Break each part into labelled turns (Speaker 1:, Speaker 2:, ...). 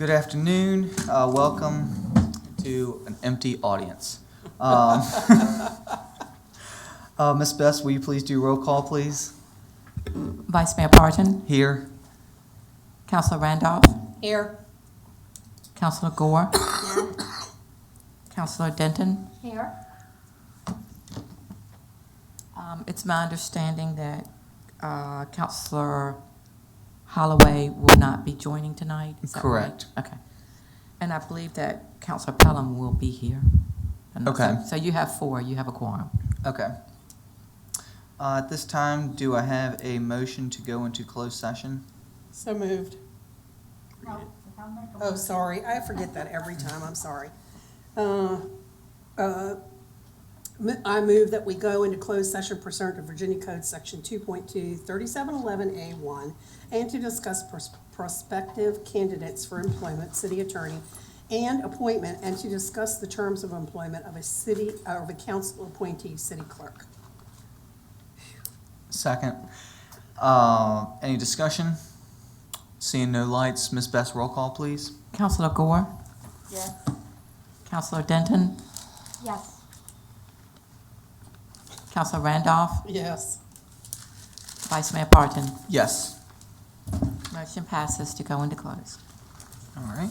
Speaker 1: Good afternoon. Welcome to an empty audience. Ms. Best, will you please do roll call, please?
Speaker 2: Vice Mayor Parton,
Speaker 1: Here.
Speaker 2: Councilor Randolph,
Speaker 3: Here.
Speaker 2: Councilor Gore, Councilor Denton.
Speaker 3: Here.
Speaker 2: It's my understanding that Councilor Holloway will not be joining tonight. Is that
Speaker 1: Correct.
Speaker 2: right? Okay. And I believe that Councilor Pelham will be here.
Speaker 1: Okay.
Speaker 2: So you have four. You have a quorum.
Speaker 1: Okay. At this time, do I have a motion to go into closed session?
Speaker 3: So moved. Oh, sorry. I forget that every time. I'm sorry. I move that we go into closed session pursuant to Virginia Code Section 2.2, 3711A1, and to discuss prospective candidates for employment, city attorney, and appointment, and to discuss the terms of employment of a council appointee city clerk.
Speaker 1: Second. Any discussion? Seeing no lights, Ms. Best, roll call, please.
Speaker 2: Councilor Gore,
Speaker 3: Yes.
Speaker 2: Councilor Denton,
Speaker 3: Yes.
Speaker 2: Councilor Randolph,
Speaker 3: Yes.
Speaker 2: Vice Mayor Parton.
Speaker 1: Yes.
Speaker 2: Motion passes to go into close.
Speaker 1: All right.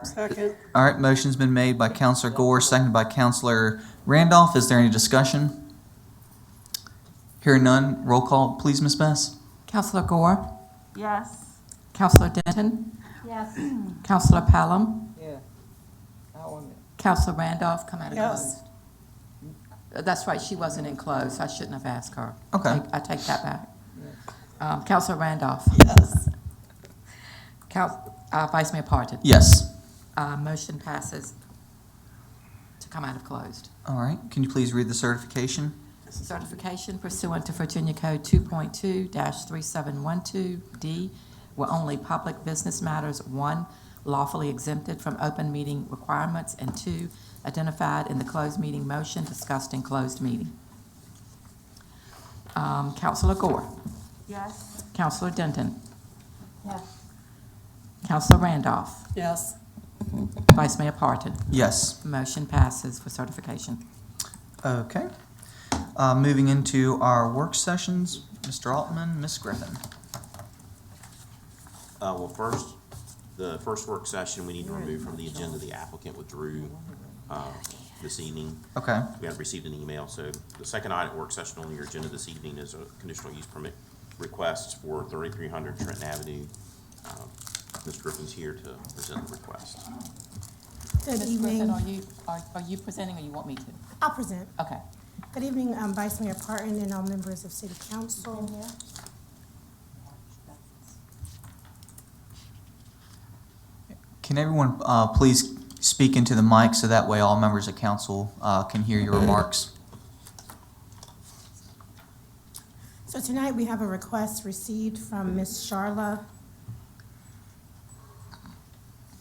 Speaker 3: Second.
Speaker 1: All right, motion's been made by Counselor Gore, seconded by Counselor Randolph. Is there any discussion? Hearing none, roll call, please, Ms. Bess.
Speaker 2: Counselor Gore,
Speaker 4: Yes.
Speaker 2: Counselor Denton,
Speaker 4: Yes.
Speaker 2: Counselor Pelham,
Speaker 5: Yeah. I want it.
Speaker 2: Counselor Randolph, come out of
Speaker 3: Yes.
Speaker 2: closed. That's right, she wasn't in closed. I shouldn't have asked her.
Speaker 1: Okay.
Speaker 2: I take that back. Counselor Randolph.
Speaker 3: Yes.
Speaker 2: Vice Mayor Parton.
Speaker 1: Yes.
Speaker 2: Motion passes to come out of closed.
Speaker 1: All right, can you please read the certification?
Speaker 2: Certification pursuant to Virginia Code 2.2-3712D, where only public business matters, 1, lawfully exempted from open meeting requirements, and 2, identified in the closed meeting motion discussed in closed meeting. Counselor Gore,
Speaker 4: Yes.
Speaker 2: Counselor Denton,
Speaker 4: Yes.
Speaker 2: Counselor Randolph,
Speaker 3: Yes.
Speaker 2: Vice Mayor Parton.
Speaker 1: Yes.
Speaker 2: Motion passes for certification.
Speaker 1: Okay. Moving into our work sessions, Mr. Altman, Ms. Griffin.
Speaker 6: Well, first, the first work session, we need to remove from the agenda, the applicant withdrew this evening.
Speaker 1: Okay.
Speaker 6: We have received an email, so the second item, work session on your agenda this evening is a conditional use permit request for 3300 Trenton Avenue. Ms. Griffin's here to present the request.
Speaker 7: Good
Speaker 2: Ms. Griffin,
Speaker 7: evening.
Speaker 2: are you presenting or you want me to?
Speaker 7: I'll present.
Speaker 2: Okay.
Speaker 7: Good evening, Vice Mayor Parton and all members of City Council.
Speaker 1: Can everyone please speak into the mic so that way all members of council can hear your remarks?
Speaker 7: So tonight we have a request received from Ms. Charla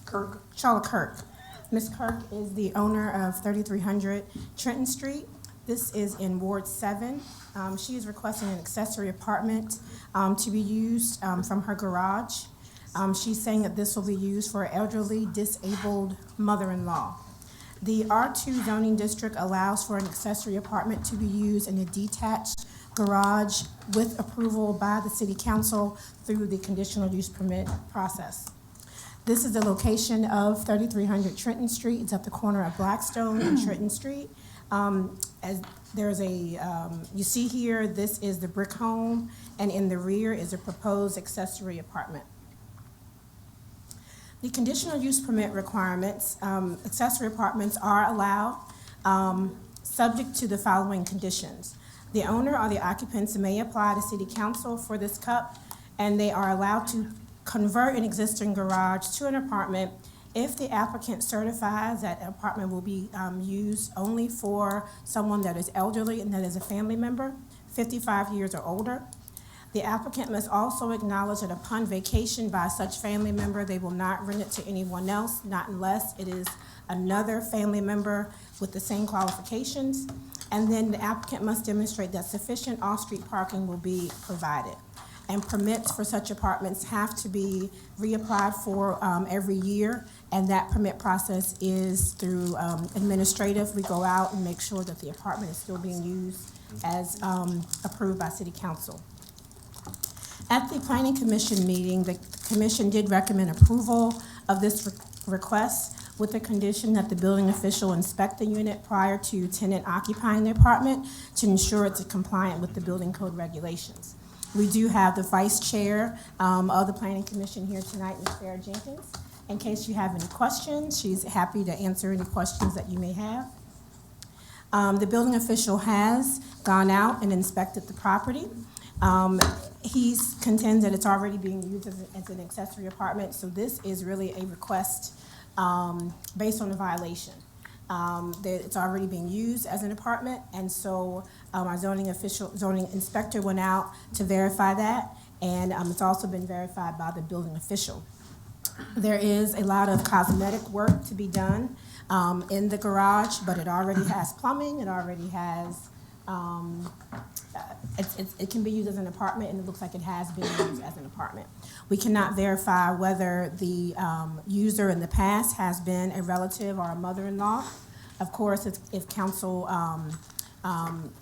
Speaker 7: Kirk. Ms. Kirk is the owner of 3300 Trenton Street. This is in Ward 7. She is requesting an accessory apartment to be used from her garage. She's saying that this will be used for an elderly, disabled mother-in-law. The R2 zoning district allows for an accessory apartment to be used in a detached garage with approval by the city council through the conditional use permit process. This is the location of 3300 Trenton Street. It's at the corner of Blackstone and Trenton Street. As there's you see here, this is the brick home, and in the rear is a proposed accessory apartment. The conditional use permit requirements, accessory apartments are allowed, subject to the following conditions. The owner or the occupants may apply to city council for this CUP, and they are allowed to convert an existing garage to an apartment if the applicant certifies that an apartment will be used only for someone that is elderly and that is a family member, 55 years or older. The applicant must also acknowledge that upon vacation by such family member, they will not rent it to anyone else, not unless it is another family member with the same qualifications. And then the applicant must demonstrate that sufficient off-street parking will be provided. And permits for such apartments have to be reapplied for every year, and that permit process is through administrative. We go out and make sure that the apartment is still being used as approved by City Council. At the Planning Commission meeting, the commission did recommend approval of this request with the condition that the building official inspect the unit prior to tenant occupying the apartment to ensure it's compliant with the building code regulations. We do have the vice chair of the Planning Commission here tonight, Ms. Sarah Jenkins. In case you have any questions, she's happy to answer any questions that you may have. The building official has gone out and inspected the property. He contends that it's already being used as an accessory apartment, so this is really a request based on a violation. That it's already being used as an apartment, and so our zoning inspector went out to verify that, and it's also been verified by the building official. There is a lot of cosmetic work to be done in the garage, but it already has plumbing, it already has it can be used as an apartment, and it looks like it has been used as an apartment. We cannot verify whether the user in the past has been a relative or a mother-in-law. Of course, if council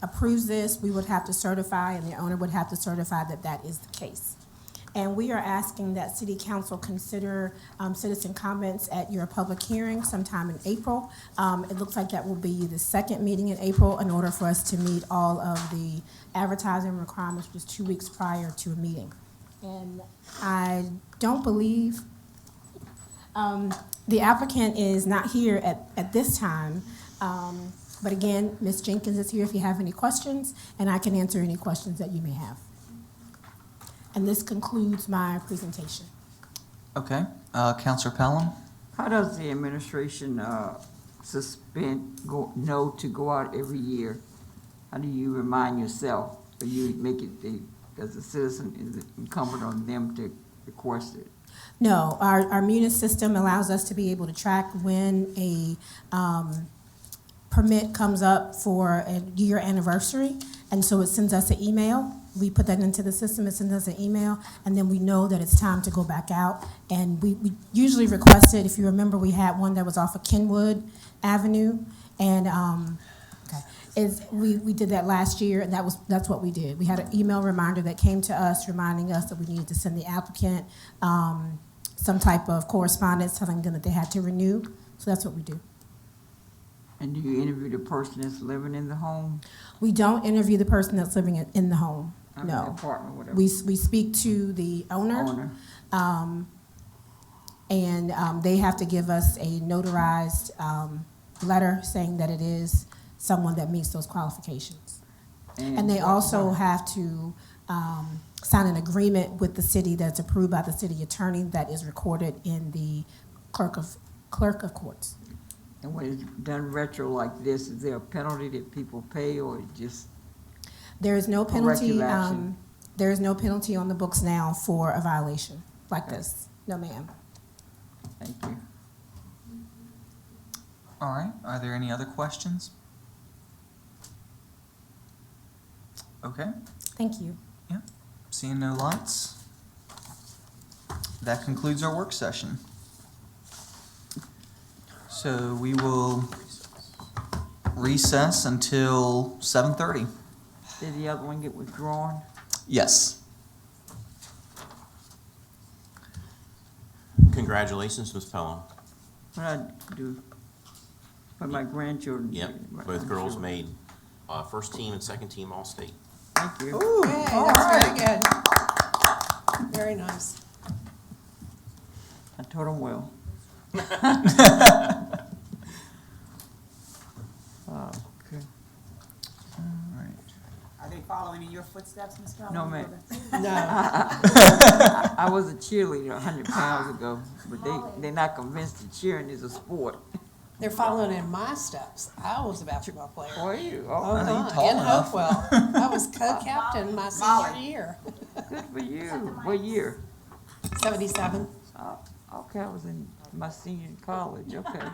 Speaker 7: approves this, we would have to certify, and the owner would have to certify that that is the case. And we are asking that City Council consider citizen comments at your public hearing sometime in April. It looks like that will be the second meeting in April in order for us to meet all of the advertising requirements, which is 2 weeks prior to a meeting. And I don't believe, the applicant is not here at this time. But again, Ms. Jenkins is here if you have any questions, and I can answer any questions that you may have. And this concludes my presentation.
Speaker 1: Okay, Counselor Pelham?
Speaker 5: How does the administration, know to go out every year? How do you remind yourself, or you make it, as a citizen, is it incumbent on them to request it?
Speaker 7: No, our Munis system allows us to be able to track when a permit comes up for a year anniversary, and so it sends us an email. We put that into the system, it sends us an email, and then we know that it's time to go back out. And we usually request it. If you remember, we had one that was off of Kenwood Avenue, and we did that last year, and that's what we did. We had an email reminder that came to us reminding us that we needed to send the applicant some type of correspondence telling them that they had to renew. So that's what we do.
Speaker 5: And do you interview the person that's living in the home?
Speaker 7: We don't interview the person that's living in the home.
Speaker 5: I mean,
Speaker 7: No.
Speaker 5: apartment, whatever.
Speaker 7: We speak to the owner. And they have to give us a notarized letter saying that it is someone that meets those qualifications. And they also have to sign an agreement with the city that's approved by the city attorney that is recorded in the clerk of courts.
Speaker 5: And when it's done retro like this, is there a penalty that people pay, or just?
Speaker 7: There is no penalty.
Speaker 5: Corrective action.
Speaker 7: There is no penalty on the books now for a violation like this. No, ma'am.
Speaker 5: Thank you.
Speaker 1: All right, are there any other questions? Okay,
Speaker 7: Thank you.
Speaker 1: seeing no lights, that concludes our work session. So we will recess until 7:30.
Speaker 5: Did the other one get withdrawn?
Speaker 1: Yes.
Speaker 6: Congratulations, Ms. Pelham.
Speaker 5: What I do for my grandchildren?
Speaker 6: Yep, both girls made first team and second team All-State.
Speaker 5: Thank you.
Speaker 3: Ooh, that's very good. Very nice.
Speaker 5: I taught them well. Okay.
Speaker 1: All right.
Speaker 8: Are they following in your footsteps, Ms. Kelly?
Speaker 5: No, ma'am.
Speaker 3: No.
Speaker 5: I was a cheerleader 100 pounds ago, but they're not convinced that cheering is a sport.
Speaker 3: They're following in my steps. I was a basketball player.
Speaker 5: Are you?
Speaker 1: Are you
Speaker 3: Uh-huh,
Speaker 1: tall
Speaker 3: in
Speaker 1: enough?
Speaker 3: Hopewell. I was co-captain my senior year.
Speaker 5: Good for you. What year?
Speaker 3: 77.
Speaker 5: Oh, okay, I was in my senior in college, okay.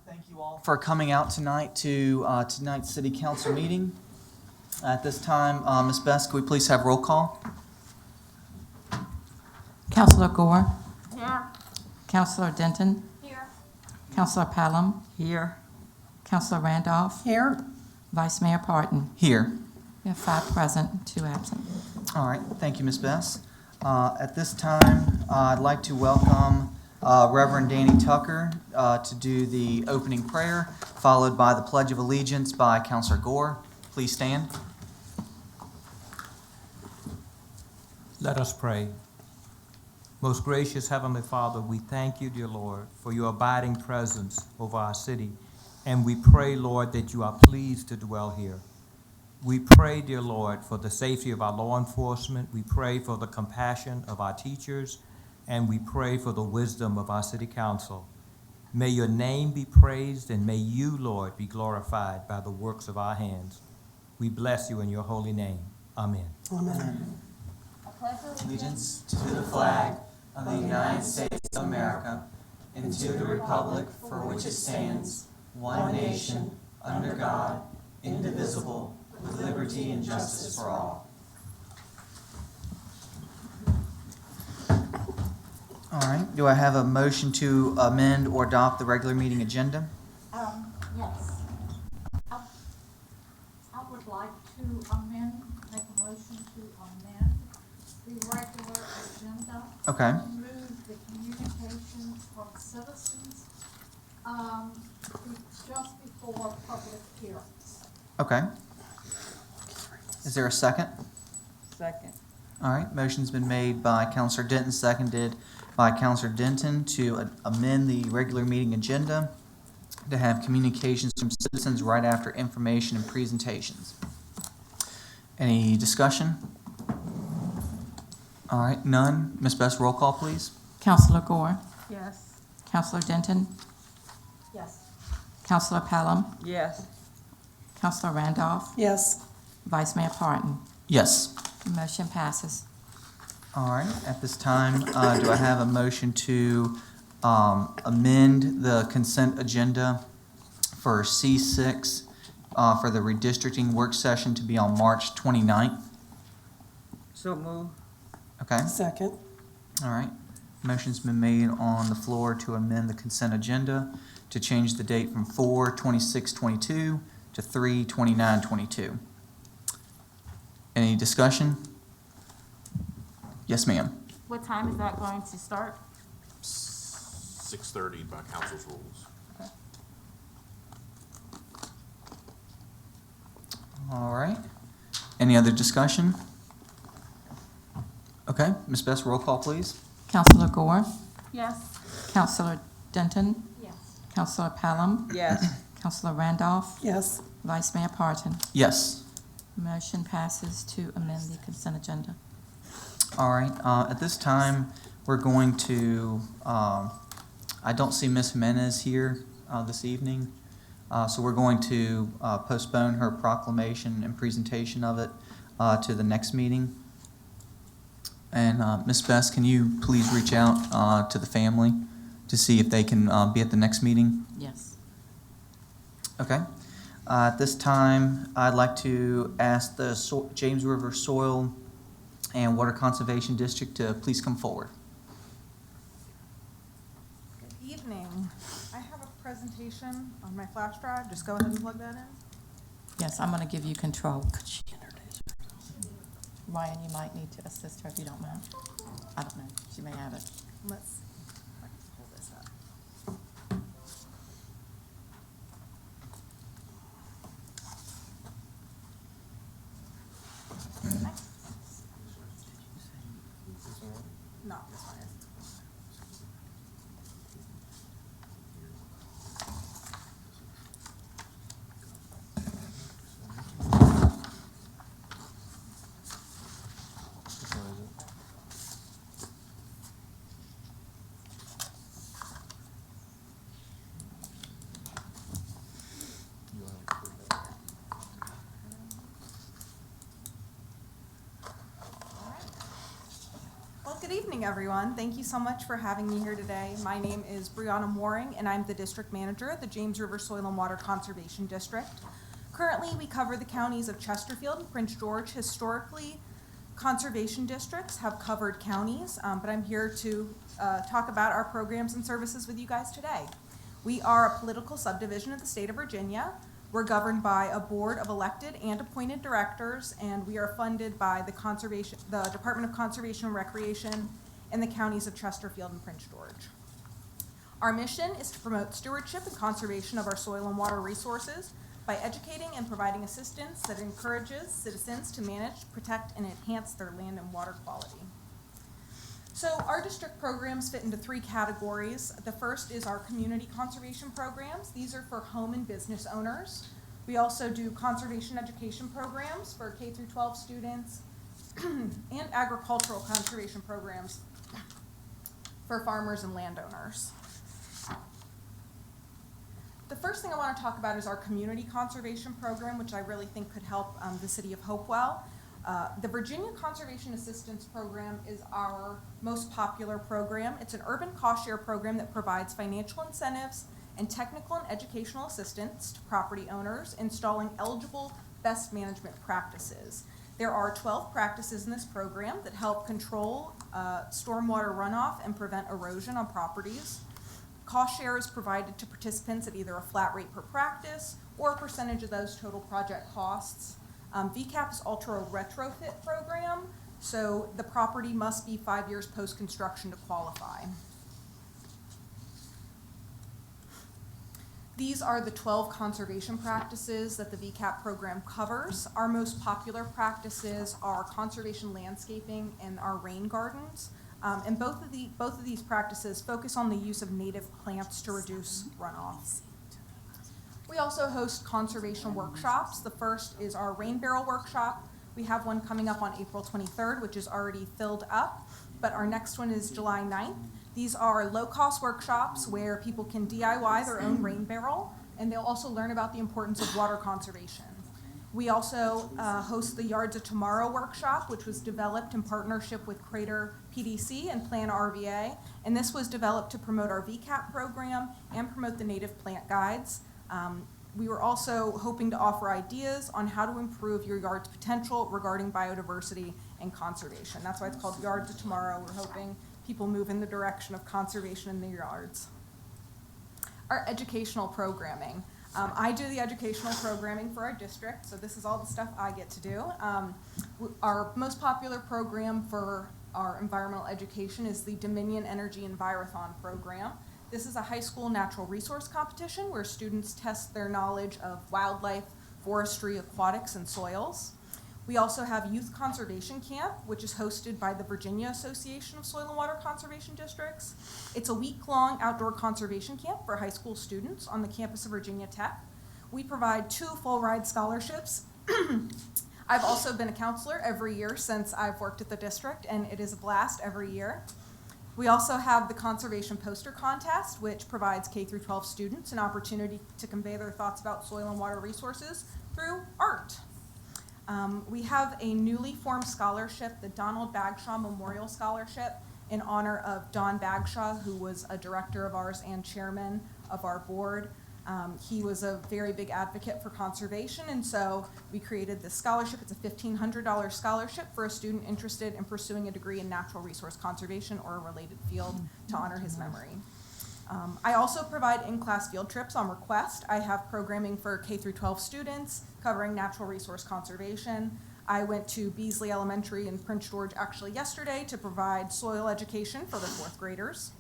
Speaker 1: Thank you all for coming out tonight to tonight's city council meeting. At this time, Ms. Best, could we please have roll call?
Speaker 2: Counselor Gore,
Speaker 4: Here.
Speaker 2: Counselor Denton,
Speaker 4: Here.
Speaker 2: Counselor Pelham,
Speaker 5: Here.
Speaker 2: Counselor Randolph,
Speaker 3: Here,
Speaker 2: Vice Mayor Parton.
Speaker 1: Here.
Speaker 2: We have 5 present, 2 absent.
Speaker 1: All right, thank you, Ms. Best. At this time, I'd like to welcome Reverend Danny Tucker to do the opening prayer, followed by the Pledge of Allegiance by Counselor Gore. Please stand.
Speaker 9: Let us pray. Most gracious Heavenly Father, we thank you, dear Lord, for your abiding presence over our city. And we pray, Lord, that you are pleased to dwell here. We pray, dear Lord, for the safety of our law enforcement. We pray for the compassion of our teachers. And we pray for the wisdom of our city council. May your name be praised, and may you, Lord, be glorified by the works of our hands. We bless you in your holy name. Amen.
Speaker 3: amen.
Speaker 1: Allegiance to the flag of the United States of America and to the republic for which it stands, one nation, under God, indivisible, with liberty and justice for all. All right, do I have a motion to amend or adopt the regular meeting agenda?
Speaker 10: Yes. I would like to make a motion to amend the regular agenda.
Speaker 1: Okay.
Speaker 10: Remove the communications from citizens, just before public hearings.
Speaker 1: Okay. Is there a second?
Speaker 5: Second.
Speaker 1: All right, motion's been made by Counselor Denton, seconded by Counselor Denton to amend the regular meeting agenda to have communications from citizens right after information and presentations. Any discussion? All right, none. Ms. Best, roll call, please.
Speaker 2: Counselor Gore,
Speaker 4: Yes.
Speaker 2: Counselor Denton,
Speaker 10: Yes.
Speaker 2: Counselor Pelham,
Speaker 5: Yes.
Speaker 2: Counselor Randolph,
Speaker 3: Yes,
Speaker 2: Vice Mayor Parton.
Speaker 1: Yes.
Speaker 2: Motion passes.
Speaker 1: All right, at this time, do I have a motion to amend the consent agenda for C6 for the redistricting work session to be on March 29th?
Speaker 5: So move.
Speaker 1: Okay,
Speaker 3: second,
Speaker 1: all right. Motion's been made on the floor to amend the consent agenda to change the date from 4/26/22 to 3/29/22. Any discussion? Yes, ma'am.
Speaker 4: What time is that going to start?
Speaker 6: 6:30 by council's rules.
Speaker 1: All right. Any other discussion? Okay, Ms. Best, roll call, please.
Speaker 2: Counselor Gore,
Speaker 4: Yes.
Speaker 2: Counselor Denton,
Speaker 10: Yes.
Speaker 2: Counselor Pelham,
Speaker 5: Yes.
Speaker 2: Counselor Randolph,
Speaker 3: yes,
Speaker 2: Vice Mayor Parton.
Speaker 1: Yes.
Speaker 2: Motion passes to amend the consent agenda.
Speaker 1: All right, at this time, we're going to, I don't see Ms. Jimenez here this evening, so we're going to postpone her proclamation and presentation of it to the next meeting. And Ms. Best, can you please reach out to the family to see if they can be at the next meeting?
Speaker 2: Yes.
Speaker 1: Okay. At this time, I'd like to ask the James River Soil and Water Conservation District to please come forward.
Speaker 11: Good evening. I have a presentation on my flash drive. Just go ahead and plug that in.
Speaker 2: Yes, I'm going to give you control. Could she introduce herself? Ryan, you might need to assist her if you don't mind. I don't know. She may have it.
Speaker 11: Let's pull this up. No, this one is. Good evening, everyone. Thank you so much for having me here today. My name is Brianna Mooring, and I'm the District Manager at the James River Soil and Water Conservation District. Currently, we cover the counties of Chesterfield and Prince George. Historically, conservation districts have covered counties, but I'm here to talk about our programs and services with you guys today. We are a political subdivision of the state of Virginia. We're governed by a board of elected and appointed directors, and we are funded by the Department of Conservation and Recreation in the counties of Chesterfield and Prince George. Our mission is to promote stewardship and conservation of our soil and water resources by educating and providing assistance that encourages citizens to manage, protect, and enhance their land and water quality. So our district programs fit into 3 categories. The first is our community conservation programs. These are for home and business owners. We also do conservation education programs for K through 12 students and agricultural conservation programs for farmers and landowners. The first thing I want to talk about is our community conservation program, which I really think could help the city of Hopewell. The Virginia Conservation Assistance Program is our most popular program. It's an urban cost share program that provides financial incentives and technical and educational assistance to property owners installing eligible best management practices. There are 12 practices in this program that help control stormwater runoff and prevent erosion on properties. Cost share is provided to participants at either a flat rate per practice or a percentage of those total project costs. VCAP is also a retrofit program, so the property must be 5 years post-construction to qualify. These are the 12 conservation practices that the VCAP program covers. Our most popular practices are conservation landscaping and our rain gardens. And both of these practices focus on the use of native plants to reduce runoff. We also host conservation workshops. The first is our rain barrel workshop. We have one coming up on April 23rd, which is already filled up, but our next one is July 9th. These are low-cost workshops where people can DIY their own rain barrel, and they'll also learn about the importance of water conservation. We also host the Yards of Tomorrow workshop, which was developed in partnership with Crater PDC and Plan RVA, and this was developed to promote our VCAP program and promote the native plant guides. We were also hoping to offer ideas on how to improve your yard's potential regarding biodiversity and conservation. That's why it's called Yards of Tomorrow. We're hoping people move in the direction of conservation in their yards. Our educational programming. I do the educational programming for our district, so this is all the stuff I get to do. Our most popular program for our environmental education is the Dominion Energy Envirothon program. This is a high school natural resource competition where students test their knowledge of wildlife, forestry, aquatics, and soils. We also have Youth Conservation Camp, which is hosted by the Virginia Association of Soil and Water Conservation Districts. It's a week-long outdoor conservation camp for high school students on the campus of Virginia Tech. We provide 2 full-ride scholarships. I've also been a counselor every year since I've worked at the district, and it is a blast every year. We also have the Conservation Poster Contest, which provides K through 12 students an opportunity to convey their thoughts about soil and water resources through art. We have a newly formed scholarship, the Donald Bagshaw Memorial Scholarship, in honor of Don Bagshaw, who was a director of ours and chairman of our board. He was a very big advocate for conservation, and so we created this scholarship. It's a $1,500 scholarship for a student interested in pursuing a degree in natural resource conservation or a related field to honor his memory. I also provide in-class field trips on request. I have programming for K through 12 students covering natural resource conservation. I went to Beasley Elementary in Prince George actually yesterday to provide soil education for the 4th graders.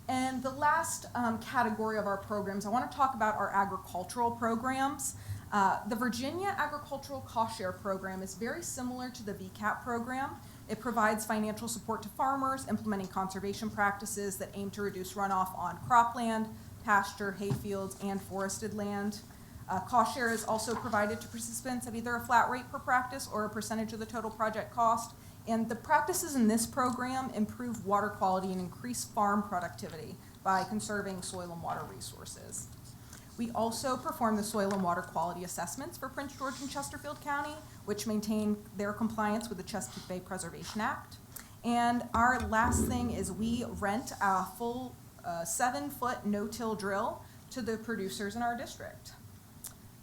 Speaker 11: And the last category of our programs, I want to talk about our agricultural programs. The Virginia Agricultural Cost Share Program is very similar to the VCAP program. It provides financial support to farmers implementing conservation practices that aim to reduce runoff on cropland, pasture, hayfields, and forested land. Cost share is also provided to participants at either a flat rate per practice or a percentage of the total project cost. And the practices in this program improve water quality and increase farm productivity by conserving soil and water resources. We also perform the soil and water quality assessments for Prince George and Chesterfield County, which maintain their compliance with the Chesapeake Bay Preservation Act. And our last thing is we rent a full 7-foot no-till drill to the producers in our district.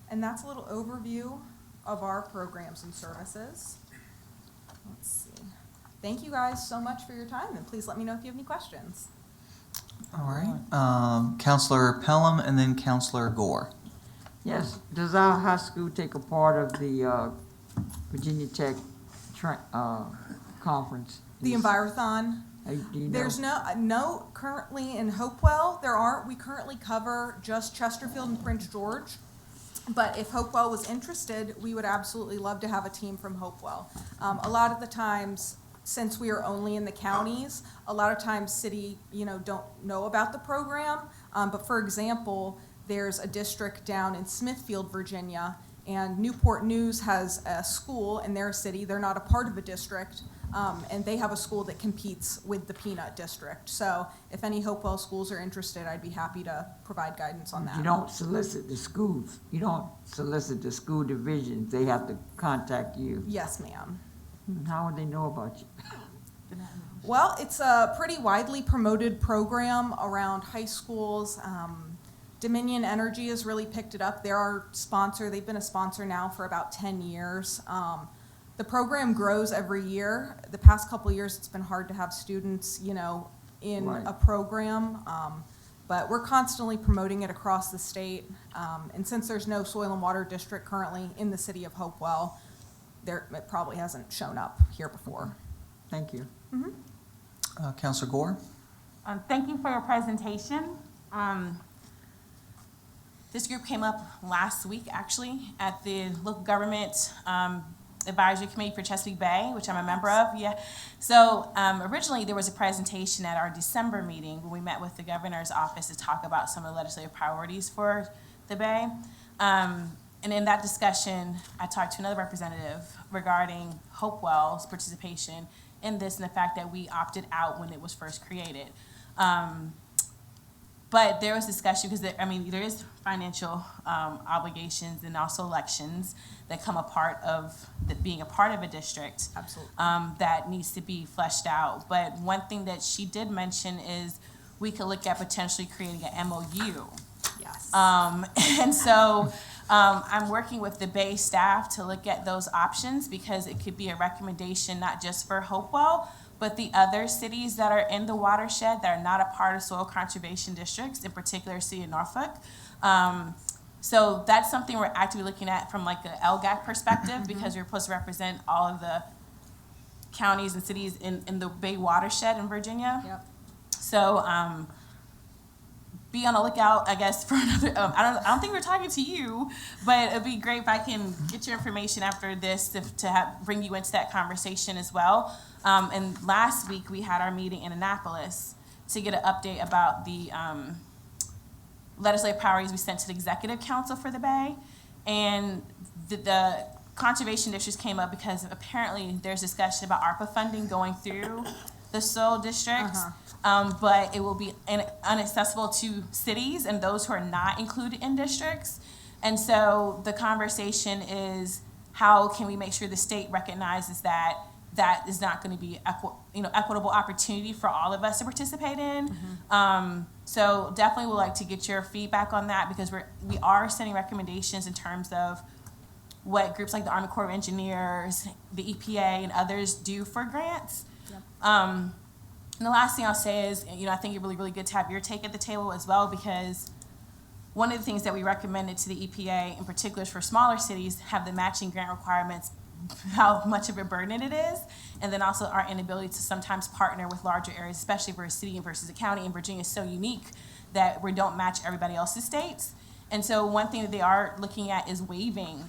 Speaker 11: And that's a little overview of our programs and services. Let's see. Thank you guys so much for your time, and please let me know if you have any questions.
Speaker 1: All right. Counselor Pelham and then Counselor Gore.
Speaker 5: Yes, does our high school take a part of the Virginia Tech conference?
Speaker 11: The Envirothon.
Speaker 5: Do you know?
Speaker 11: There's no currently in Hopewell. There aren't. We currently cover just Chesterfield and Prince George. But if Hopewell was interested, we would absolutely love to have a team from Hopewell. A lot of the times, since we are only in the counties, a lot of times city, don't know about the program. But for example, there's a district down in Smithfield, Virginia, and Newport News has a school in their city. They're not a part of a district, and they have a school that competes with the Peanut District. So if any Hopewell schools are interested, I'd be happy to provide guidance on that.
Speaker 5: You don't solicit the schools. You don't solicit the school divisions. They have to contact you.
Speaker 11: Yes, ma'am.
Speaker 5: How would they know about you?
Speaker 11: Well, it's a pretty widely promoted program around high schools. Dominion Energy has really picked it up. They're our sponsor. They've been a sponsor now for about 10 years. The program grows every year. The past couple of years, it's been hard to have students, in
Speaker 5: Right.
Speaker 11: a program. But we're constantly promoting it across the state. And since there's no soil and water district currently in the city of Hopewell, it probably hasn't shown up here before.
Speaker 5: Thank you.
Speaker 1: Counselor Gore.
Speaker 4: Thank you for your presentation. This group came up last week, actually, at the local government advisory committee for Chesapeake Bay, which I'm a member of. Yeah. So originally there was a presentation at our December meeting when we met with the governor's office to talk about some of the legislative priorities for the Bay. And in that discussion, I talked to another representative regarding Hopewell's participation in this and the fact that we opted out when it was first created. But there was discussion because there is financial obligations and also elections that come a part of being a part of a district.
Speaker 11: Absolutely.
Speaker 4: That needs to be fleshed out. But one thing that she did mention is we could look at potentially creating an MOU.
Speaker 11: Yes.
Speaker 4: And so I'm working with the Bay staff to look at those options because it could be a recommendation not just for Hopewell, but the other cities that are in the watershed that are not a part of soil conservation districts, in particular City of Norfolk. So that's something we're actively looking at from like a LGAC perspective because we're supposed to represent all of the counties and cities in the Bay watershed in Virginia.
Speaker 11: Yep.
Speaker 4: So be on the lookout, I guess, for another. I don't think we're talking to you, but it'd be great if I can get your information after this to bring you into that conversation as well. And last week we had our meeting in Annapolis to get an update about the legislative priorities we sent to the Executive Council for the Bay, and the conservation districts came up because apparently there's discussion about ARPA funding going through the soil districts. But it will be inaccessible to cities and those who are not included in districts. And so the conversation is how can we make sure the state recognizes that that is not going to be equitable opportunity for all of us to participate in. So definitely would like to get your feedback on that because we are sending recommendations in terms of what groups like the Army Corps of Engineers, the EPA, and others do for grants.
Speaker 11: Yep.
Speaker 4: And the last thing I'll say is, I think it'd be really, really good to have your take at the table as well because one of the things that we recommended to the EPA, in particular for smaller cities, have the matching grant requirements, how much of a burden it is, and then also our inability to sometimes partner with larger areas, especially for a city versus a county. And Virginia is so unique that we don't match everybody else's states. And so one thing that they are looking at is waiving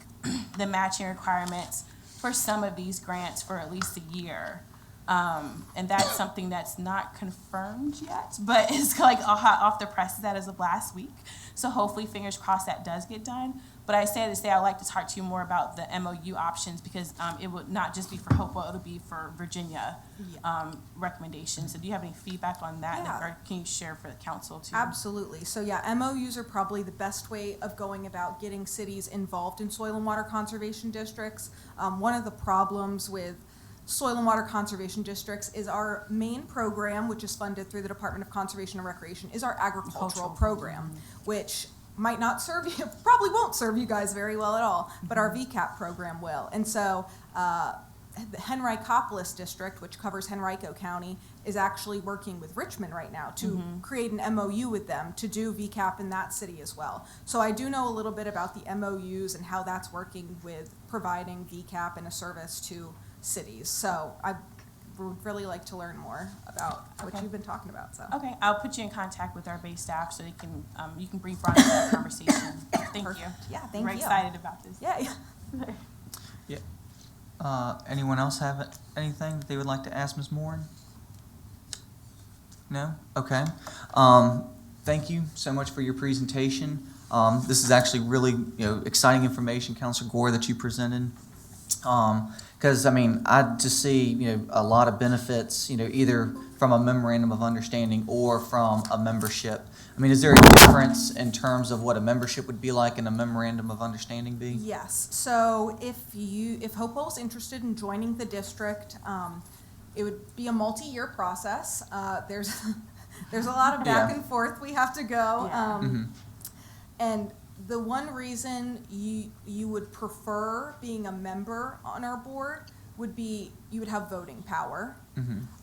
Speaker 4: the matching requirements for some of these grants for at least a year. And that's something that's not confirmed yet, but it's like off the presses that as of last week. So hopefully, fingers crossed, that does get done. But I say to say I'd like to talk to you more about the MOU options because it would not just be for Hopewell, it'll be for Virginia recommendations. So do you have any feedback on that?
Speaker 11: Yeah.
Speaker 4: Or can you share for the council too?
Speaker 11: Absolutely. So yeah, MOUs are probably the best way of going about getting cities involved in soil and water conservation districts. One of the problems with soil and water conservation districts is our main program, which is funded through the Department of Conservation and Recreation, is our agricultural program, which might not serve you, probably won't serve you guys very well at all, but our VCAP program will. And so the Henricopolis district, which covers Henrico County, is actually working with Richmond right now to create an MOU with them to do VCAP in that city as well. So I do know a little bit about the MOUs and how that's working with providing VCAP and a service to cities. So I would really like to learn more about what you've been talking about. So
Speaker 4: Okay, I'll put you in contact with our base staff so they can you can brief on that conversation. Thank you.
Speaker 11: yeah, thank
Speaker 4: We're
Speaker 11: you.
Speaker 4: excited about this.
Speaker 11: Yeah.
Speaker 1: Anyone else have anything that they would like to ask Ms. Moran? No? Okay. Thank you so much for your presentation. This is actually really, exciting information, Councilor Gore, that you presented. Because, I just see, a lot of benefits, either from a memorandum of understanding or from a membership. Is there a difference in terms of what a membership would be like and a memorandum of understanding be?
Speaker 11: Yes. So if Hopewell's interested in joining the district, it would be a multi-year process. There's a lot of back and forth we have to go. And the one reason you would prefer being a member on our board would be you would have voting power.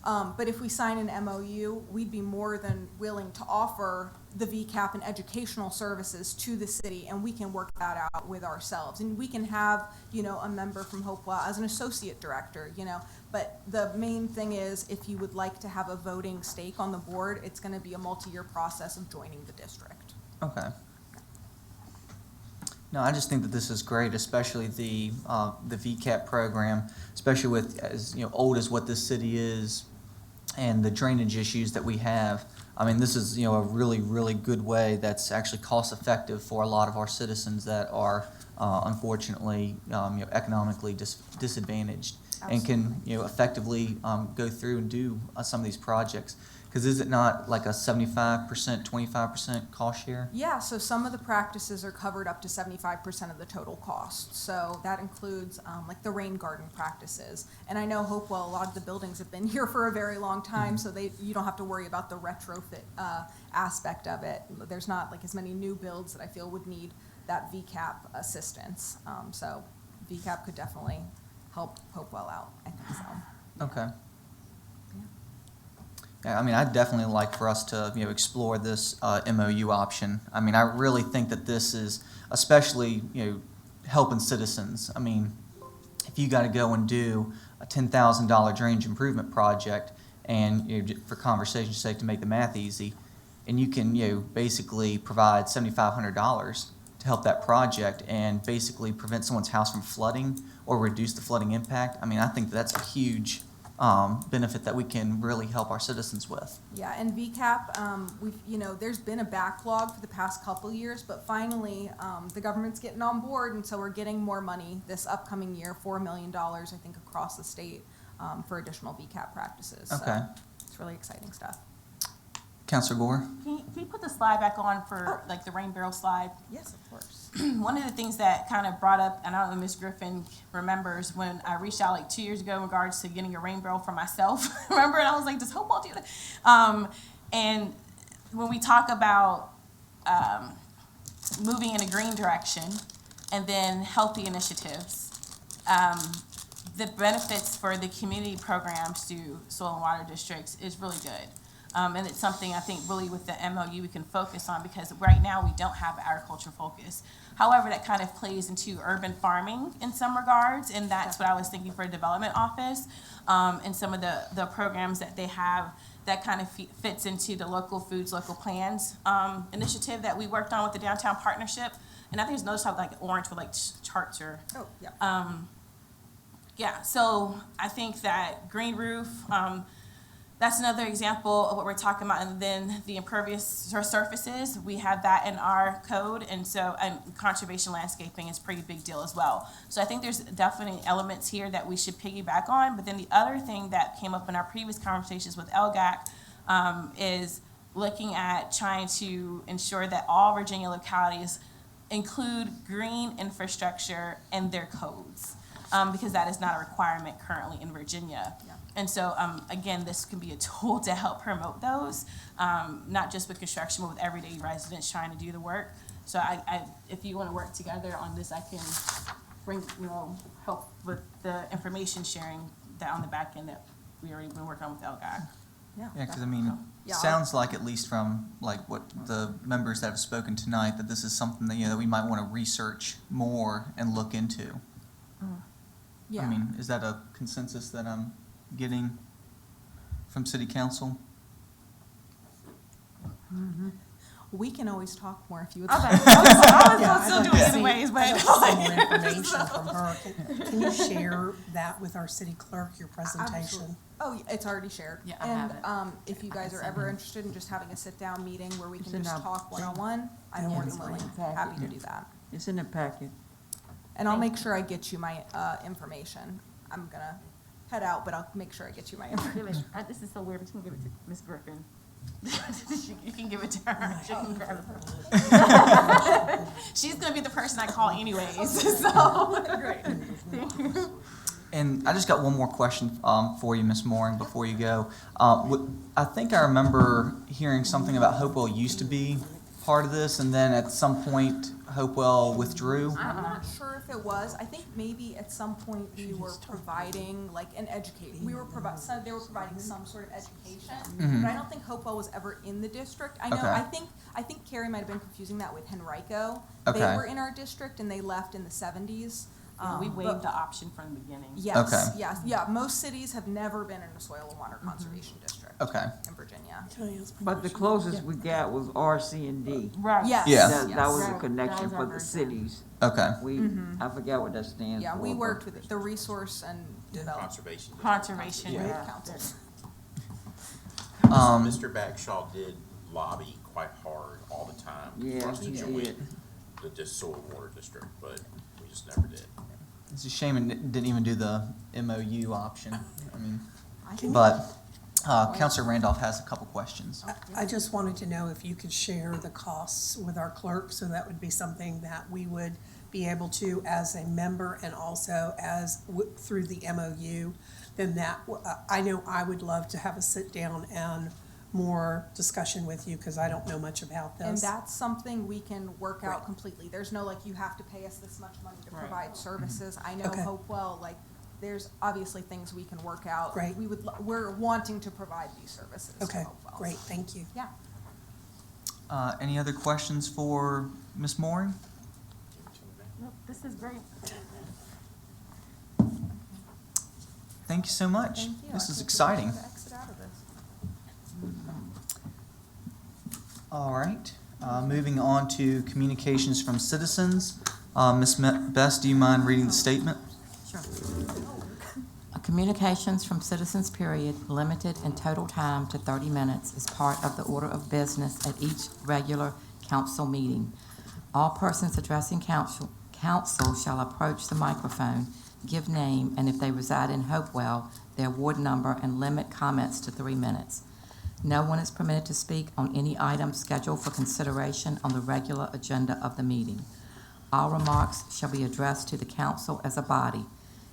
Speaker 11: But if we sign an MOU, we'd be more than willing to offer the VCAP and educational services to the city, and we can work that out with ourselves. And we can have, a member from Hopewell as an associate director, But the main thing is, if you would like to have a voting stake on the board, it's going to be a multi-year process of joining the district.
Speaker 1: Okay. No, I just think that this is great, especially the VCAP program, especially with as old as what this city is, and the drainage issues that we have. This is a really, really good way that's actually cost effective for a lot of our citizens that are unfortunately economically disadvantaged and can effectively go through and do some of these projects. Because is it not like a 75%, 25% cost share?
Speaker 11: Yeah, so some of the practices are covered up to 75% of the total cost. So that includes like the rain garden practices. And I know Hopewell, a lot of the buildings have been here for a very long time, so you don't have to worry about the retrofit aspect of it. There's not like as many new builds that I feel would need that VCAP assistance. So VCAP could definitely help Hopewell out, I think so.
Speaker 1: Okay. Yeah, I'd definitely like for us to, explore this MOU option. I really think that this is especially, helping citizens. If you got to go and do a $10,000 drainage improvement project, and for conversation's sake, to make the math easy, and you can, basically provide $7,500 to help that project and basically prevent someone's house from flooding or reduce the flooding impact. I think that's a huge benefit that we can really help our citizens with.
Speaker 11: Yeah, and VCAP, there's been a backlog for the past couple years, but finally, the government's getting on board, and so we're getting more money this upcoming year, $4 million, I think, across the state for additional VCAP practices.
Speaker 1: Okay.
Speaker 11: So it's really exciting stuff.
Speaker 1: Councilor Gore?
Speaker 4: Can you put the slide back on for like the rain barrel slide?
Speaker 11: Yes, of course.
Speaker 4: One of the things that kind of brought up, and I don't know if Ms. Griffin remembers, when I reached out like 2 years ago in regards to getting a rain barrel for myself, remember? And I was like, does Hopewell do that? And when we talk about moving in a green direction and then healthy initiatives, the benefits for the community programs through soil and water districts is really good. And it's something I think really with the MOU we can focus on, because right now we don't have agriculture focus. However, that kind of plays into urban farming in some regards, and that's what I was thinking for a development office, and some of the programs that they have that kind of fits into the local foods, local plans initiative that we worked on with the Downtown Partnership. And I think there's another type like orange with like charts or.
Speaker 11: Oh, yeah.
Speaker 4: Yeah, so I think that green roof, That's another example of what we're talking about. And then the impervious surfaces, we have that in our code. And so conservation landscaping is a pretty big deal as well. So I think there's definitely elements here that we should piggyback on. But then the other thing that came up in our previous conversations with LGAC is looking at trying to ensure that all Virginia localities include green infrastructure in their codes, because that is not a requirement currently in Virginia.
Speaker 11: Yeah.
Speaker 4: And so, again, this can be a tool to help promote those, not just with construction, but with everyday residents trying to do the work. So if you want to work together on this, I can bring, help with the information sharing that on the back end that we already been working on with LGAC.
Speaker 1: Yeah, because I mean,
Speaker 11: Yeah,
Speaker 1: sounds like, at least from like what the members that have spoken tonight, that this is something that, that we might want to research more and look into.
Speaker 11: Yeah.
Speaker 1: I mean, is that a consensus that I'm getting from city council?
Speaker 11: We can always talk more if you would
Speaker 4: Okay.
Speaker 11: like.
Speaker 4: I was
Speaker 3: Yeah,
Speaker 4: gonna still
Speaker 3: I'd
Speaker 4: do
Speaker 3: like
Speaker 4: it
Speaker 3: to
Speaker 4: anyways,
Speaker 3: see-
Speaker 4: but.
Speaker 3: I'd like to see more information from her. Can you share that with our city clerk, your presentation?
Speaker 11: Absolutely. Oh, yeah, it's already shared.
Speaker 2: Yeah, I have it.
Speaker 11: And if you guys are ever interested in just having a sit-down meeting where we can
Speaker 5: It's in
Speaker 11: just
Speaker 5: our
Speaker 11: talk one-on-one, I'm more than willing, happy to do that.
Speaker 5: It's in the packet.
Speaker 11: And I'll make sure I get you my information. I'm gonna head out, but I'll make sure I get you my information.
Speaker 4: This is so weird. I'm just gonna give it to Ms. Griffin. You can give it to her. She can grab it. She's gonna be the person I call anyways, so. Great. Thank you.
Speaker 1: And I just got one more question for you, Ms. Mooring, before you go. I think I remember hearing something about Hopewell used to be part of this, and then at some point Hopewell withdrew.
Speaker 11: I'm not sure if it was. I think maybe at some point we were providing like an educate. We were they were providing some sort of education, but I don't think Hopewell was ever in the district. I know.
Speaker 1: Okay.
Speaker 11: I think Carrie might have been confusing that with Henrico.
Speaker 1: Okay.
Speaker 11: They were in our district and they left in the 70s.
Speaker 4: We
Speaker 11: but-
Speaker 4: waived the option from the beginning.
Speaker 11: Yes.
Speaker 1: Okay.
Speaker 11: Yes. Yeah. Most cities have never been in a soil and water conservation district.
Speaker 1: Okay.
Speaker 11: In Virginia.
Speaker 5: But the closest we got was RC and D.
Speaker 4: Right.
Speaker 11: Yes.
Speaker 1: Yeah.
Speaker 5: That was a
Speaker 4: Right.
Speaker 5: connection
Speaker 4: That was
Speaker 5: for
Speaker 4: our
Speaker 5: the
Speaker 4: version.
Speaker 5: cities.
Speaker 1: Okay.
Speaker 5: We, I forgot what that stands for.
Speaker 11: Yeah. We
Speaker 5: but-
Speaker 11: worked with the Resource and Development
Speaker 6: Conservation.
Speaker 4: Conservation.
Speaker 6: Yeah.
Speaker 11: Council.
Speaker 6: Mr. Bagshaw did lobby quite hard all the time.
Speaker 5: Yeah,
Speaker 6: for us to
Speaker 5: he
Speaker 6: join
Speaker 5: did.
Speaker 6: the soil and water district, but we just never did.
Speaker 1: It's a shame it didn't even do the MOU option. I mean,
Speaker 11: I think
Speaker 1: but Councilor Randolph has a couple questions.
Speaker 3: I just wanted to know if you could share the costs with our clerk, so that would be something that we would be able to, as a member and also as through the MOU, then that, I know I would love to have a sit down and more discussion with you, because I don't know much about this.
Speaker 11: And that's something we can work out
Speaker 3: Right.
Speaker 11: completely. There's no, like, you have to pay us this much money to
Speaker 4: Right.
Speaker 11: provide services. I know
Speaker 3: Okay.
Speaker 11: Hopewell, like, there's obviously things we can work out.
Speaker 3: Great.
Speaker 11: We're wanting to provide these services to
Speaker 3: Okay,
Speaker 11: Hopewell.
Speaker 3: great, thank you.
Speaker 11: Yeah.
Speaker 1: Any other questions for Ms. Mooring?
Speaker 4: Nope, this is great.
Speaker 1: Thank you so much.
Speaker 11: Thank you.
Speaker 1: This
Speaker 11: I
Speaker 1: is
Speaker 11: can't
Speaker 1: exciting.
Speaker 11: wait to exit out of this.
Speaker 1: All right, moving on to communications from citizens. Ms. Best, do you mind reading the statement?
Speaker 2: Sure. Communications from citizens period, limited in total time to 30 minutes, is part of the order of business at each regular council meeting. All persons addressing council shall approach the microphone, give name, and if they reside in Hopewell, their ward number, and limit comments to 3 minutes. No one is permitted to speak on any item scheduled for consideration on the regular agenda of the meeting. All remarks shall be addressed to the council as a body.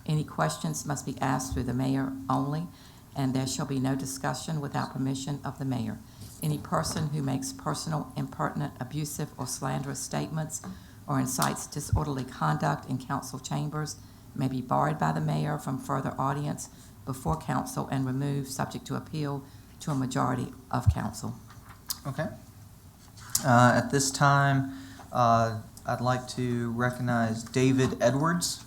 Speaker 2: Any questions must be asked through the mayor only, and there shall be no discussion without permission of the mayor. Any person who makes personal, impertinent, abusive, or slanderous statements or incites disorderly conduct in council chambers may be barred by the mayor from further audience before council and removed, subject to appeal to a majority of council.
Speaker 1: Okay. At this time, I'd like to recognize David Edwards.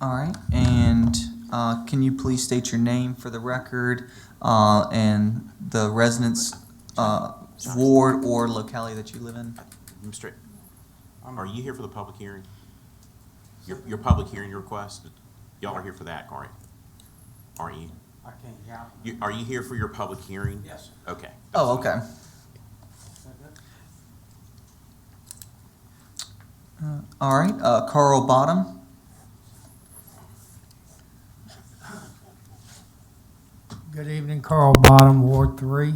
Speaker 1: All right, and can you please state your name for the record and the residence, ward or locality that you live in?
Speaker 6: Mr. Are you here for the public hearing? Your public hearing request? Y'all are here for that, aren't you?
Speaker 9: I can't hear.
Speaker 6: Are you here for your public hearing?
Speaker 9: Yes.
Speaker 6: Okay.
Speaker 1: Oh, okay. All right, Carl Bottom.
Speaker 12: Good evening, Carl Bottom, Ward 3.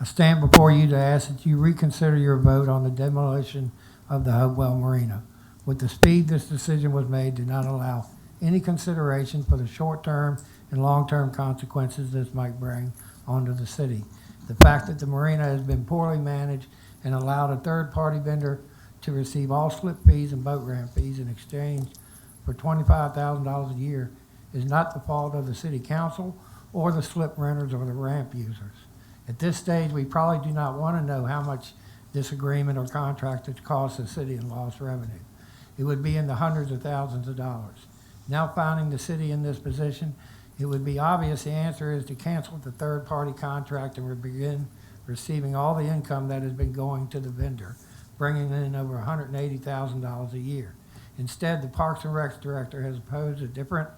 Speaker 12: I stand before you to ask that you reconsider your vote on the demolition of the Hopewell Marina. With the speed this decision was made, did not allow any consideration for the short-term and long-term consequences this might bring onto the city. The fact that the marina has been poorly managed and allowed a third-party vendor to receive all slip fees and boat ramp fees in exchange for $25,000 a year is not the fault of the city council or the slip renters or the ramp users. At this stage, we probably do not want to know how much this agreement or contract has cost the city in lost revenue. It would be in the hundreds of thousands of dollars. Now finding the city in this position, it would be obvious the answer is to cancel the third-party contract and begin receiving all the income that has been going to the vendor, bringing in over $180,000 a year. Instead, the Parks and Recs director has proposed a different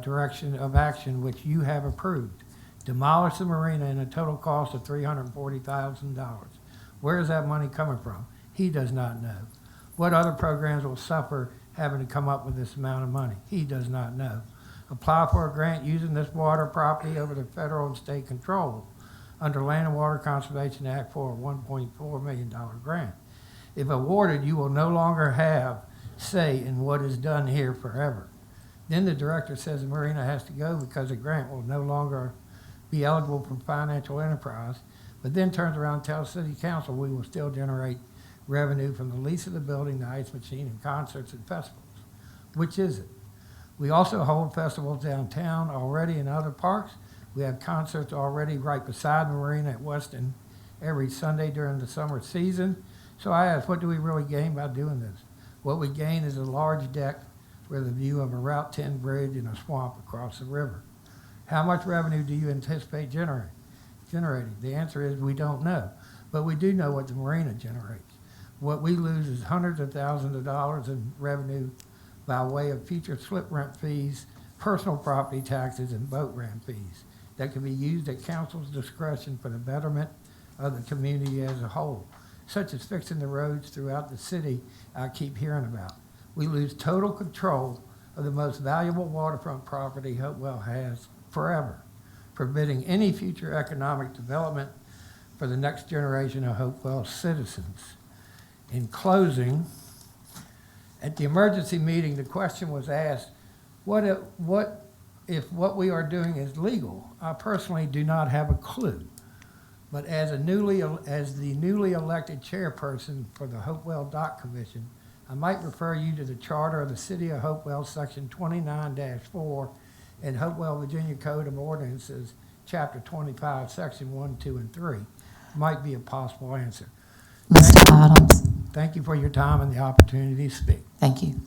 Speaker 12: direction of action which you have approved. Demolish the marina in a total cost of $340,000. Where is that money coming from? He does not know. What other programs will suffer having to come up with this amount of money? He does not know. Apply for a grant using this water property over the federal and state control under Land and Water Conservation Act for a $1.4 million grant. If awarded, you will no longer have say in what is done here forever. Then the director says the marina has to go because the grant will no longer be eligible for financial enterprise, but then turns around and tells city council we will still generate revenue from the lease of the building, the ice machine, and concerts and festivals. Which is it? We also hold festivals downtown already in other parks. We have concerts already right beside the marina at Weston every Sunday during the summer season. So I asked, what do we really gain by doing this? What we gain is a large deck with a view of a Route 10 bridge and a swamp across the river. How much revenue do you anticipate generating? The answer is we don't know, but we do know what the marina generates. What we lose is hundreds of thousands of dollars in revenue by way of future slip rent fees, personal property taxes, and boat ramp fees that can be used at council's discretion for the betterment of the community as a whole, such as fixing the roads throughout the city I keep hearing about. We lose total control of the most valuable waterfront property Hopewell has forever, forbidding any future economic development for the next generation of Hopewell citizens. In closing, at the emergency meeting, the question was asked, what if what we are doing is legal? I personally do not have a clue. But as the newly elected chairperson for the Hopewell Dock Commission, I might refer you to the charter of the City of Hopewell, Section 29-4, and Hopewell, Virginia Code of Ordinances, Chapter 25, Section 1, 2, and 3. Might be a possible answer.
Speaker 2: Mr. Bottoms,
Speaker 12: Thank you for your time and the opportunity to speak.
Speaker 2: thank you.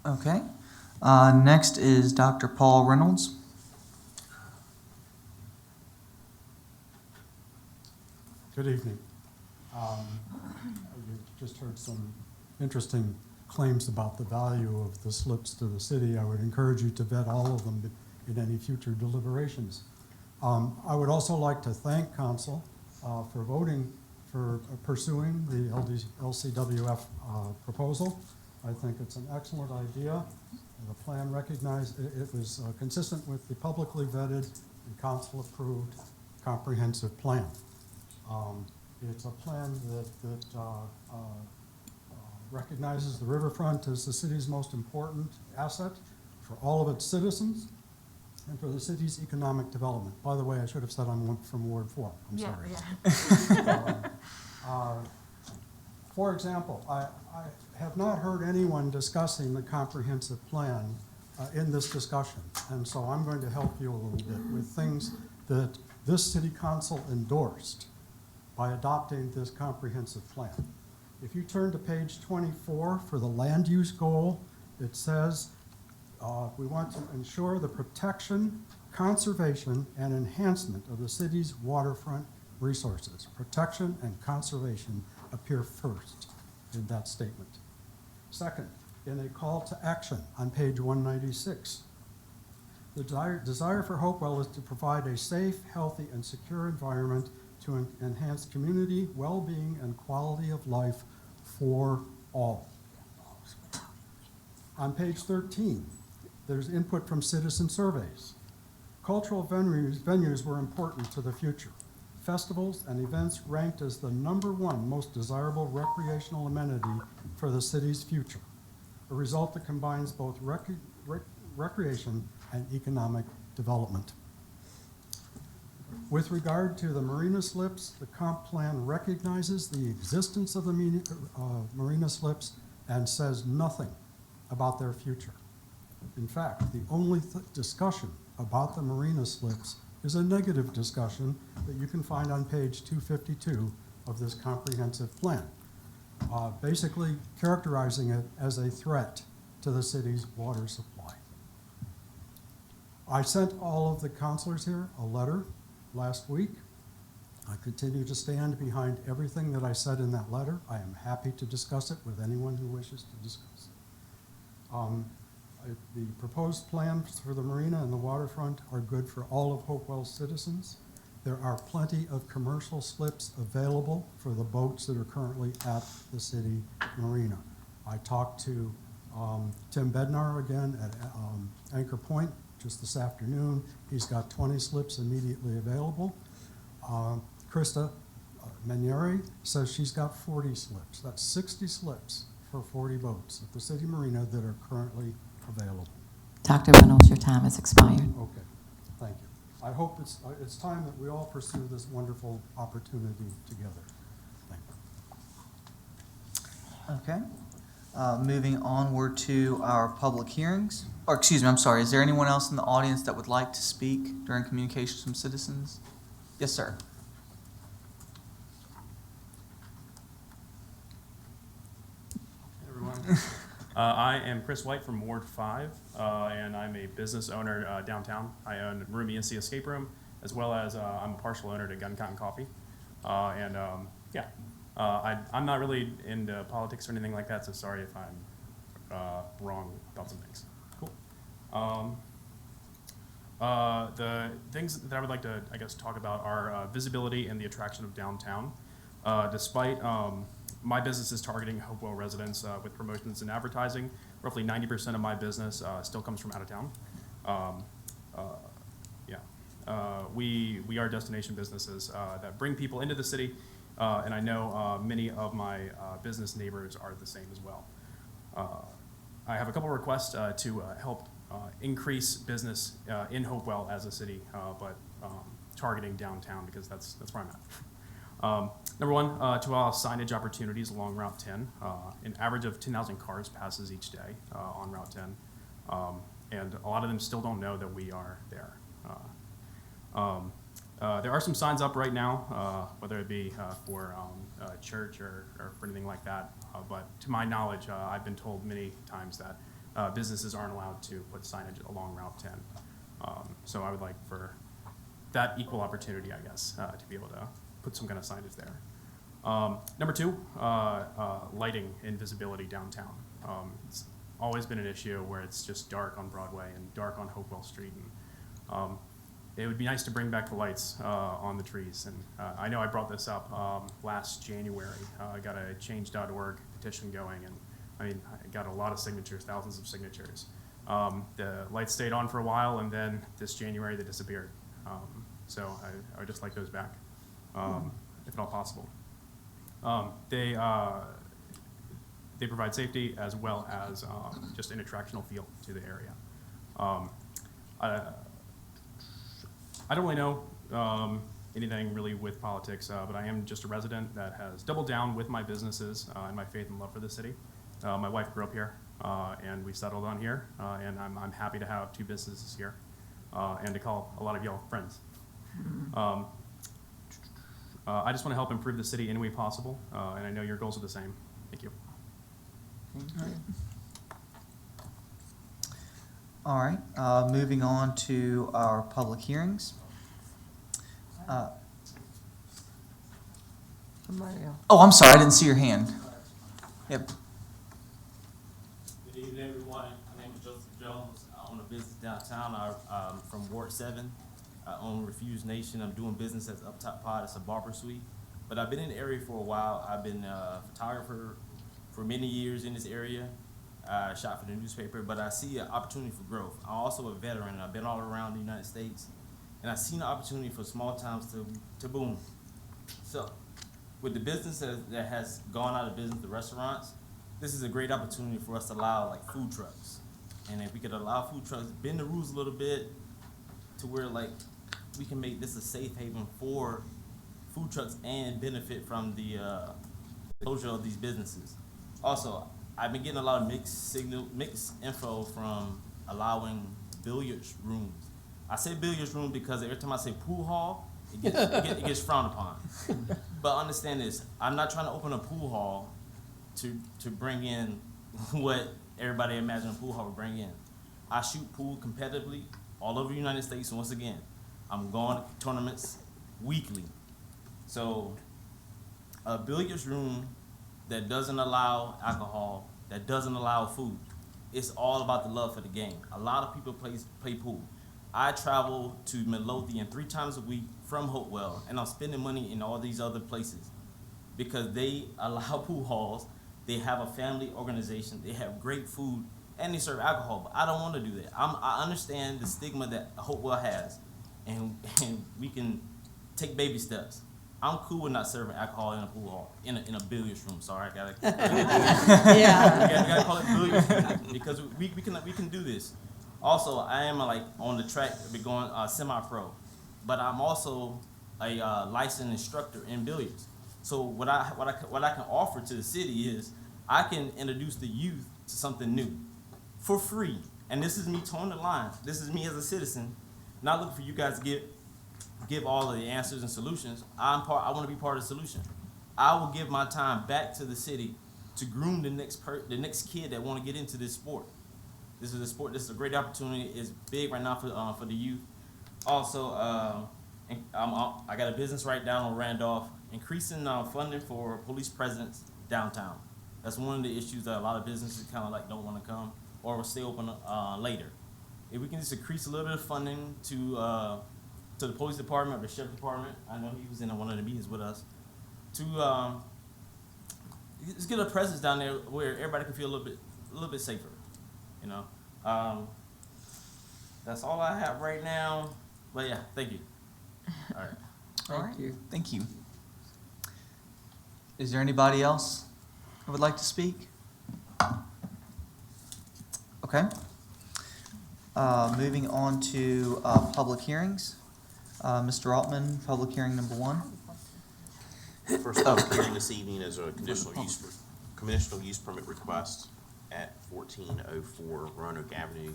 Speaker 1: Okay. Next is Dr. Paul Reynolds.
Speaker 13: Good evening. You've just heard some interesting claims about the value of the slips to the city. I would encourage you to vet all of them in any future deliberations. I would also like to thank council for pursuing the LCWF proposal. I think it's an excellent idea. The plan recognized, it was consistent with the publicly vetted and council-approved comprehensive plan. It's a plan that recognizes the riverfront as the city's most important asset for all of its citizens and for the city's economic development. By the way, I should have said I'm from Ward 4. I'm sorry. For example, I have not heard anyone discussing the comprehensive plan in this discussion, and so I'm going to help you a little bit with things that this city council endorsed by adopting this comprehensive plan. If you turn to page 24 for the land use goal, it says we want to ensure the protection, conservation, and enhancement of the city's waterfront resources. Protection and conservation appear first in that statement. Second, in a call to action on page 196. The desire for Hopewell is to provide a safe, healthy, and secure environment to enhance community well-being and quality of life for all. On page 13, there's input from citizen surveys. Cultural venues were important to the future. Festivals and events ranked as the #1 most desirable recreational amenity for the city's future, a result that combines both recreation and economic development. With regard to the marina slips, the comp plan recognizes the existence of the marina slips and says nothing about their future. In fact, the only discussion about the marina slips is a negative discussion that you can find on page 252 of this comprehensive plan, basically characterizing it as a threat to the city's water supply. I sent all of the councilors here a letter last week. I continue to stand behind everything that I said in that letter. I am happy to discuss it with anyone who wishes to discuss it. The proposed plans for the marina and the waterfront are good for all of Hopewell's citizens. There are plenty of commercial slips available for the boats that are currently at the city marina. I talked to Tim Bednar again at Anchor Point just this afternoon. He's got 20 slips immediately available. Krista Manieri says she's got 40 slips. That's 60 slips for 40 boats at the city marina that are currently available.
Speaker 2: Dr. Reynolds, your time has expired.
Speaker 13: Okay, thank you. I hope it's time that we all pursue this wonderful opportunity together. Thank you.
Speaker 1: Okay. Moving onward to our public hearings. Or excuse me, I'm sorry. Is there anyone else in the audience that would like to speak during communications from citizens? Yes, sir.
Speaker 14: Hey, everyone. I am Chris White from Ward 5, and I'm a business owner downtown. I own Room ENC Escape Room, as well as I'm a partial owner to Gun Cotton Coffee. I'm not really into politics or anything like that, so sorry if I'm wrong about some things. Cool. The things that I would like to, I guess, talk about are visibility and the attraction of downtown. Despite my business is targeting Hopewell residents with promotions and advertising. Roughly 90% of my business still comes from out of town. We are destination businesses that bring people into the city, and I know many of my business neighbors are the same as well. I have a couple requests to help increase business in Hopewell as a city, but targeting downtown because that's where I'm at. Number one, to allow signage opportunities along Route 10. An average of 10,000 cars passes each day on Route 10, and a lot of them still don't know that we are there. There are some signs up right now, whether it be for church or for anything like that, but to my knowledge, I've been told many times that businesses aren't allowed to put signage along Route 10. So I would like for that equal opportunity, I guess, to be able to put some kind of signage there. Number two, lighting and visibility downtown. It's always been an issue where it's just dark on Broadway and dark on Hopewell Street. And it would be nice to bring back the lights on the trees. And I know I brought this up last January. I got a change.org petition going, and I got a lot of signatures, thousands of signatures. The lights stayed on for a while, and then this January they disappeared. So I would just like those back. If at all possible. They provide safety as well as just an attractional feel to the area. I don't really know anything really with politics, but I am just a resident that has doubled down with my businesses and my faith and love for the city. My wife grew up here, and we settled on here, and I'm happy to have two businesses here and to call a lot of y'all friends. I just want to help improve the city any way possible, and I know your goals are the same. Thank you.
Speaker 1: All right, moving on to our public hearings.
Speaker 5: Somebody else.
Speaker 1: Oh, I'm sorry, I didn't see your hand. Yep.
Speaker 14: Good
Speaker 15: downtown. I'm from Ward 7. I own Refuse Nation. I'm doing business as Up Top Pod. It's a barber suite. But I've been in the area for a while. I've been a photographer for many years in this area. I shot for the newspaper, but I see an opportunity for growth. I'm also a veteran. I've been all around the United States, and I've seen an opportunity for small towns to boom. So with the business that has gone out of business, the restaurants, this is a great opportunity for us to allow like food trucks. And if we could allow food trucks, bend the rules a little bit to where like we can make this a safe haven for food trucks and benefit from the closure of these businesses. Also, I've been getting a lot of mixed info from allowing billiards rooms. I say billiards room because every time I say pool hall, it gets frowned upon. But understand this, I'm not trying to open a pool hall to bring in what everybody imagine a pool hall would bring in. I shoot pool competitively all over the United States, and once again, I'm going to tournaments weekly. So a billiards room that doesn't allow alcohol, that doesn't allow food, it's all about the love for the game. A lot of people play pool. I travel to Midlothian 3 times a week from Hopewell, and I'm spending money in all these other places because they allow pool halls, they have a family organization, they have great food, and they serve alcohol, but I don't want to do that. I understand the stigma that Hopewell has, and we can take baby steps. I'm cool with not serving alcohol in a pool hall, in a billiards room. Sorry, I gotta.
Speaker 3: Yeah.
Speaker 15: We gotta call it billiards room because we can do this. Also, I am like on the track to be going semi-pro, but I'm also a licensed instructor in billiards. So what I can offer to the city is I can introduce the youth to something new for free. And this is me towing the line. This is me as a citizen, not looking for you guys to give all of the answers and solutions. I want to be part of the solution. I will give my time back to the city to groom the next kid that want to get into this sport. This is a sport. This is a great opportunity. It's big right now for the youth. Also, I got a business right down on Randolph, increasing funding for police presence downtown. That's one of the issues that a lot of businesses kind of like don't want to come or will stay open later. If we can just increase a little bit of funding to the police department or the sheriff department, I know he was in one of the meetings with us, to just get a presence down there where everybody can feel a little bit safer. You know, that's all I have right now. But yeah, thank you. All right.
Speaker 1: All right. Thank you. Is there anybody else who would like to speak? Okay. Moving on to public hearings. Mr. Altman, public hearing number 1.
Speaker 6: First public hearing this evening is a conditional use permit request at 1404 Roanoke Avenue.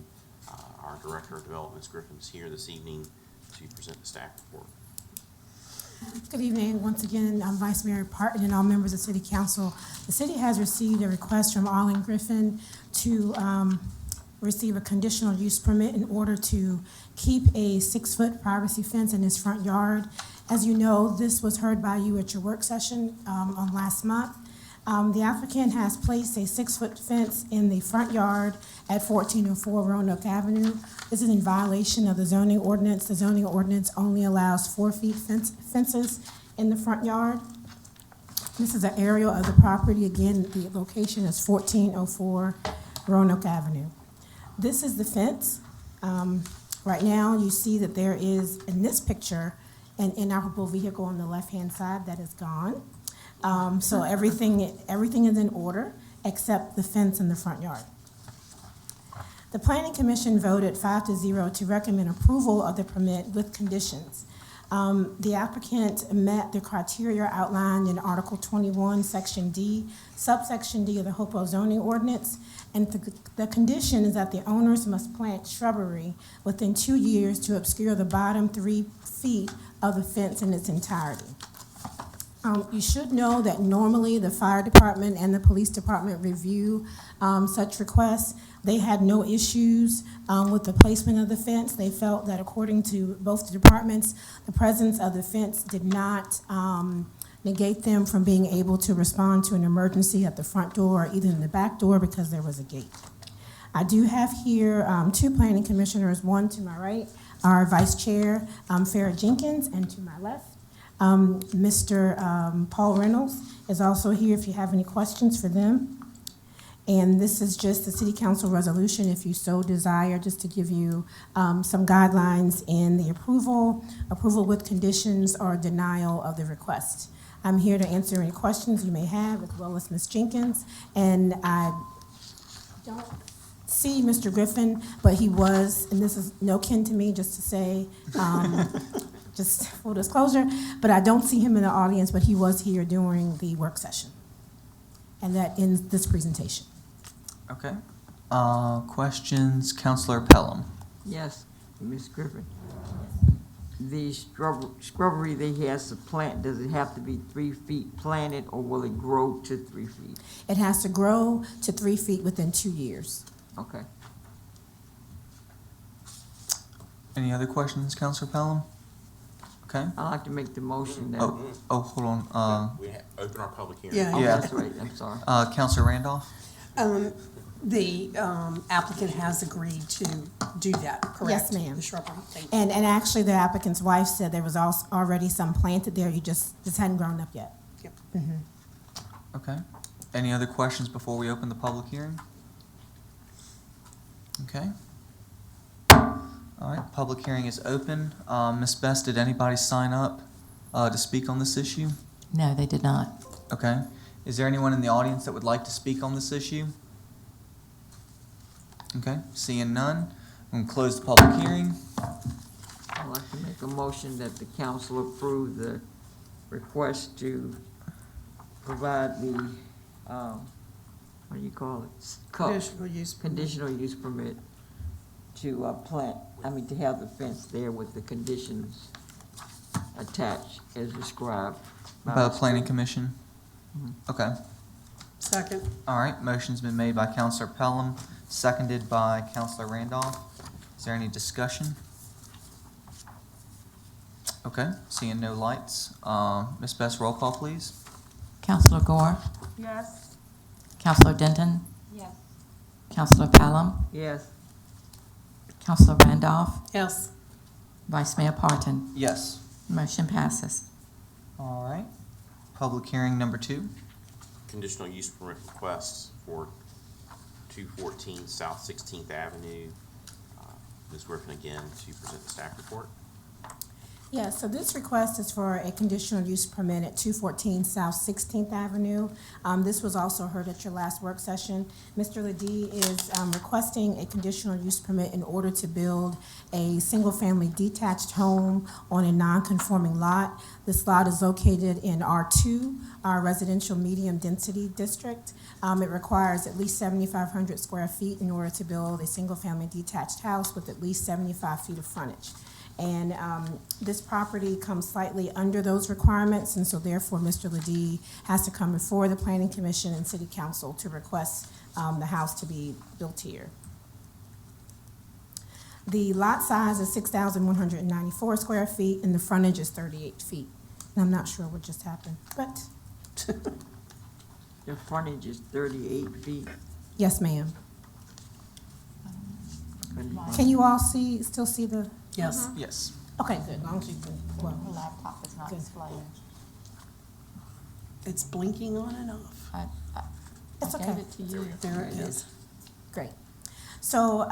Speaker 6: Our Director of Development, Ms. Griffin, is here this evening to present the staff report.
Speaker 7: Good evening. Once again, I'm Vice Mayor Parton and all members of City Council. The city has received a request from Arlen Griffin to receive a conditional use permit in order to keep a 6-foot privacy fence in his front yard. As you know, this was heard by you at your work session on last month. The applicant has placed a 6-foot fence in the front yard at 1404 Roanoke Avenue. This is in violation of the zoning ordinance. The zoning ordinance only allows 4 feet fences in the front yard. This is an aerial of the property. Again, the location is 1404 Roanoke Avenue. This is the fence. Right now, you see that there is, in this picture, an inoperable vehicle on the left-hand side that is gone. So everything is in order except the fence in the front yard. The Planning Commission voted 5-0 to recommend approval of the permit with conditions. The applicant met the criteria outlined in Article 21, Section D, subsection D of the Hopewell zoning ordinance, and the condition is that the owners must plant shrubbery within 2 years to obscure the bottom 3 feet of the fence in its entirety. You should know that normally the fire department and the police department review such requests. They had no issues with the placement of the fence. They felt that according to both the departments, the presence of the fence did not negate them from being able to respond to an emergency at the front door or even in the back door because there was a gate. I do have here two planning commissioners, one to my right, our vice chair, Farrah Jenkins, and to my left, Mr. Paul Reynolds is also here if you have any questions for them. And this is just the city council resolution, if you so desire, just to give you some guidelines in the approval with conditions, or denial of the request. I'm here to answer any questions you may have, as well as Ms. Jenkins. And I don't see Mr. Griffin, but he was, and this is no kin to me, just to say, just full disclosure, but I don't see him in the audience, but he was here during the work session. And that ends this presentation.
Speaker 1: Okay. Questions, Counselor Pelham?
Speaker 5: Yes, Ms. Griffin. The shrubbery that he has to plant, does it have to be 3 feet planted, or will it grow to 3 feet?
Speaker 7: It has to grow to 3 feet within 2 years.
Speaker 5: Okay.
Speaker 1: Any other questions, Counselor Pelham? Okay.
Speaker 5: I'd like to make the motion that.
Speaker 1: Hold on.
Speaker 6: We have, open our public hearing.
Speaker 3: Yeah.
Speaker 5: Oh,
Speaker 1: Yeah.
Speaker 5: that's right, I'm sorry.
Speaker 1: Counselor Randolph?
Speaker 3: The applicant has agreed to do that, correct?
Speaker 7: Yes, ma'am.
Speaker 3: The shrubbery, thank you.
Speaker 7: And actually, the applicant's wife said there was also already some planted there, you just hadn't grown up yet.
Speaker 3: Yep.
Speaker 1: Okay. Any other questions before we open the public hearing? Okay. All right, public hearing is open. Ms. Best, did anybody sign up to speak on this issue?
Speaker 2: No, they did not.
Speaker 1: Okay. Is there anyone in the audience that would like to speak on this issue? Okay, seeing none, I'm gonna close the public hearing.
Speaker 5: I'd like to make a motion that the council approve the request to provide the, what do you call it?
Speaker 3: Conditional use permit.
Speaker 5: Conditional use permit to to have the fence there with the conditions attached as described.
Speaker 1: By the Planning Commission? Okay,
Speaker 3: Second.
Speaker 1: all right, motion's been made by Counselor Pelham, seconded by Counselor Randolph. Is there any discussion? Okay, seeing no lights. Ms. Best, roll call, please.
Speaker 2: Counselor Gore,
Speaker 4: Yes.
Speaker 2: Counselor Denton,
Speaker 10: Yes.
Speaker 2: Counselor Pelham,
Speaker 5: Yes,
Speaker 2: Counselor Randolph,
Speaker 3: Yes.
Speaker 2: Vice Mayor Parton.
Speaker 1: Yes.
Speaker 2: Motion passes.
Speaker 1: All right, public hearing number 2.
Speaker 6: Conditional use permit requests for 214 South 16th Avenue. Ms. Griffin again to present the staff report.
Speaker 7: Yeah, so this request is for a conditional use permit at 214 South 16th Avenue. This was also heard at your last work session. Mr. Ledee is requesting a conditional use permit in order to build a single-family detached home on a non-conforming lot. This lot is located in R2, our residential medium-density district. It requires at least 7,500 square feet in order to build a single-family detached house with at least 75 feet of frontage. And this property comes slightly under those requirements, and so therefore Mr. Ledee has to come before the Planning Commission and City Council to request the house to be built here. The lot size is 6,194 square feet, and the frontage is 38 feet. And I'm not sure what just happened, but
Speaker 5: the frontage is 38 feet.
Speaker 7: yes, ma'am. Can you all still see the?
Speaker 3: Yes.
Speaker 1: Yes.
Speaker 7: Okay, good, as long as you can, well,
Speaker 2: The laptop is not
Speaker 7: Good.
Speaker 2: displaying.
Speaker 3: It's blinking on and off.
Speaker 7: It's
Speaker 2: I
Speaker 7: okay.
Speaker 2: gave it to you.
Speaker 3: There it is.
Speaker 7: Great. So,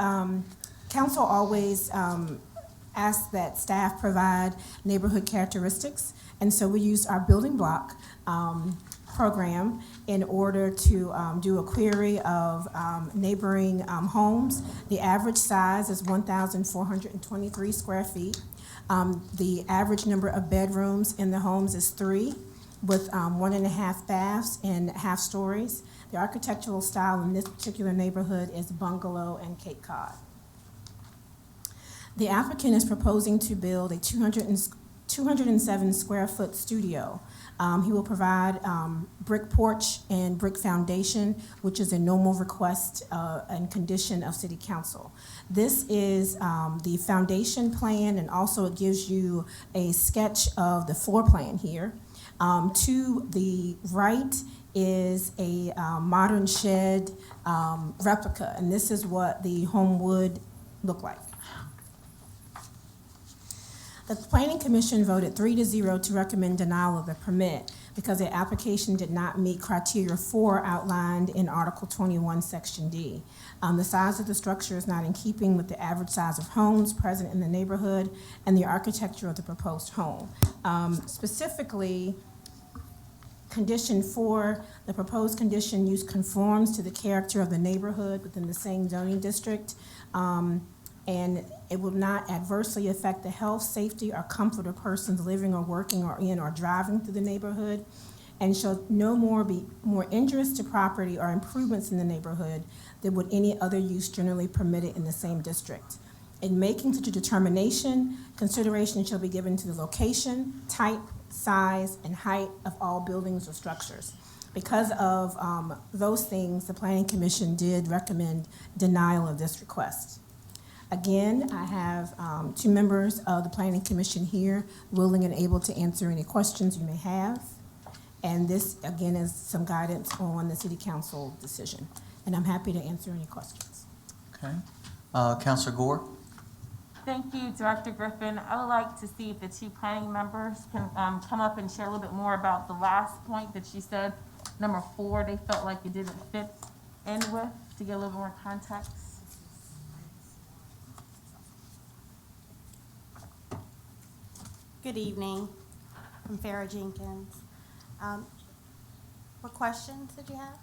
Speaker 7: council always asks that staff provide neighborhood characteristics, and so we use our building block program in order to do a query of neighboring homes. The average size is 1,423 square feet. The average number of bedrooms in the homes is 3, with 1.5 baths and half stories. The architectural style in this particular neighborhood is bungalow and Cape Cod. The applicant is proposing to build a 207 square foot studio. He will provide brick porch and brick foundation, which is a normal request and condition of City Council. This is the foundation plan, and also it gives you a sketch of the floor plan here. To the right is a modern shed replica, and this is what the home would look like. The Planning Commission voted 3-0 to recommend denial of the permit because the application did not meet criteria 4 outlined in Article 21, Section D. The size of the structure is not in keeping with the average size of homes present in the neighborhood and the architecture of the proposed home. Specifically, Condition 4, the proposed condition use conforms to the character of the neighborhood within the same zoning district, and it will not adversely affect the health, safety, or comfort of persons living or working or in or driving through the neighborhood, and shall no more be more injurious to property or improvements in the neighborhood than would any other use generally permitted in the same district. In making such a determination, consideration shall be given to the location, type, size, and height of all buildings or structures. Because of those things, the Planning Commission did recommend denial of this request. Again, I have 2 members of the Planning Commission here willing and able to answer any questions you may have. And this, again, is some guidance on the City Council decision. And I'm happy to answer any questions.
Speaker 1: Okay. Counselor Gore?
Speaker 4: Thank you, Director Griffin. I would like to see if the 2 planning members can come up and share a little bit more about the last point that you said, number 4, they felt like it didn't fit in with, to get a little more context.
Speaker 16: Good evening. I'm Farah Jenkins. What questions did you have?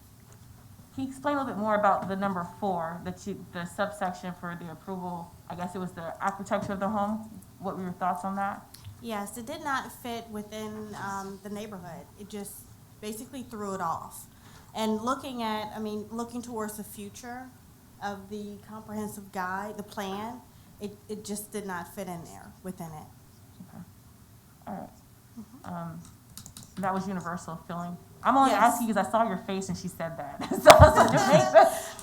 Speaker 4: Can you explain a little bit more about the number 4, the subsection for the approval? I guess it was the architecture of the home. What were your thoughts on that?
Speaker 16: Yes, it did not fit within the neighborhood. It just basically threw it off. And looking towards the future of the comprehensive guide, the plan, it just did not fit in there within it.
Speaker 4: Okay. All right. That was universal feeling. I'm only asking because I saw your face and she said that. So I was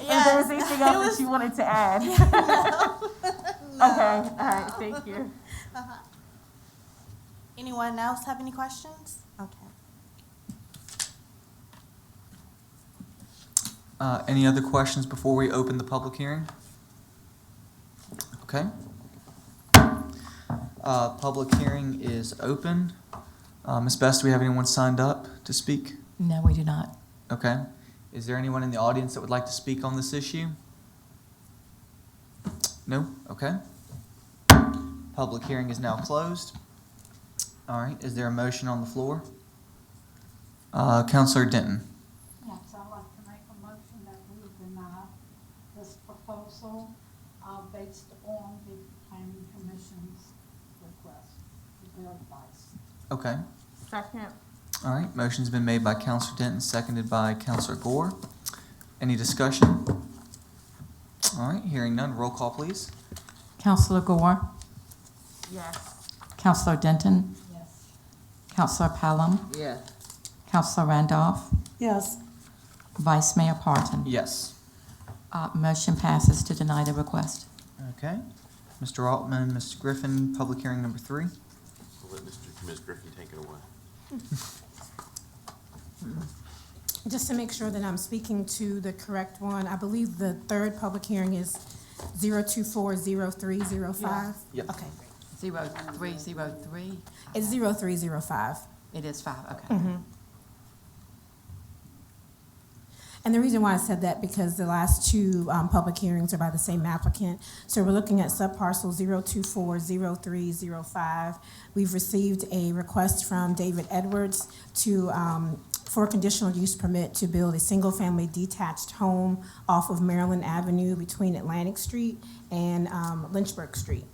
Speaker 4: if there was anything else that you wanted to add.
Speaker 16: No.
Speaker 4: Okay. All right. Thank you.
Speaker 16: Anyone else have any questions? Okay.
Speaker 1: Any other questions before we open the public hearing? Okay. Public hearing is open. Ms. Best, do we have anyone signed up to speak?
Speaker 2: No, we do not.
Speaker 1: Okay. Is there anyone in the audience that would like to speak on this issue? No? Okay. Public hearing is now closed. All right. Is there a motion on the floor? Counselor Denton.
Speaker 10: Yes, I'd like to make a motion that we deny this proposal based on the Planning Commission's request, their advice.
Speaker 1: Okay.
Speaker 4: Second.
Speaker 1: All right. Motion's been made by Counselor Denton, seconded by Counselor Gore. Any discussion? All right. Hearing none. Roll call, please.
Speaker 2: Counselor Gore?
Speaker 4: Yes.
Speaker 2: Counselor Denton?
Speaker 10: Yes.
Speaker 2: Counselor Pelham?
Speaker 5: Yes.
Speaker 2: Counselor Randolph?
Speaker 3: Yes.
Speaker 2: Vice Mayor Parton?
Speaker 1: Yes.
Speaker 2: Motion passes to deny the request.
Speaker 1: Okay. Mr. Altman, Mr. Griffin, public hearing number 3.
Speaker 6: We'll let Ms. Griffin take it away.
Speaker 7: Just to make sure that I'm speaking to the correct one, I believe the 3rd public hearing is 0240305.
Speaker 1: Yep.
Speaker 7: Okay,
Speaker 2: 0303?
Speaker 7: it's 0305.
Speaker 2: It is 5, okay.
Speaker 7: And the reason why I said that, because the last 2 public hearings are by the same applicant. So we're looking at subparcel 0240305. We've received a request from David Edwards for a conditional use permit to build a single-family detached home off of Maryland Avenue between Atlantic Street and Lynchburg Street.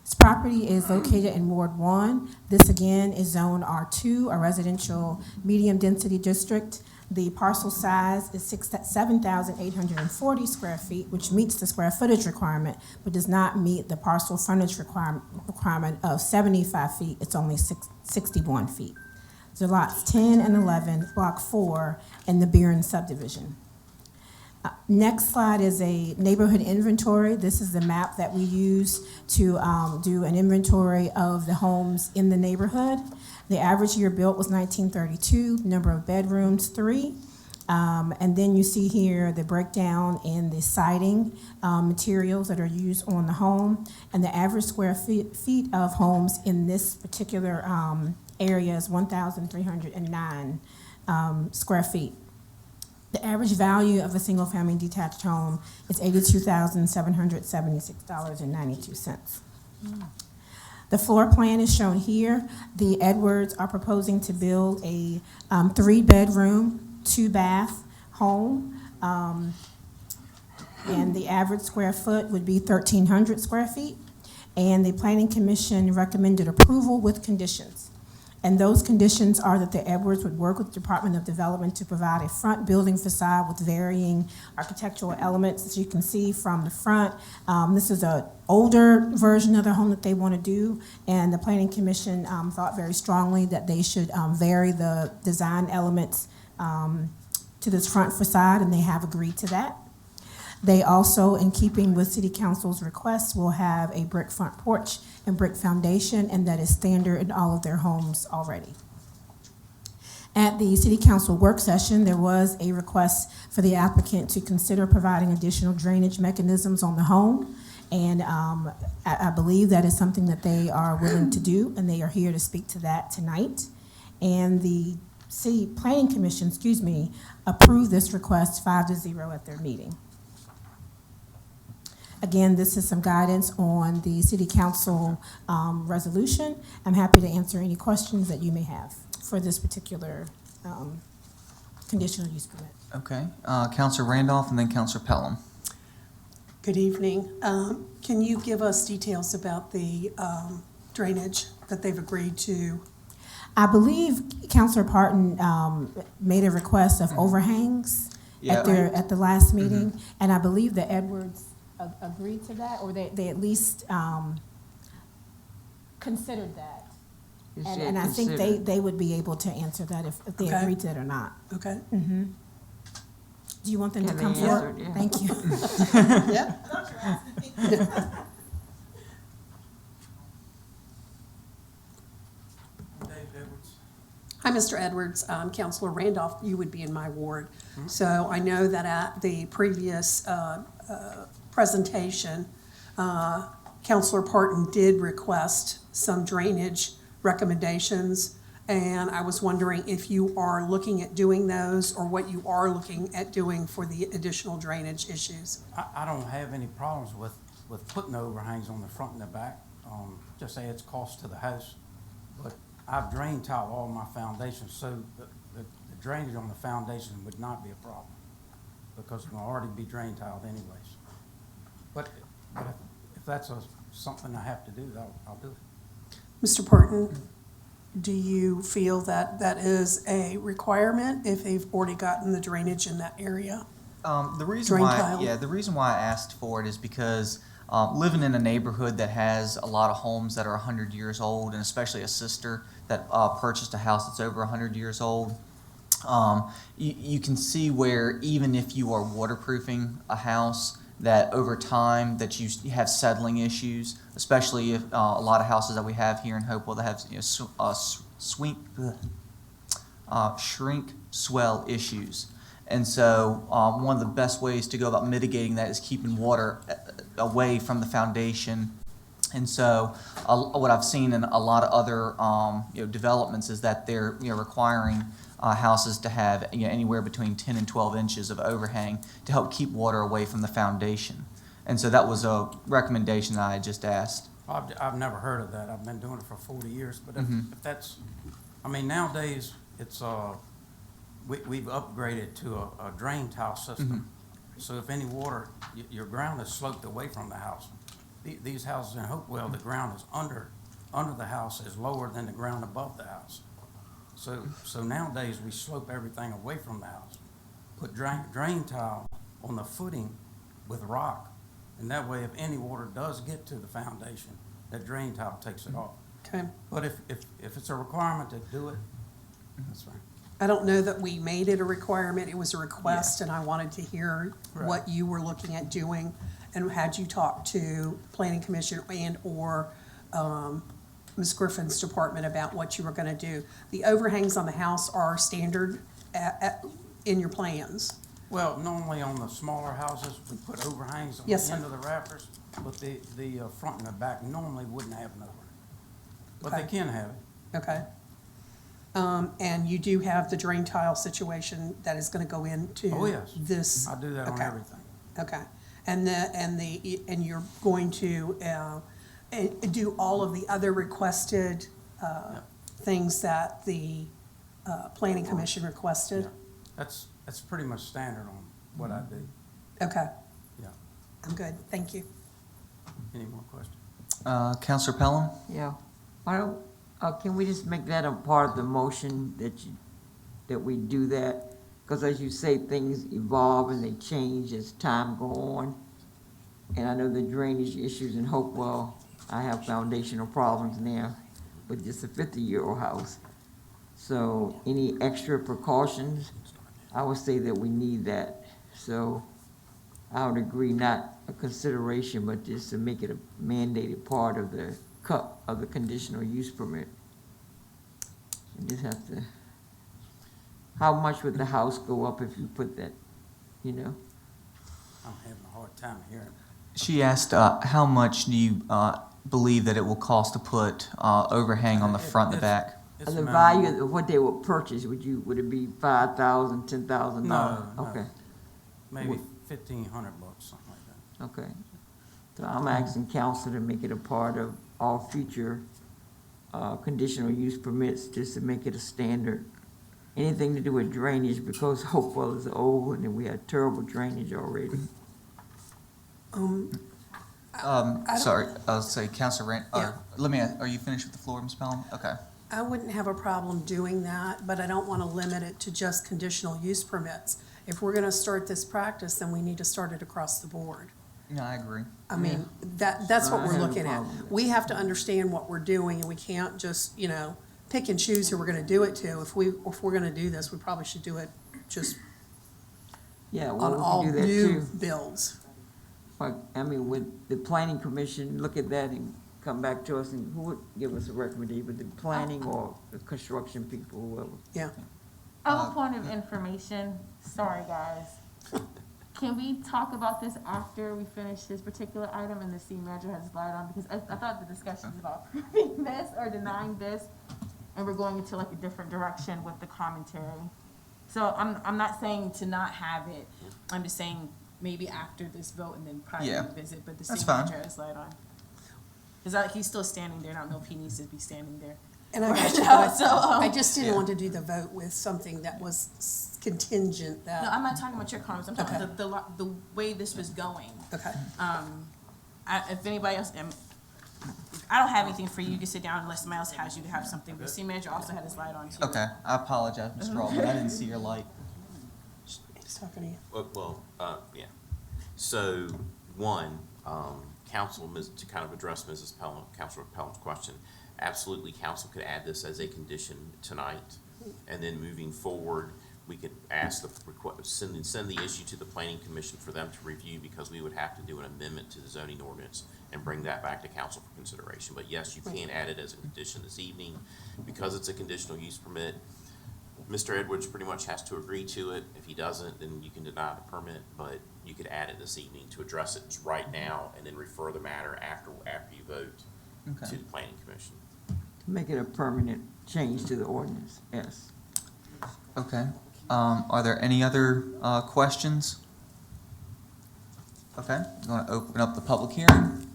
Speaker 7: This property is located in Ward 1. This, again, is Zone R2, a residential medium-density district. The parcel size is 7,840 square feet, which meets the square footage requirement, but does not meet the parcel frontage requirement of 75 feet. It's only 61 feet. So lots 10 and 11, Block 4, in the Buren subdivision. Next slide is a neighborhood inventory. This is the map that we use to do an inventory of the homes in the neighborhood. The average year built was 1932, number of bedrooms, 3. And then you see here the breakdown in the siding materials that are used on the home, and the average square feet of homes in this particular area is 1,309 square feet. The average value of a single-family detached home is $82,776.92. The floor plan is shown here. The Edwards are proposing to build a 3-bedroom, 2-bath home, and the average square foot would be 1,300 square feet. And the Planning Commission recommended approval with conditions. And those conditions are that the Edwards would work with the Department of Development to provide a front building facade with varying architectural elements, as you can see from the front. This is an older version of the home that they want to do, and the Planning Commission thought very strongly that they should vary the design elements to this front facade, and they have agreed to that. They also, in keeping with City Council's request, will have a brick front porch and brick foundation, and that is standard in all of their homes already. At the City Council work session, there was a request for the applicant to consider providing additional drainage mechanisms on the home, and I believe that is something that they are willing to do, and they are here to speak to that tonight. And the City Planning Commission, approved this request 5-0 at their meeting. Again, this is some guidance on the City Council resolution. I'm happy to answer any questions that you may have for this particular conditional use permit.
Speaker 1: Okay, Counselor Randolph and then Counselor Pelham.
Speaker 3: Good evening. Can you give us details about the drainage that they've agreed to?
Speaker 7: I believe Counselor Parton made a request of overhangs at the last meeting, and I believe the Edwards agreed to that, or they at least considered that. And I think they would be able to answer that if they agreed to it or not.
Speaker 3: Okay.
Speaker 7: Mm-hmm. Do you want them to come forward? Yeah. Thank you.
Speaker 3: Yeah. Hi, Mr. Edwards. Councilor Randolph, you would be in my ward. So I know that at the previous presentation, Councilor Parton did request some drainage recommendations, and I was wondering if you are looking at doing those or what you are looking at doing for the additional drainage issues.
Speaker 17: I don't have any problems with putting the overhangs on the front and the back. Just say it's cost to the house, but I've drain tiled all my foundations, so the drainage on the foundation would not be a problem because it will already be drain tiled anyways. But if that's something I have to do, I'll do it.
Speaker 3: Mr. Parton, do you feel that that is a requirement if they've already gotten the drainage in that area?
Speaker 1: The reason why I asked for it is because living in a neighborhood that has a lot of homes that are 100 years old, and especially a sister that purchased a house that's over 100 years old, you can see where even if you are waterproofing a house, that over time that you have settling issues, especially if a lot of houses that we have here in Hopewell that have shrink swell issues. And so one of the best ways to go about mitigating that is keeping water away from the foundation. And so what I've seen in a lot of other developments is that they're requiring houses to have anywhere between 10 and 12 inches of overhang to help keep water away from the foundation. And so that was a recommendation that I just asked.
Speaker 17: I've never heard of that. I've been doing it for 40 years. But if that's, I mean, nowadays it's we've upgraded to a drain tile system. So if any water, your ground is sloped away from the house. These houses in Hopewell, the ground is under the house is lower than the ground above the house. So nowadays we slope everything away from the house. Put drain tile on the footing with rock, and that way if any water does get to the foundation, that drain tile takes it off.
Speaker 3: Okay.
Speaker 17: But if it's a requirement to do it, that's fine.
Speaker 3: I don't know that we made it a requirement, it was a request, and I wanted to hear what you were looking at doing, and had you talked to Planning Commission and/or Ms. Griffin's department about what you were gonna do. The overhangs on the house are standard in your plans.
Speaker 17: Well, normally on the smaller houses, we put overhangs on the
Speaker 3: Yes, sir.
Speaker 17: end of the rafters, but the front and the back normally wouldn't have an overhang. But they
Speaker 3: Okay.
Speaker 17: can have it.
Speaker 3: Okay. And you do have the drain tile situation that is gonna go into
Speaker 17: Oh, yes.
Speaker 3: this?
Speaker 17: I do that on
Speaker 3: Okay.
Speaker 17: everything.
Speaker 3: Okay, and you're going to, do all of the other requested, things that the, planning commission requested?
Speaker 17: Yeah. That's pretty much standard on what I do.
Speaker 3: Okay,
Speaker 17: Yeah.
Speaker 3: I'm good, thank you.
Speaker 17: Any more questions?
Speaker 1: Counselor Pelham?
Speaker 5: Yeah, why don't, can we just make that a part of the motion that we do that? Because as you say, things evolve and they change as time go on. And I know the drainage issues in Hopewell, I have foundational problems there with just a 50-year-old house. So any extra precautions, I would say that we need that. So I would agree, not a consideration, but just to make it a mandated part of the cut of the conditional use permit. You just have to, how much would the house go up if you put that, you know?
Speaker 17: I'm having a hard time hearing.
Speaker 1: She asked, how much do you believe that it will cost to put overhang on the front and the back?
Speaker 17: It's
Speaker 5: The
Speaker 17: minimal.
Speaker 5: value of what they would purchase, would it be $5,000, $10,000?
Speaker 17: No, no.
Speaker 5: Okay,
Speaker 17: Maybe $1,500, something like that.
Speaker 5: okay. So I'm asking council to make it a part of all future conditional use permits, just to make it a standard. Anything to do with drainage, because Hopewell is old and we had terrible drainage already.
Speaker 1: Sorry, I'll say Counselor Rand,
Speaker 3: Yeah.
Speaker 1: let me, are you finished with the floor, Ms. Pelham? Okay.
Speaker 3: I wouldn't have a problem doing that, but I don't wanna limit it to just conditional use permits. If we're gonna start this practice, then we need to start it across the board.
Speaker 1: No, I agree.
Speaker 3: I mean, that's what
Speaker 5: I
Speaker 3: we're
Speaker 5: have no
Speaker 3: looking at.
Speaker 5: problem with that.
Speaker 3: We have to understand what we're doing, and we can't just, pick and choose who we're gonna do it to. If we're gonna do this, we probably should do it just
Speaker 5: Yeah,
Speaker 3: on
Speaker 5: well,
Speaker 3: all
Speaker 5: we can do that
Speaker 3: new
Speaker 5: too.
Speaker 3: builds.
Speaker 5: Like, I mean, would the planning commission look at that and come back to us, and who would give us a recommendation, would the planning or the construction people, whoever?
Speaker 3: Yeah.
Speaker 4: A point of information, sorry guys. Can we talk about this after we finish this particular item and the city manager has his light on? Because I thought the discussion was about approving this or denying this, and we're going into like a different direction with the commentary. So I'm not saying to not have it, I'm just saying maybe after this vote and then probably
Speaker 1: Yeah,
Speaker 4: revisit, but the
Speaker 1: that's
Speaker 4: city
Speaker 1: fine.
Speaker 4: manager has his light on. Cause he's still standing there, and I don't know if he needs to be standing there.
Speaker 3: And I got you,
Speaker 4: Right
Speaker 3: but
Speaker 4: now,
Speaker 3: I just didn't
Speaker 1: Yeah.
Speaker 3: want to do the vote with something that was contingent
Speaker 4: No,
Speaker 3: that,
Speaker 4: I'm not talking about your comments, I'm talking
Speaker 3: Okay.
Speaker 4: about the way this was going.
Speaker 3: okay.
Speaker 4: If anybody else, I don't have anything for you, you can sit down unless somebody else has, you to have something, but the city manager also had his light on too.
Speaker 1: Okay, I apologize, Mr. Altman, I didn't see your light.
Speaker 3: He's talking to you.
Speaker 6: Yeah. So, one, council, to kind of address Mrs. Pelham, Councilor Pelham's question, absolutely, council could add this as a condition tonight, and then moving forward, we could ask send the issue to the planning commission for them to review, because we would have to do an amendment to the zoning ordinance and bring that back to council for consideration. But yes, you can add it as a condition this evening, because it's a conditional use permit. Mr. Edwards pretty much has to agree to it. If he doesn't, then you can deny the permit, but you could add it this evening to address it right now and then refer the matter after you vote
Speaker 1: Okay.
Speaker 6: to the planning commission.
Speaker 5: To make it a permanent change to the ordinance, yes.
Speaker 1: Okay, are there any other, questions? Okay, I'm gonna open up the public hearing.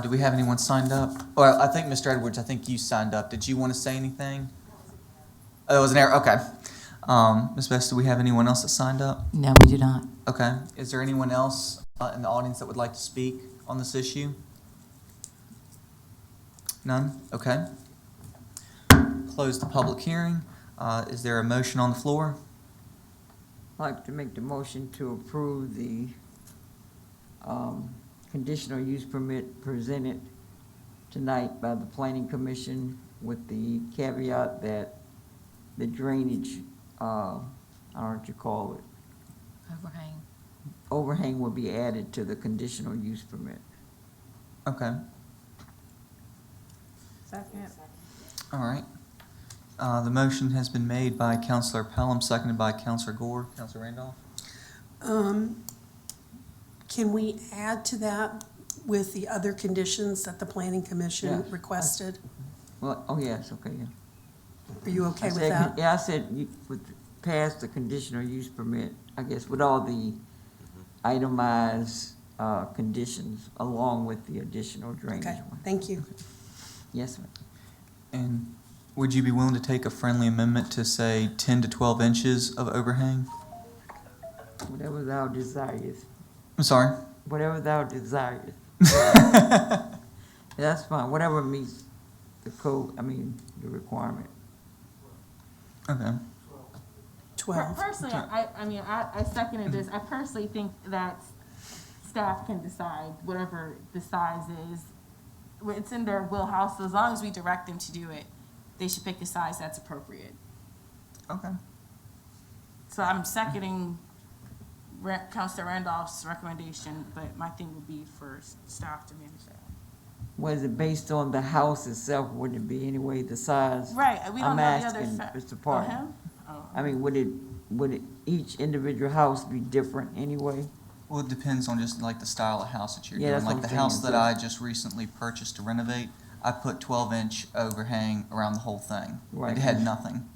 Speaker 1: Do we have anyone signed up? Well, I think, Mr. Edwards, I think you signed up. Did you want to say anything? Oh, it was an error, okay. Ms. Best, do we have anyone else that signed up?
Speaker 2: No, we do not.
Speaker 1: Okay, is there anyone else, in the audience that would like to speak on this issue? None? Okay. Close the public hearing. Is there a motion on the floor?
Speaker 5: I'd like to make the motion to approve the conditional use permit presented tonight by the planning commission, with the caveat that the drainage, I don't know what you call it,
Speaker 2: Overhang.
Speaker 5: overhang will be added to the conditional use permit.
Speaker 1: Okay,
Speaker 8: Second.
Speaker 1: all right. The motion has been made by Counselor Pelham, seconded by Counselor Gore. Counselor Randolph?
Speaker 3: Can we add to that with the other conditions that the planning commission
Speaker 5: Yes.
Speaker 3: requested?
Speaker 5: Well, oh, yes, okay, yeah.
Speaker 3: Are you okay
Speaker 5: I
Speaker 3: with
Speaker 5: said-
Speaker 3: that?
Speaker 5: Yeah, I said, you, with, pass the conditional use permit, I guess, with all the itemized, conditions, along with the additional drainage
Speaker 3: Okay,
Speaker 5: one.
Speaker 3: thank you.
Speaker 5: Yes, ma'am.
Speaker 1: And would you be willing to take a friendly amendment to say 10 to 12 inches of overhang?
Speaker 5: Whatever thou desires,
Speaker 1: I'm sorry?
Speaker 5: whatever thou desires. That's fine, whatever meets the code, the requirement.
Speaker 1: Okay.
Speaker 3: 12.
Speaker 4: Personally, I seconded this. I personally think that staff can decide whatever the size is. It's in their wheelhouse. As long as we direct them to do it, they should pick a size that's appropriate.
Speaker 1: Okay.
Speaker 4: So I'm seconding Councilor Randolph's recommendation, but my thing would be for staff to manage that.
Speaker 5: Was it based on the house itself, wouldn't it be anyway, the size?
Speaker 4: Right, we don't
Speaker 5: I'm
Speaker 4: know the other
Speaker 5: asking,
Speaker 4: fa-
Speaker 5: Mr.
Speaker 4: Oh,
Speaker 5: Parton.
Speaker 4: him? Oh.
Speaker 5: Would it, each individual house be different anyway?
Speaker 1: Well, it depends on just like the style of house that you're
Speaker 5: Yeah,
Speaker 1: doing.
Speaker 5: that's
Speaker 1: Like
Speaker 5: what
Speaker 1: the
Speaker 5: I'm
Speaker 1: house
Speaker 5: saying,
Speaker 1: that
Speaker 5: so-
Speaker 1: I just recently purchased to renovate, I put 12-inch overhang around the whole thing.
Speaker 5: Right.
Speaker 1: It had nothing.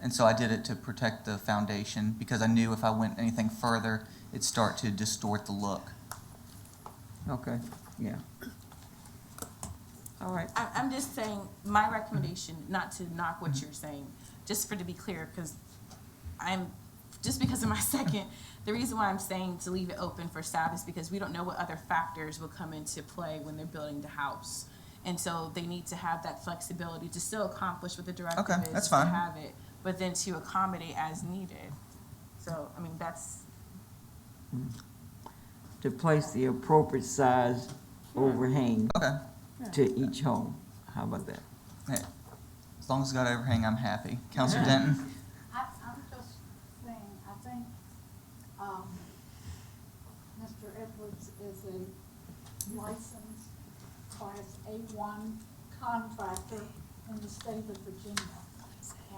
Speaker 1: And so I did it to protect the foundation because I knew if I went anything further, it'd start to distort the look.
Speaker 5: Okay, yeah. All right.
Speaker 4: I'm just saying, my recommendation, not to knock what you're saying, just for to be clear, because just because of my second, the reason why I'm saying to leave it open for staff is because we don't know what other factors will come into play when they're building the house. And so they need to have that flexibility to still accomplish what the directive
Speaker 1: Okay,
Speaker 4: is.
Speaker 1: that's
Speaker 4: to
Speaker 1: fine.
Speaker 4: have it, but then to accommodate as needed. So, that's,
Speaker 5: To place the appropriate size overhang
Speaker 1: Okay.
Speaker 5: to each home. How about that?
Speaker 1: Hey, as long as it's got overhang, I'm happy. Counselor Denton?
Speaker 10: I'm just saying, I think, Mr. Edwards is a licensed Class A1 contractor in the state of Virginia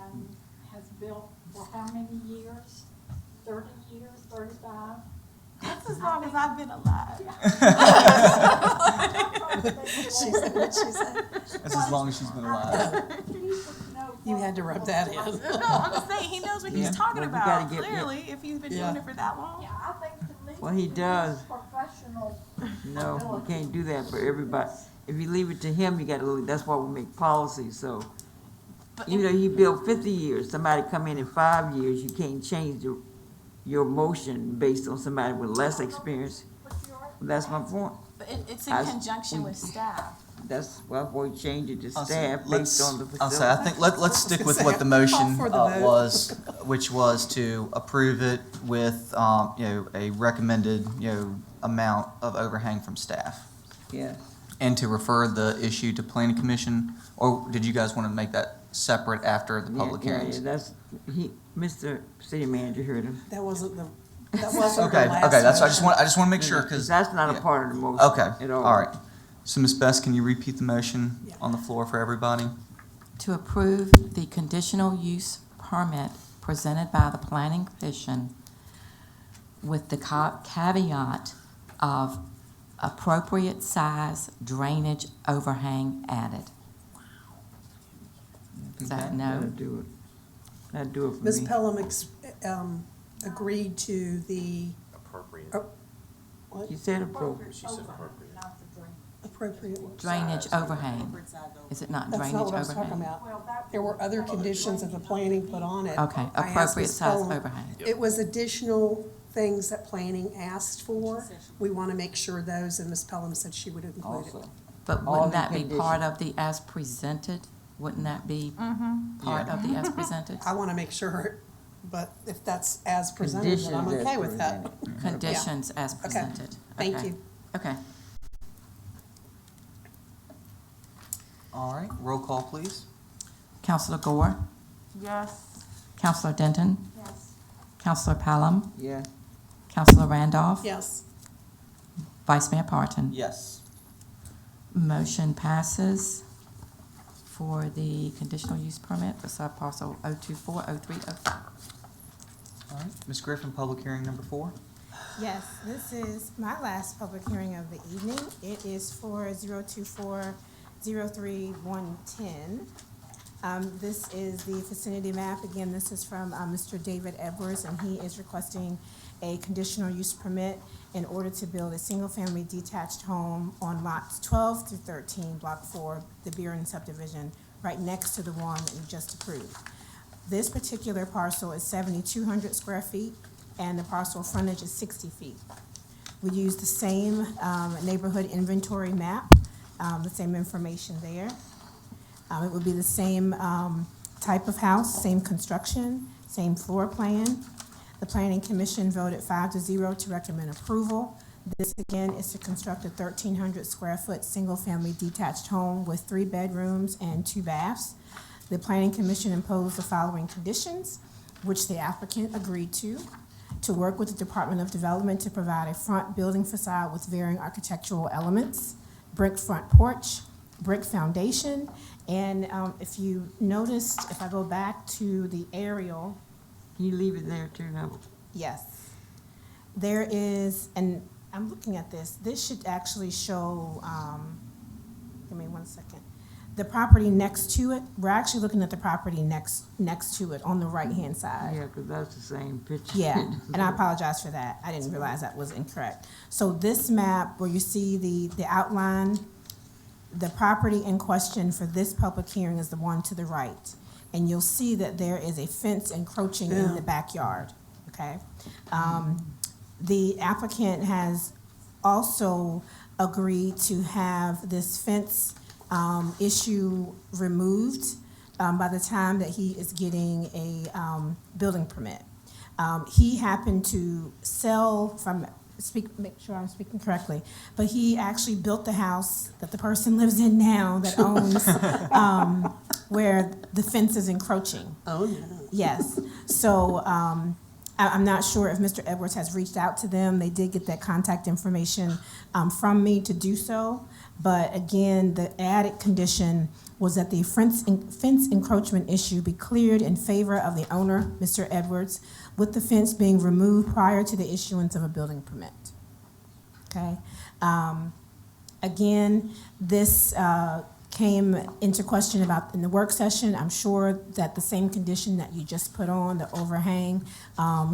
Speaker 10: and has built for how many years? 30 years, 35?
Speaker 4: that's as long as I've been alive.
Speaker 3: She said what she said.
Speaker 1: That's as long as she's been alive.
Speaker 3: You had to rub that in.
Speaker 4: No, I'm just saying, he knows what
Speaker 5: Yeah,
Speaker 4: he's talking
Speaker 5: well, you gotta
Speaker 4: about,
Speaker 5: get-
Speaker 4: clearly, if he's been
Speaker 3: Yeah.
Speaker 4: doing it for that long.
Speaker 10: Yeah, I think to leave
Speaker 5: Well, he
Speaker 10: it to
Speaker 5: does.
Speaker 10: his professional
Speaker 5: No, you
Speaker 10: ability.
Speaker 5: can't do that for everybody. If you leave it to him, you gotta, that's why we make policies, so.
Speaker 4: But
Speaker 5: Even though he built 50 years, somebody come in 5 years, you can't change your motion based on somebody with less experience. That's my point.
Speaker 4: But it's in
Speaker 5: I-
Speaker 4: conjunction with staff.
Speaker 5: That's why we changed it to
Speaker 1: I'll say,
Speaker 5: staff based on the
Speaker 1: I'll say, I
Speaker 5: facility.
Speaker 1: think let's stick with what the
Speaker 3: Call
Speaker 1: motion
Speaker 3: for the vote.
Speaker 1: was, which was to approve it with, a recommended, amount of overhang from staff.
Speaker 5: Yeah,
Speaker 1: And to refer the issue to planning commission, or did you guys want to make that separate after the public
Speaker 5: yeah,
Speaker 1: hearings?
Speaker 5: that's, Mr. City Manager heard him.
Speaker 3: That wasn't the last
Speaker 1: Okay, that's, I just
Speaker 3: motion.
Speaker 1: want to make sure, because.
Speaker 5: That's not a
Speaker 1: yeah.
Speaker 5: part of the motion
Speaker 1: Okay,
Speaker 5: at all.
Speaker 1: all right. So Ms. Best, can you repeat the motion on the floor for everybody?
Speaker 2: To approve the conditional use permit presented by the planning commission with the caveat of appropriate size drainage overhang added. Is that
Speaker 1: Okay.
Speaker 2: no?
Speaker 5: That'll do it. That'll do it for
Speaker 3: Ms.
Speaker 5: me.
Speaker 3: Pelham agreed to the
Speaker 6: Appropriate.
Speaker 3: what?
Speaker 5: You said appropriate.
Speaker 6: She said appropriate.
Speaker 10: Not the drain.
Speaker 3: Appropriate.
Speaker 2: Drainage overhang. Is it not
Speaker 3: That's
Speaker 2: drainage
Speaker 3: not what I was talking
Speaker 2: overhang?
Speaker 3: about.
Speaker 10: Well, that
Speaker 3: There were other conditions that the planning put on it.
Speaker 2: Okay,
Speaker 3: I asked
Speaker 2: appropriate
Speaker 3: Ms.
Speaker 2: size
Speaker 3: Pelham-
Speaker 2: overhang.
Speaker 3: It was additional things that planning asked for. We want to make sure those, and Ms. Pelham said she would include it.
Speaker 5: Also,
Speaker 2: But
Speaker 5: All
Speaker 2: wouldn't
Speaker 5: the
Speaker 2: that be part
Speaker 5: conditions.
Speaker 2: of the as presented? Wouldn't that be
Speaker 4: Mm-hmm.
Speaker 2: part
Speaker 1: Yeah.
Speaker 2: of the as presented?
Speaker 3: I want to make sure, but if that's as presented, then I'm
Speaker 5: Conditions as
Speaker 3: okay with that.
Speaker 5: presented.
Speaker 2: Conditions as
Speaker 3: Okay.
Speaker 2: presented.
Speaker 3: Thank
Speaker 2: Okay.
Speaker 3: you.
Speaker 2: Okay.
Speaker 1: All right, roll call, please.
Speaker 2: Counselor Gore?
Speaker 4: Yes.
Speaker 2: Counselor Denton?
Speaker 10: Yes.
Speaker 2: Counselor Pelham?
Speaker 5: Yeah.
Speaker 2: Counselor Randolph?
Speaker 3: Yes.
Speaker 2: Vice Mayor Parton?
Speaker 1: Yes.
Speaker 2: Motion passes for the conditional use permit for subparcel 0240305.
Speaker 1: All right, Ms. Griffin, public hearing number 4.
Speaker 7: Yes, this is my last public hearing of the evening. It is for 024-03110. This is the vicinity map. Again, this is from Mr. David Edwards, and he is requesting a conditional use permit in order to build a single-family detached home on lots 12 through 13, Block 4, the Beeren subdivision, right next to the one that you just approved. This particular parcel is 7,200 square feet, and the parcel frontage is 60 feet. We use the same neighborhood inventory map, the same information there. It would be the same type of house, same construction, same floor plan. The Planning Commission voted 5-0 to recommend approval. This again is to construct a 1,300 square foot single-family detached home with 3 bedrooms and 2 baths. The Planning Commission imposed the following conditions, which the applicant agreed to work with the Department of Development to provide a front building facade with varying architectural elements, brick front porch, brick foundation, and if you noticed, if I go back to the aerial,
Speaker 5: Can you leave it there too now?
Speaker 7: yes, there is, and I'm looking at this, this should actually show, give me 1 second. The property next to it, we're actually looking at the property next to it on the right-hand side.
Speaker 5: Yeah, because that's the same picture.
Speaker 7: Yeah, and I apologize for that. I didn't realize that was incorrect. So this map, where you see the outline, the property in question for this public hearing is the one to the right. And you'll see that there is a fence encroaching in the backyard, okay? The applicant has also agreed to have this fence issue removed by the time that he is getting a building permit. He happened to sell make sure I'm speaking correctly, but he actually built the house that the person lives in now that owns where the fence is encroaching.
Speaker 3: Oh, no.
Speaker 7: Yes. So I'm not sure if Mr. Edwards has reached out to them. They did get that contact information from me to do so. But again, the added condition was that the fence encroachment issue be cleared in favor of the owner, Mr. Edwards, with the fence being removed prior to the issuance of a building permit. Okay? Again, this came into question about in the work session. I'm sure that the same condition that you just put on, the overhang,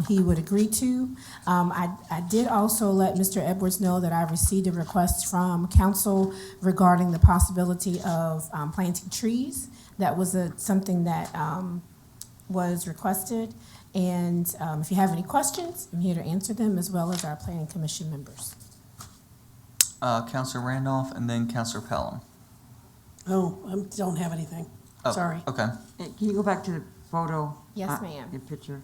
Speaker 7: he would agree to. I did also let Mr. Edwards know that I received a request from council regarding the possibility of planting trees. That was something that was requested. And if you have any questions, I'm here to answer them, as well as our Planning Commission members.
Speaker 1: Counselor Randolph and then Counselor Pelham.
Speaker 3: Oh, I don't have anything.
Speaker 1: Oh,
Speaker 3: Sorry.
Speaker 1: Okay.
Speaker 5: Can you go back to the photo?
Speaker 7: Yes, ma'am.
Speaker 5: The picture?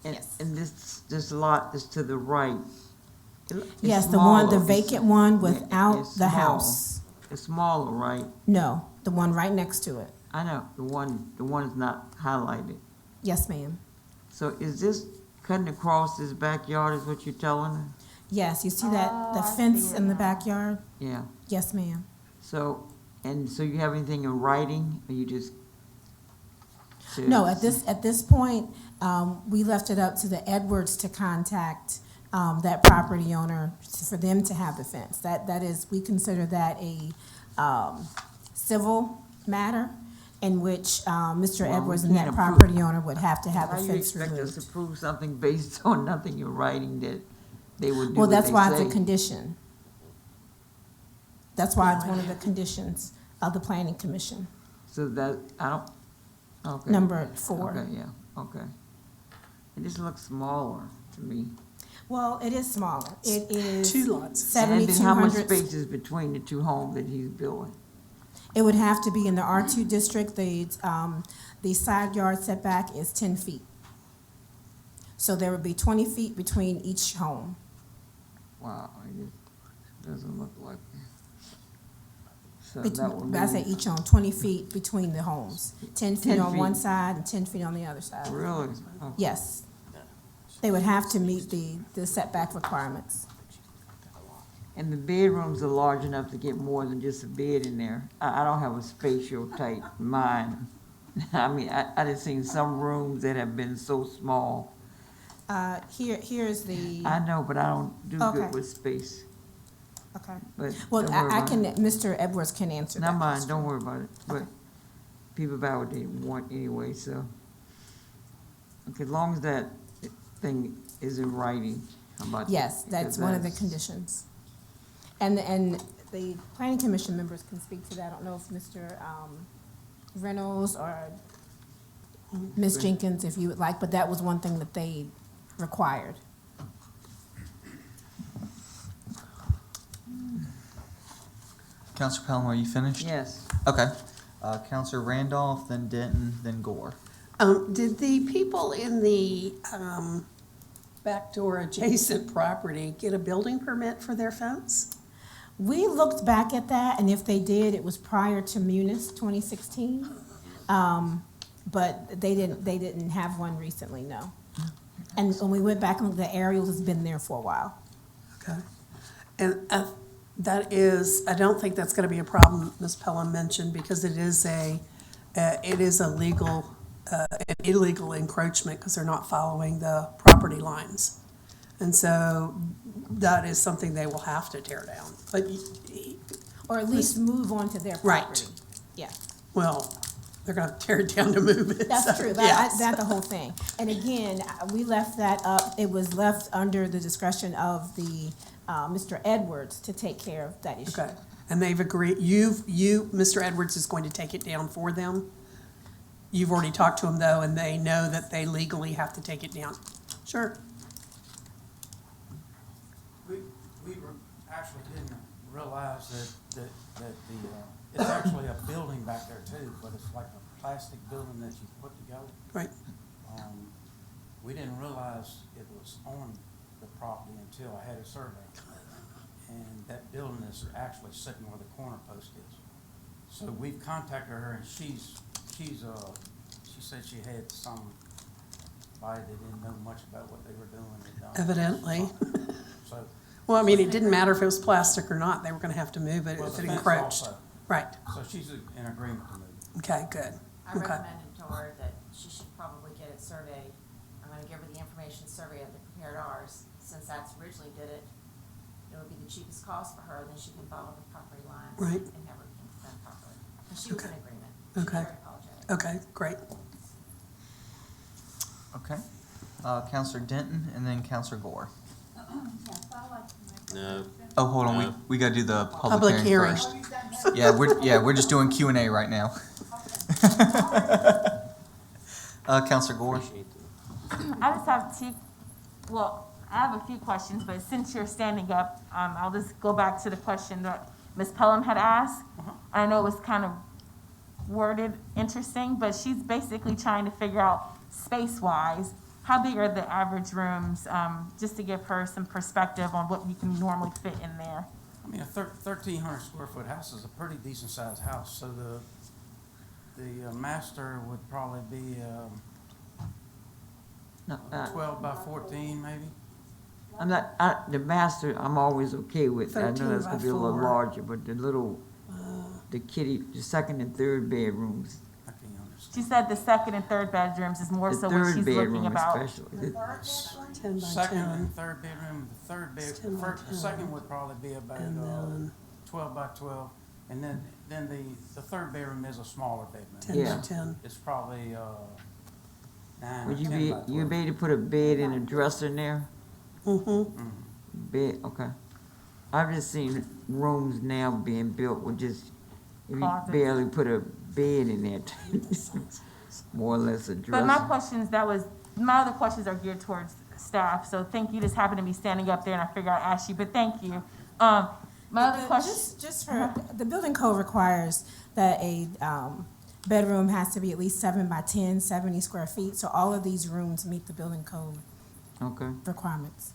Speaker 7: Yes.
Speaker 5: And this lot is to the right. It's
Speaker 7: Yes, the
Speaker 5: smaller.
Speaker 7: vacant one without
Speaker 5: It's
Speaker 7: the
Speaker 5: small.
Speaker 7: house.
Speaker 5: It's smaller, right?
Speaker 7: No, the one right next to it.
Speaker 5: I know, the one is not highlighted.
Speaker 7: Yes, ma'am.
Speaker 5: So is this cutting across this backyard is what you're telling her?
Speaker 7: Yes, you see that, the fence in the backyard?
Speaker 5: Yeah.
Speaker 7: Yes, ma'am.
Speaker 5: So you have anything in writing, or you just?
Speaker 7: No, at this point, we left it up to the Edwards to contact that property owner for them to have the fence. That is, we consider that a civil matter in which Mr.
Speaker 5: Well,
Speaker 7: Edwards
Speaker 5: we
Speaker 7: and that
Speaker 5: can't approve-
Speaker 7: property owner would have to have the
Speaker 5: How you
Speaker 7: fence
Speaker 5: expect us
Speaker 7: removed.
Speaker 5: to prove something based on nothing in writing that they would do
Speaker 7: Well,
Speaker 5: what
Speaker 7: that's
Speaker 5: they
Speaker 7: why it's
Speaker 5: say?
Speaker 7: a condition. That's why it's one of the conditions of the Planning Commission.
Speaker 5: So that, I don't, okay.
Speaker 7: Number 4.
Speaker 5: Okay, yeah, okay. It just looks smaller to me.
Speaker 7: Well, it is smaller. It is
Speaker 3: 2 lots.
Speaker 5: And then how much
Speaker 7: 7,200.
Speaker 5: space is between the 2 homes that he's building?
Speaker 7: It would have to be in the R2 district. The side yard setback is 10 feet. So there would be 20 feet between each home.
Speaker 5: Wow, it just doesn't look like it. So that would
Speaker 7: I say
Speaker 5: mean,
Speaker 7: each home, 20 feet between the homes. 10 feet
Speaker 5: 10
Speaker 7: on one
Speaker 5: feet.
Speaker 7: side and 10 feet on the other side.
Speaker 5: really? Okay.
Speaker 7: Yes. They would have to meet the setback requirements.
Speaker 5: And the bedrooms are large enough to get more than just a bed in there. I don't have a spatial tight mind. I mean, I just seen some rooms that have been so small.
Speaker 7: Here's the,
Speaker 5: I know, but I don't do
Speaker 7: Okay.
Speaker 5: good with space.
Speaker 7: okay.
Speaker 5: But
Speaker 7: Well,
Speaker 5: don't worry
Speaker 7: I
Speaker 5: about
Speaker 7: can,
Speaker 5: it.
Speaker 7: Mr. Edwards can answer that
Speaker 5: Not mine,
Speaker 7: question.
Speaker 5: don't worry about it. But people about what they want anyway, so. Okay, as long as that thing is in writing, how about that?
Speaker 7: Yes, that's
Speaker 5: Because
Speaker 7: one of the
Speaker 5: that's-
Speaker 7: conditions. And the planning commission members can speak to that. I don't know if Mr. Reynolds or Ms. Jenkins, if you would like, but that was one thing that they required.
Speaker 1: Counselor Pelham, are you finished?
Speaker 5: Yes.
Speaker 1: Okay. Counselor Randolph, then Denton, then Gore.
Speaker 3: Did the people in the, backdoor adjacent property get a building permit for their fence?
Speaker 7: We looked back at that, and if they did, it was prior to Munis 2016. But they didn't have one recently, no. And when we went back and looked, the aerial has been there for a while.
Speaker 3: Okay. And that is, I don't think that's gonna be a problem, Ms. Pelham mentioned, because it is an illegal encroachment, because they're not following the property lines. And so that is something they will have to tear down. But,
Speaker 7: Or at least move on to their
Speaker 3: Right.
Speaker 7: property. Yeah.
Speaker 3: well, they're gonna tear it down to move it.
Speaker 7: That's
Speaker 3: so,
Speaker 7: true,
Speaker 3: yes.
Speaker 7: that's the whole thing. And again, we left that up, it was left under the discretion of the, Mr. Edwards to take care of that issue.
Speaker 3: Okay, and they've agreed, Mr. Edwards is going to take it down for them? You've already talked to them though, and they know that they legally have to take it down? Sure.
Speaker 17: We actually didn't realize that it's actually a building back there too, but it's like a plastic building that you put together.
Speaker 3: Right.
Speaker 17: We didn't realize it was on the property until I had a survey. And that building is actually sitting where the corner post is. So we've contacted her and she said she had somebody that didn't know much about what they were doing. Had done
Speaker 3: Evidently.
Speaker 17: So,
Speaker 3: Well, I mean, it didn't matter if it was plastic or not, they were gonna have to move it
Speaker 17: well,
Speaker 3: if
Speaker 17: the
Speaker 3: it
Speaker 17: fence
Speaker 3: encroached.
Speaker 17: also.
Speaker 3: Right,
Speaker 17: So she's in agreement to move it.
Speaker 3: okay, good.
Speaker 2: I
Speaker 3: Okay.
Speaker 2: recommended to her that she should probably get it surveyed. I'm gonna give her the information survey of the prepared ours, since that's originally did it. It would be the cheapest cost for her, then she can follow the property lines.
Speaker 3: Right.
Speaker 2: And have everything done properly. And she was in
Speaker 3: Okay.
Speaker 2: agreement. She's
Speaker 3: Okay.
Speaker 2: very apologetic.
Speaker 3: Okay, great.
Speaker 1: Okay. Counselor Denton, and then Counselor Gore.
Speaker 10: Yes, I'd like to make a
Speaker 6: No.
Speaker 10: motion.
Speaker 1: Oh, hold on,
Speaker 6: No.
Speaker 1: we gotta do the
Speaker 3: Public
Speaker 1: public hearing
Speaker 3: hearing.
Speaker 1: first.
Speaker 10: Oh, you've done that?
Speaker 1: Yeah, we're just doing Q&A right now. Counselor Gore.
Speaker 6: Appreciate that.
Speaker 4: I just have I have a few questions, but since you're standing up, I'll just go back to the question that Ms. Pelham had asked. I know it was kind of worded interesting, but she's basically trying to figure out space-wise, how big are the average rooms, just to give her some perspective on what you can normally fit in there.
Speaker 17: I mean, a 1,300 square foot house is a pretty decent sized house, so the master would probably be
Speaker 5: No,
Speaker 17: 12 by 14 maybe.
Speaker 5: I'm not, the master, I'm always okay with. I
Speaker 3: 13
Speaker 5: know that's gonna
Speaker 3: by
Speaker 5: be a little
Speaker 3: 4.
Speaker 5: larger, but the little, the second and third bedrooms.
Speaker 17: I can't understand.
Speaker 4: She said the second and third bedrooms is more
Speaker 5: The
Speaker 4: so what
Speaker 5: third
Speaker 4: she's
Speaker 5: bedroom
Speaker 4: looking about.
Speaker 5: especially.
Speaker 10: The third bedroom?
Speaker 3: 10 by
Speaker 17: Second
Speaker 3: 10.
Speaker 17: and third bedroom, the third bed,
Speaker 3: It's 10 by
Speaker 17: the
Speaker 3: 10.
Speaker 17: second would probably be about
Speaker 3: And then
Speaker 17: 12 by 12. And then the third bedroom is a smaller bedroom.
Speaker 3: 10
Speaker 5: Yeah.
Speaker 3: by 10.
Speaker 17: It's probably 9 or
Speaker 5: Would
Speaker 17: 10
Speaker 5: you
Speaker 17: by 12.
Speaker 5: be able to put a bed and a dresser in there?
Speaker 3: Mm-hmm.
Speaker 5: Bed, okay. I've just seen rooms now being built with just, if you
Speaker 4: Closets.
Speaker 5: barely put a bed in there, more or less a
Speaker 4: But my
Speaker 5: dresser.
Speaker 4: my other questions are geared towards staff, so thank you, just happened to be standing up there and I figured I'd ask you, but thank you. My other question.
Speaker 7: Just for, the building code requires that a bedroom has to be at least 7 by 10, 70 square feet. So all of these rooms meet the building code
Speaker 5: Okay.
Speaker 7: requirements.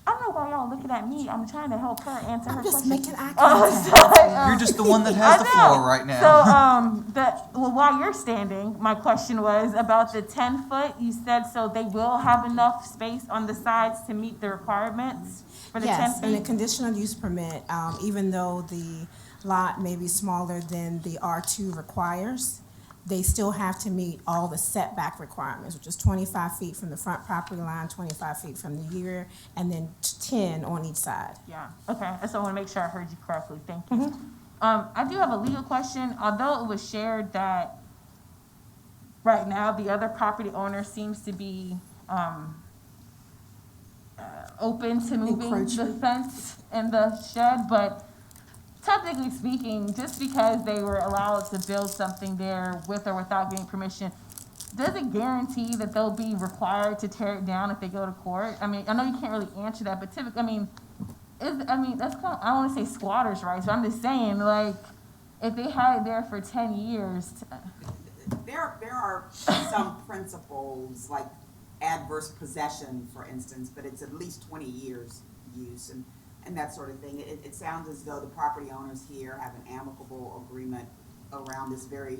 Speaker 4: I don't know why y'all looking at me. I'm trying to help her answer her
Speaker 7: I'm just
Speaker 4: question.
Speaker 7: making eye
Speaker 4: Oh,
Speaker 7: contact.
Speaker 4: sorry.
Speaker 1: You're just the one that has the
Speaker 4: I know.
Speaker 1: floor right now.
Speaker 4: So, well, while you're standing, my question was about the 10-foot. You said so they will have enough space on the sides to meet the requirements for the 10
Speaker 7: Yes, and the
Speaker 4: feet?
Speaker 7: conditional use permit, even though the lot may be smaller than the R2 requires, they still have to meet all the setback requirements, which is 25 feet from the front property line, 25 feet from the rear, and then 10 on each side.
Speaker 4: Yeah, okay. So I want to make sure I heard you correctly. Thank you. I do have a legal question. Although it was shared that right now the other property owner seems to be open to moving the
Speaker 3: Encroachment.
Speaker 4: fence and the shed, but technically speaking, just because they were allowed to build something there with or without getting permission, does it guarantee that they'll be required to tear it down if they go to court? I mean, I know you can't really answer that, but typically, that's kind of, I don't want to say squatters' rights, but I'm just saying, like, if they had it there for 10 years,
Speaker 8: There are some principles, like adverse possession, for instance, but it's at least 20 years use and that sort of thing. It sounds as though the property owners here have an amicable agreement around this very,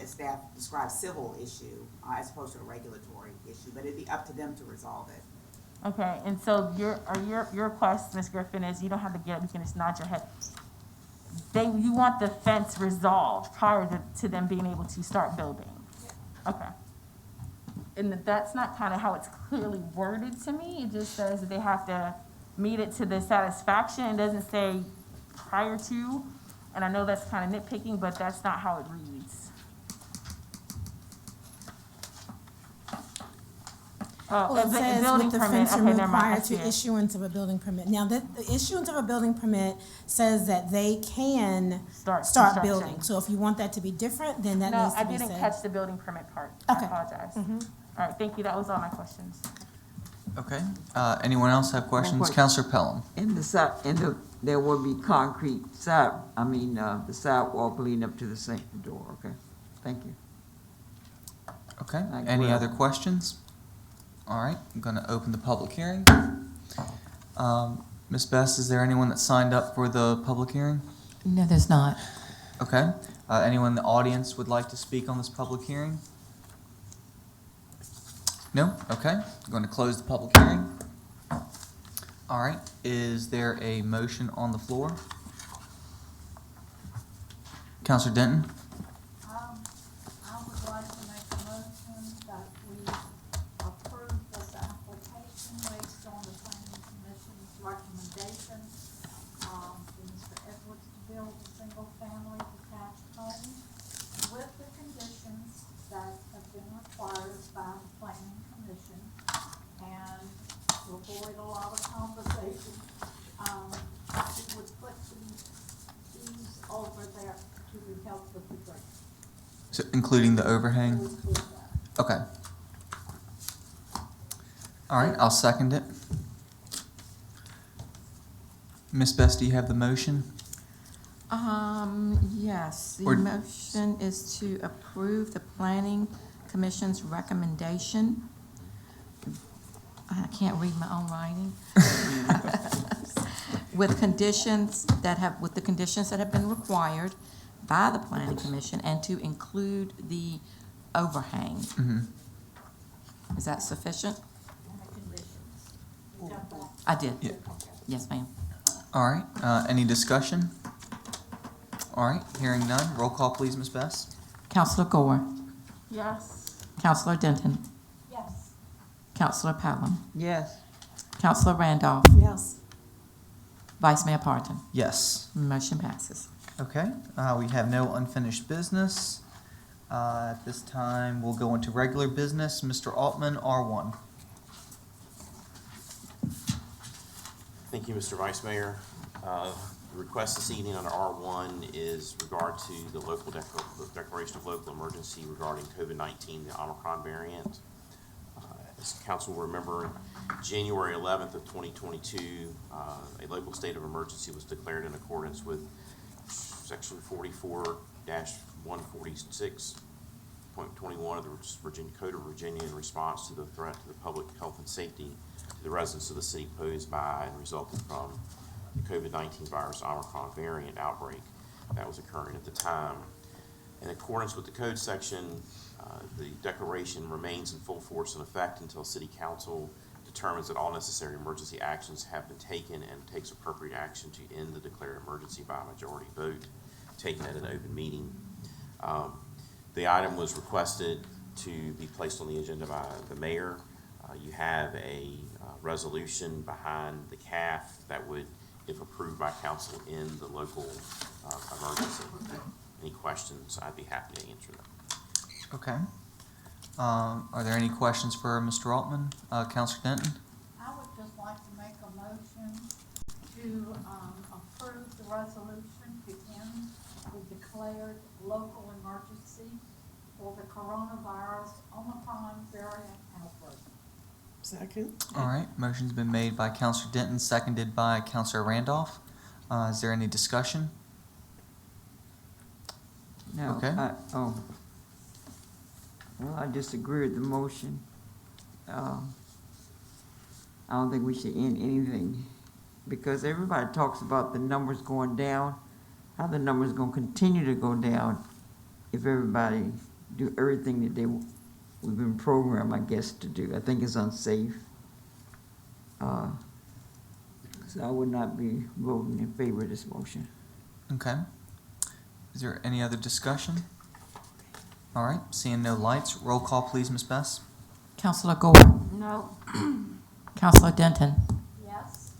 Speaker 8: as staff describes, civil issue, as opposed to a regulatory issue, but it'd be up to them to resolve it.
Speaker 4: okay, and so your request, Ms. Griffin, is you don't have to get up, you can just nod your head. You want the fence resolved prior to them being able to start building? Okay. And that's not kind of how it's clearly worded to me. It just says that they have to meet it to the satisfaction. It doesn't say prior to. And I know that's kind of nitpicking, but that's not how it reads.
Speaker 7: Well, it
Speaker 4: the
Speaker 7: says
Speaker 4: building
Speaker 7: with the
Speaker 4: permit.
Speaker 7: fence
Speaker 4: Okay,
Speaker 7: removed
Speaker 4: never mind. I
Speaker 7: prior
Speaker 4: see
Speaker 7: to
Speaker 4: it.
Speaker 7: issuance of a building permit. Now, the issuance of a building permit says that they can
Speaker 4: Start
Speaker 7: start
Speaker 4: construction.
Speaker 7: building. So if you want that to be different, then that
Speaker 4: No,
Speaker 7: needs
Speaker 4: I
Speaker 7: to be
Speaker 4: didn't
Speaker 7: said.
Speaker 4: catch the building permit part.
Speaker 7: Okay.
Speaker 4: I apologize. All right, thank you. That was all my questions.
Speaker 1: Okay, anyone else have questions?
Speaker 5: question.
Speaker 1: Counselor Pelham?
Speaker 5: There will be concrete the sidewalk leading up to the same door, okay? Thank you.
Speaker 1: Okay,
Speaker 5: Like
Speaker 1: any
Speaker 5: where?
Speaker 1: other questions? All right, I'm gonna open the public hearing. Ms. Best, is there anyone that signed up for the public hearing?
Speaker 2: No, there's not.
Speaker 1: Okay, anyone in the audience would like to speak on this public hearing? No? Okay, I'm going to close the public hearing. All right, is there a motion on the floor? Counselor Denton?
Speaker 10: I would like to make a motion that we approve this application based on the planning commission's recommendation, for Mr. Edwards to build a single-family detached home with the conditions that have been required by the planning commission, and to avoid a lot of conversation, it would put these over there to help with the grant.
Speaker 1: So including the overhang? Okay. All right, I'll second it. Ms. Best, do you have the motion?
Speaker 2: Yes, the
Speaker 1: Or-
Speaker 2: motion is to approve the planning commission's recommendation. I can't read my own writing. With the conditions that have been required by the planning commission, and to include the overhang.
Speaker 1: Mm-hmm.
Speaker 2: Is that sufficient?
Speaker 10: And the conditions. You got that?
Speaker 2: I did.
Speaker 1: Yeah.
Speaker 2: Yes, ma'am.
Speaker 1: All right, any discussion? All right, hearing none, roll call please, Ms. Best.
Speaker 2: Counselor Gore,
Speaker 4: Yes.
Speaker 2: Counselor Denton,
Speaker 10: Yes.
Speaker 2: Counselor Pelham,
Speaker 5: Yes.
Speaker 2: Counselor Randolph,
Speaker 3: Yes.
Speaker 2: Vice Mayor Parton.
Speaker 1: Yes.
Speaker 2: Motion passes.
Speaker 1: Okay, we have no unfinished business. At this time, we'll go into regular business. Mr. Altman, R1.
Speaker 6: Thank you, Mr. Vice Mayor. The request this evening under R1 is regard to the local declaration of local emergency regarding COVID-19, the Omicron variant. As council will remember, January 11th of 2022, a local state of emergency was declared in accordance with Section 44-146.21 of the Virginia Code of Virginia in response to the threat to the public health and safety to the residents of the city posed by and resulting from the COVID-19 virus Omicron variant outbreak that was occurring at the time. In accordance with the code section, the declaration remains in full force and effect until City Council determines that all necessary emergency actions have been taken and takes appropriate action to end the declared emergency by a majority vote taken at an open meeting. The item was requested to be placed on the agenda by the mayor. You have a resolution behind the CAF that would, if approved by council, end the local emergency. Any questions, I'd be happy to answer them.
Speaker 1: Okay. Are there any questions for Mr. Altman? Counselor Denton?
Speaker 10: I would just like to make a motion to approve the resolution to end the declared local emergency for the coronavirus Omicron variant outbreak.
Speaker 3: Second.
Speaker 1: All right, motion's been made by Counselor Denton, seconded by Counselor Randolph. Is there any discussion?
Speaker 5: No,
Speaker 1: Okay.
Speaker 5: Well, I disagree with the motion. I don't think we should end anything, because everybody talks about the numbers going down. How the numbers gonna continue to go down if everybody do everything that we've been programmed, I guess, to do. I think it's unsafe. So I would not be voting in favor of this motion.
Speaker 1: Okay. Is there any other discussion? All right, seeing no lights, roll call please, Ms. Bess.
Speaker 2: Counselor Gore?
Speaker 10: No.
Speaker 2: Counselor Denton?
Speaker 10: Yes.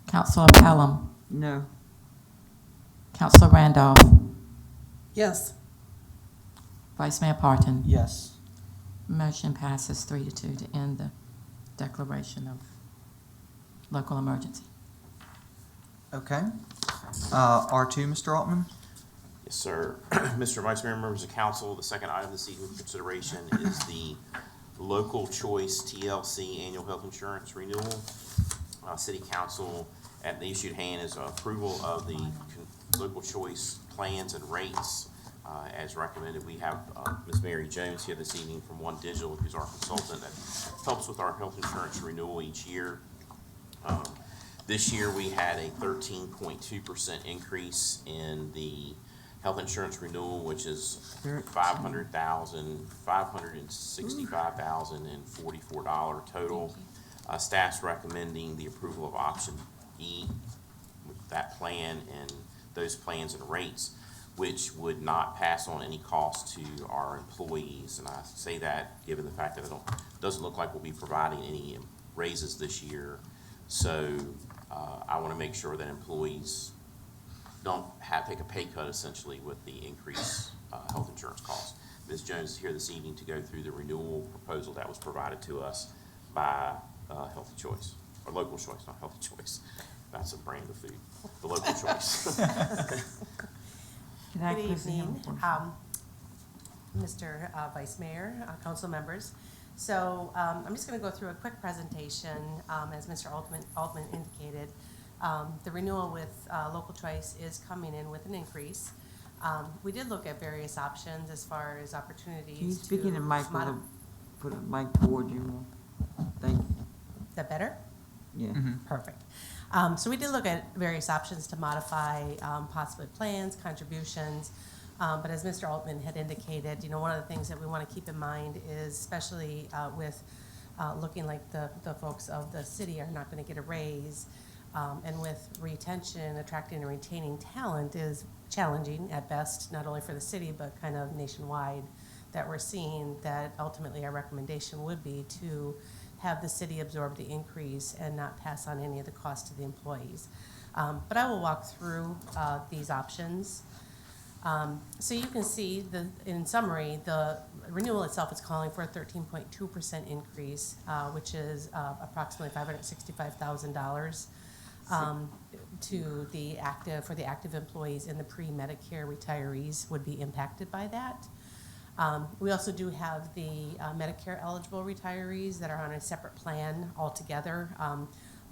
Speaker 2: Counselor Pelham?
Speaker 5: No.
Speaker 2: Counselor Randolph?
Speaker 3: Yes.
Speaker 2: Vice Mayor Parton?
Speaker 1: Yes.
Speaker 2: Motion passes 3-2 to end the declaration of local emergency.
Speaker 1: Okay. R2, Mr. Altman?
Speaker 6: Yes, sir. Mr. Vice Mayor, members of council, the second item this evening for consideration is the Local Choice TLC Annual Health Insurance Renewal. City Council at the issue at hand is approval of the Local Choice plans and rates as recommended. We have Ms. Mary Jones here this evening from One Digital, who's our consultant that helps with our health insurance renewal each year. This year we had a 13.2% increase in the health insurance renewal, which is $565,044 total. Staff's recommending the approval of option E with that plan and those plans and rates, which would not pass on any cost to our employees. And I say that given the fact that it doesn't look like we'll be providing any raises this year. So I want to make sure that employees don't take a pay cut essentially with the increased health insurance costs. Ms. Jones is here this evening to go through the renewal proposal that was provided to us by Healthy Choice, or Local Choice, not Healthy Choice. That's a brand of food, the Local Choice.
Speaker 5: Can I
Speaker 18: Good
Speaker 5: quickly have a
Speaker 18: evening,
Speaker 5: question?
Speaker 18: Mr. Vice Mayor, council members. So I'm just going to go through a quick presentation. As Mr. Altman indicated, the renewal with Local Choice is coming in with an increase. We did look at various options as far as opportunities to.
Speaker 5: Can you speak in the mic, put a mic toward you more? Thank you.
Speaker 18: Is that better?
Speaker 5: Yeah.
Speaker 18: Perfect. So we did look at various options to modify possibly plans, contributions, but as Mr. Altman had indicated, one of the things that we want to keep in mind is, especially with looking like the folks of the city are not going to get a raise, and with retention, attracting and retaining talent is challenging at best, not only for the city, but kind of nationwide, that we're seeing that ultimately our recommendation would be to have the city absorb the increase and not pass on any of the cost to the employees. But I will walk through these options. So you can see, in summary, the renewal itself is calling for a 13.2% increase, which is approximately $565,000 to the active employees, and the pre-Medicare retirees would be impacted by that. We also do have the Medicare eligible retirees that are on a separate plan altogether.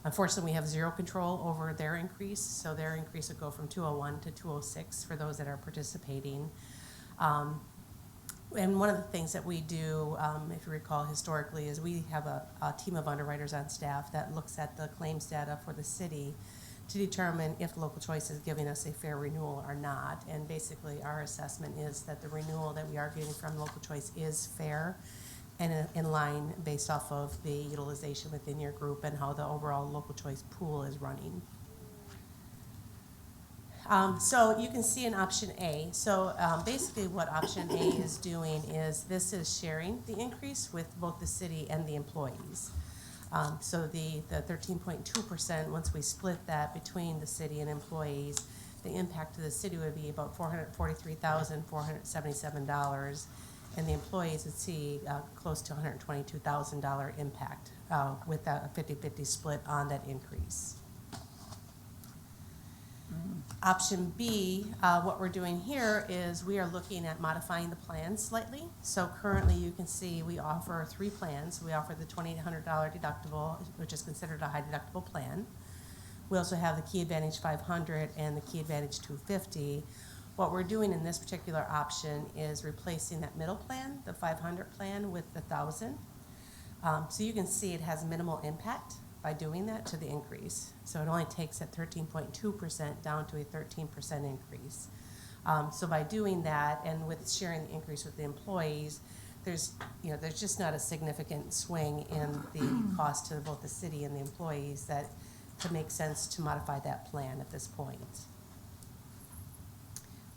Speaker 18: Unfortunately, we have zero control over their increase, so their increase would go from $201 to $206 for those that are participating. And one of the things that we do, if you recall historically, is we have a team of underwriters on staff that looks at the claims data for the city to determine if Local Choice is giving us a fair renewal or not. And basically, our assessment is that the renewal that we are getting from Local Choice is fair and in line based off of the utilization within your group and how the overall Local Choice pool is running. So you can see in option A. So basically what option A is doing is this is sharing the increase with both the city and the employees. So the 13.2%, once we split that between the city and employees, the impact to the city would be about $443,477, and the employees would see close to $122,000 impact with that 50-50 split on that increase. Option B, what we're doing here is we are looking at modifying the plan slightly. So currently you can see we offer 3 plans. We offer the $2,800 deductible, which is considered a high deductible plan. We also have the Key Advantage 500 and the Key Advantage 250. What we're doing in this particular option is replacing that middle plan, the 500 plan, with the 1,000. So you can see it has minimal impact by doing that to the increase. So it only takes that 13.2% down to a 13% increase. So by doing that and with sharing the increase with the employees, there's just not a significant swing in the cost to both the city and the employees that to make sense to modify that plan at this point.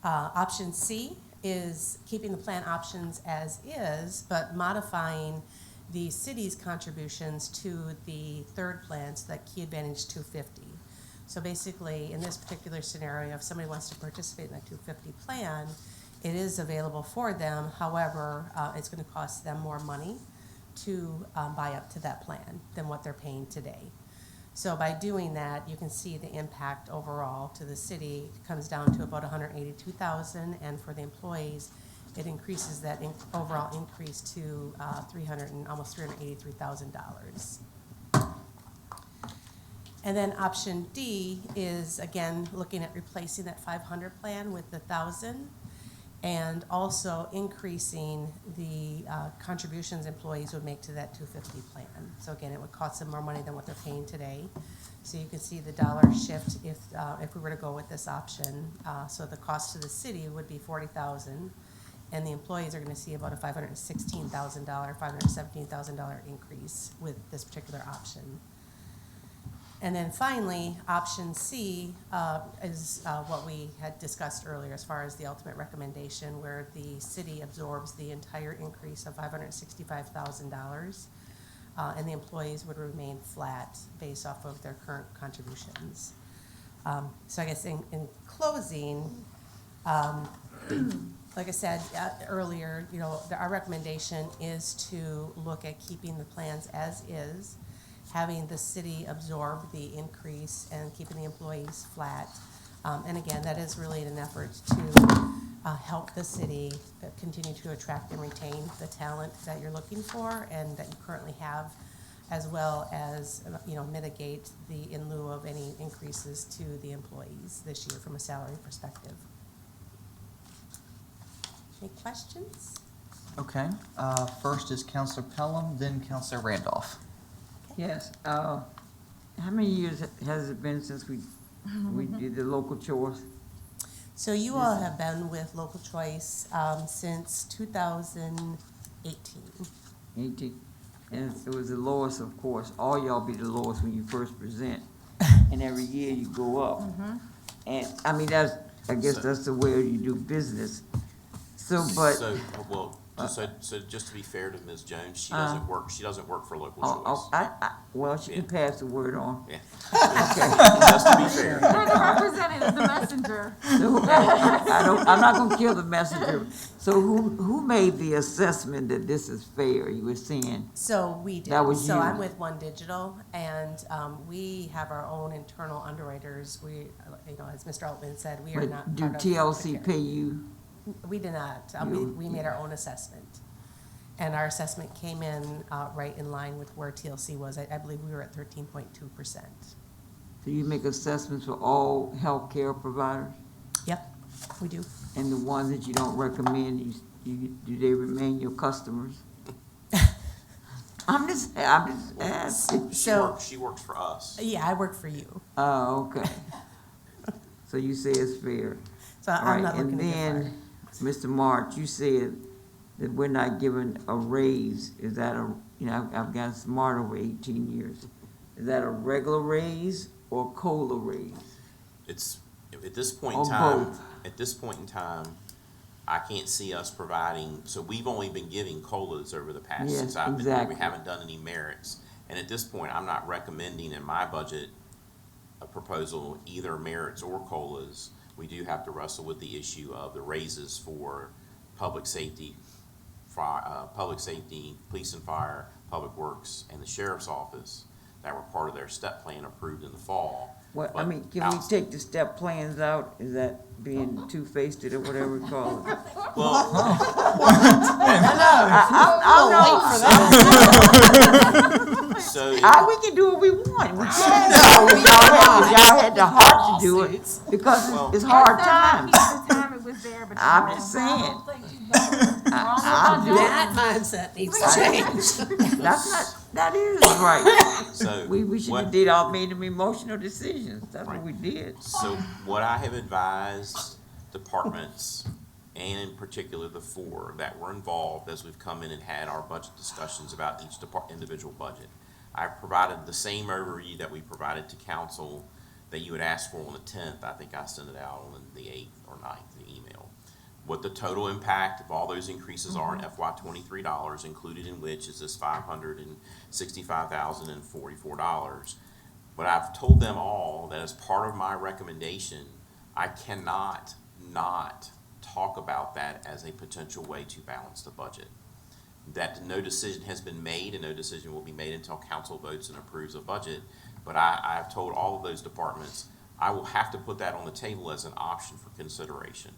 Speaker 18: Option C is keeping the plan options as is, but modifying the city's contributions to the third plan, so that Key Advantage 250. So basically, in this particular scenario, if somebody wants to participate in that 250 plan, it is available for them. However, it's going to cost them more money to buy up to that plan than what they're paying today. So by doing that, you can see the impact overall to the city comes down to about $182,000, and for the employees, it increases that overall increase to almost $383,000. And then option D is, again, looking at replacing that 500 plan with the 1,000 and also increasing the contributions employees would make to that 250 plan. So again, it would cost them more money than what they're paying today. So you can see the dollar shift if we were to go with this option. So the cost to the city would be $40,000. And the employees are going to see about a $516,000, $517,000 increase with this particular option. And then finally, option C is what we had discussed earlier as far as the ultimate recommendation, where the city absorbs the entire increase of $565,000, and the employees would remain flat based off of their current contributions. So I guess in closing, like I said earlier, our recommendation is to look at keeping the plans as is, having the city absorb the increase and keeping the employees flat. And again, that is really an effort to help the city continue to attract and retain the talent that you're looking for and that you currently have, as well as mitigate the in lieu of any increases to the employees this year from a salary perspective. Any questions?
Speaker 1: Okay, first is Counselor Pelham, then Counselor Randolph.
Speaker 5: Yes, how many years has it been since we did the Local Choice?
Speaker 18: So you all have been with Local Choice since 2018.
Speaker 5: 18. And it was the lowest, of course. All y'all be the lowest when you first present. And every year you go up. And I mean, I guess that's the way you do business. So
Speaker 6: just to be fair to Ms. Jones, she doesn't work for Local Choice.
Speaker 5: Well, she can pass the word on.
Speaker 6: Yeah.
Speaker 5: Okay.
Speaker 6: Just to be fair.
Speaker 4: You're the representative, the messenger.
Speaker 5: So, I'm not gonna kill the messenger. So who made the assessment that this is fair? You were saying.
Speaker 18: So we did.
Speaker 5: That was
Speaker 18: so
Speaker 5: you.
Speaker 18: I'm with One Digital, and we have our own internal underwriters. We, as Mr. Altman said, we are not.
Speaker 5: Do
Speaker 18: part of
Speaker 5: TLC
Speaker 18: the
Speaker 5: pay you?
Speaker 18: We did not. We made our own assessment. And our assessment came in right in line with where TLC was. I believe we were at 13.2%.
Speaker 5: So you make assessments for all healthcare providers?
Speaker 18: Yep, we do.
Speaker 5: And the ones that you don't recommend, do they remain your customers? I'm just asking.
Speaker 6: She works for us.
Speaker 18: Yeah, I work for you,
Speaker 5: Oh, okay. So you say it's fair.
Speaker 18: so
Speaker 5: All
Speaker 18: I'm
Speaker 5: right,
Speaker 18: not looking
Speaker 5: and
Speaker 18: to get fired.
Speaker 5: then, Mr. March, you said that we're not giving a raise. Is that I've gotten smart over 18 years. Is that a regular raise or COLA raise?
Speaker 6: It's, at this point in
Speaker 5: Or
Speaker 6: time,
Speaker 5: both?
Speaker 6: at this point in time, I can't see us providing, so we've only been giving COLAs over the past,
Speaker 5: Yes,
Speaker 6: since I've been here.
Speaker 5: exactly.
Speaker 6: We haven't done any merits. And at this point, I'm not recommending in my budget a proposal, either merits or COLAs. We do have to wrestle with the issue of the raises for public safety, police and fire, public works, and the sheriff's office that were part of their step plan approved in the fall.
Speaker 5: What,
Speaker 6: But
Speaker 5: can we take the step plans out? Is that being two-faced or whatever we call it?
Speaker 6: Well, so,
Speaker 5: We can do what we want. We can. Y'all had the heart to do it because it's hard times. I'm just saying.
Speaker 3: That mindset needs to change.
Speaker 5: That is right.
Speaker 6: so
Speaker 5: We should have made them emotional decisions. That's what we did.
Speaker 6: So what I have advised departments, and in particular the four that were involved as we've come in and had our budget discussions about each individual budget, I've provided the same overview that we provided to council that you had asked for on the 10th. I think I sent it out on the 8th or 9th, the email. What the total impact of all those increases are in FY23 dollars, included in which is this $565,044. But I've told them all that as part of my recommendation, I cannot not talk about that as a potential way to balance the budget. That no decision has been made and no decision will be made until council votes and approves a budget. But I've told all of those departments, I will have to put that on the table as an option for consideration.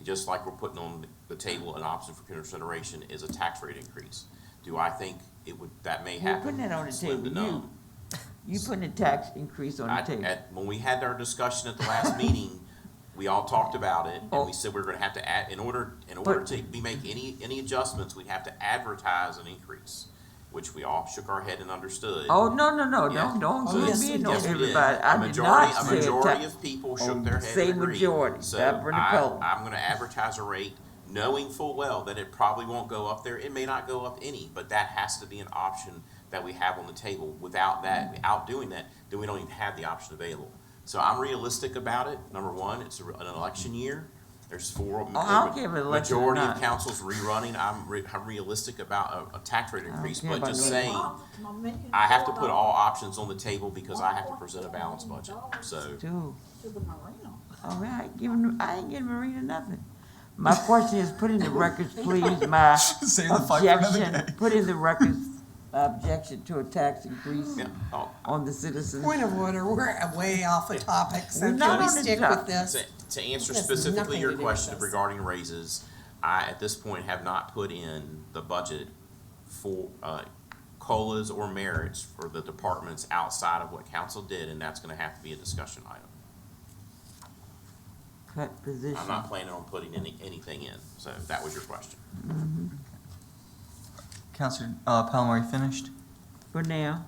Speaker 6: Just like we're putting on the table an option for consideration is a tax rate increase. Do I think that may happen?
Speaker 5: You're putting it on the
Speaker 6: Slim to
Speaker 5: table.
Speaker 6: none.
Speaker 5: You putting a tax increase on the table.
Speaker 6: When we had our discussion at the last meeting, we all talked about it, and we said we're gonna have to add, in order to make any adjustments, we'd have to advertise an increase, which we all shook our head and understood.
Speaker 5: Oh, no,
Speaker 6: Yeah.
Speaker 5: don't
Speaker 6: So
Speaker 5: be
Speaker 6: yes,
Speaker 5: being
Speaker 6: yes,
Speaker 5: on
Speaker 6: we did.
Speaker 5: everybody. I did not
Speaker 6: A
Speaker 5: say
Speaker 6: majority of people shook their head
Speaker 5: say
Speaker 6: and agreed.
Speaker 5: majority.
Speaker 6: So
Speaker 5: That Brenda Pelham.
Speaker 6: I'm gonna advertise a rate, knowing full well that it probably won't go up there. It may not go up any, but that has to be an option that we have on the table. Without doing that, then we don't even have the option available. So I'm realistic about it. Number one, it's an election year. There's four,
Speaker 5: I don't care if it's election or
Speaker 6: majority of
Speaker 5: not.
Speaker 6: councils rerunning. I'm realistic about a tax rate increase,
Speaker 5: care
Speaker 6: but
Speaker 5: about
Speaker 6: just
Speaker 5: no-
Speaker 6: saying, I have to put all options on the table because I have to present a balanced budget, so.
Speaker 5: Dude,
Speaker 10: To the marina.
Speaker 5: I ain't giving Marina nothing. My question is, put in the records, please, my
Speaker 1: Save the fight for another
Speaker 5: objection,
Speaker 1: day.
Speaker 5: put in the records, objection to a tax increase
Speaker 6: Yeah,
Speaker 5: on the citizens.
Speaker 3: Point of order, we're way off the topic, so
Speaker 5: We're not
Speaker 3: can we
Speaker 5: on the
Speaker 3: stick
Speaker 5: topic.
Speaker 3: with this?
Speaker 6: To answer
Speaker 3: This has
Speaker 6: specifically
Speaker 3: nothing
Speaker 6: your
Speaker 3: to do with
Speaker 6: question
Speaker 3: this.
Speaker 6: regarding raises, I, at this point, have not put in the budget for, COLAs or merits for the departments outside of what council did, and that's gonna have to be a discussion item.
Speaker 5: Cut position.
Speaker 6: I'm not planning on putting anything in, so if that was your question.
Speaker 1: Counselor Pelham, are you finished?
Speaker 5: For now.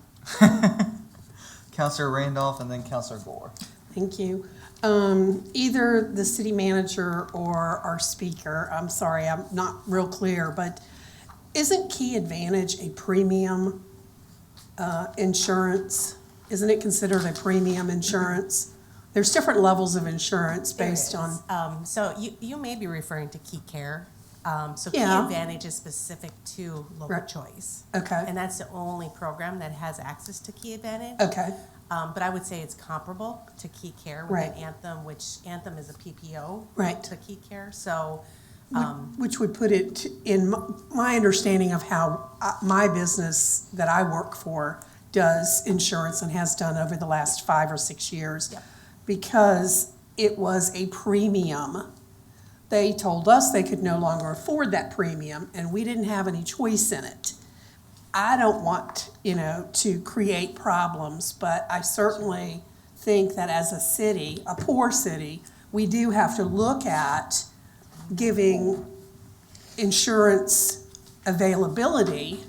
Speaker 1: Counselor Randolph and then Counselor Gore.
Speaker 3: Thank you. Either the city manager or our speaker, I'm sorry, I'm not real clear, but isn't Key Advantage a premium insurance? Isn't it considered a premium insurance? There's different levels of insurance based
Speaker 18: There is.
Speaker 3: on,
Speaker 18: So you may be referring to Key Care. So
Speaker 3: Yeah.
Speaker 18: Key Advantage is specific to local
Speaker 3: Right.
Speaker 18: choice.
Speaker 3: okay,
Speaker 18: And that's the only program that has access to Key Advantage.
Speaker 3: okay,
Speaker 18: But I would say it's comparable to Key Care
Speaker 3: Right.
Speaker 18: within Anthem, which Anthem is a PPO
Speaker 3: right.
Speaker 18: to Key Care. So,
Speaker 3: Which would put it in my understanding of how my business that I work for does insurance and has done over the last 5 or 6 years.
Speaker 18: Yep.
Speaker 3: Because it was a premium. They told us they could no longer afford that premium, and we didn't have any choice in it. I don't want, to create problems, but I certainly think that as a city, a poor city, we do have to look at giving insurance availability,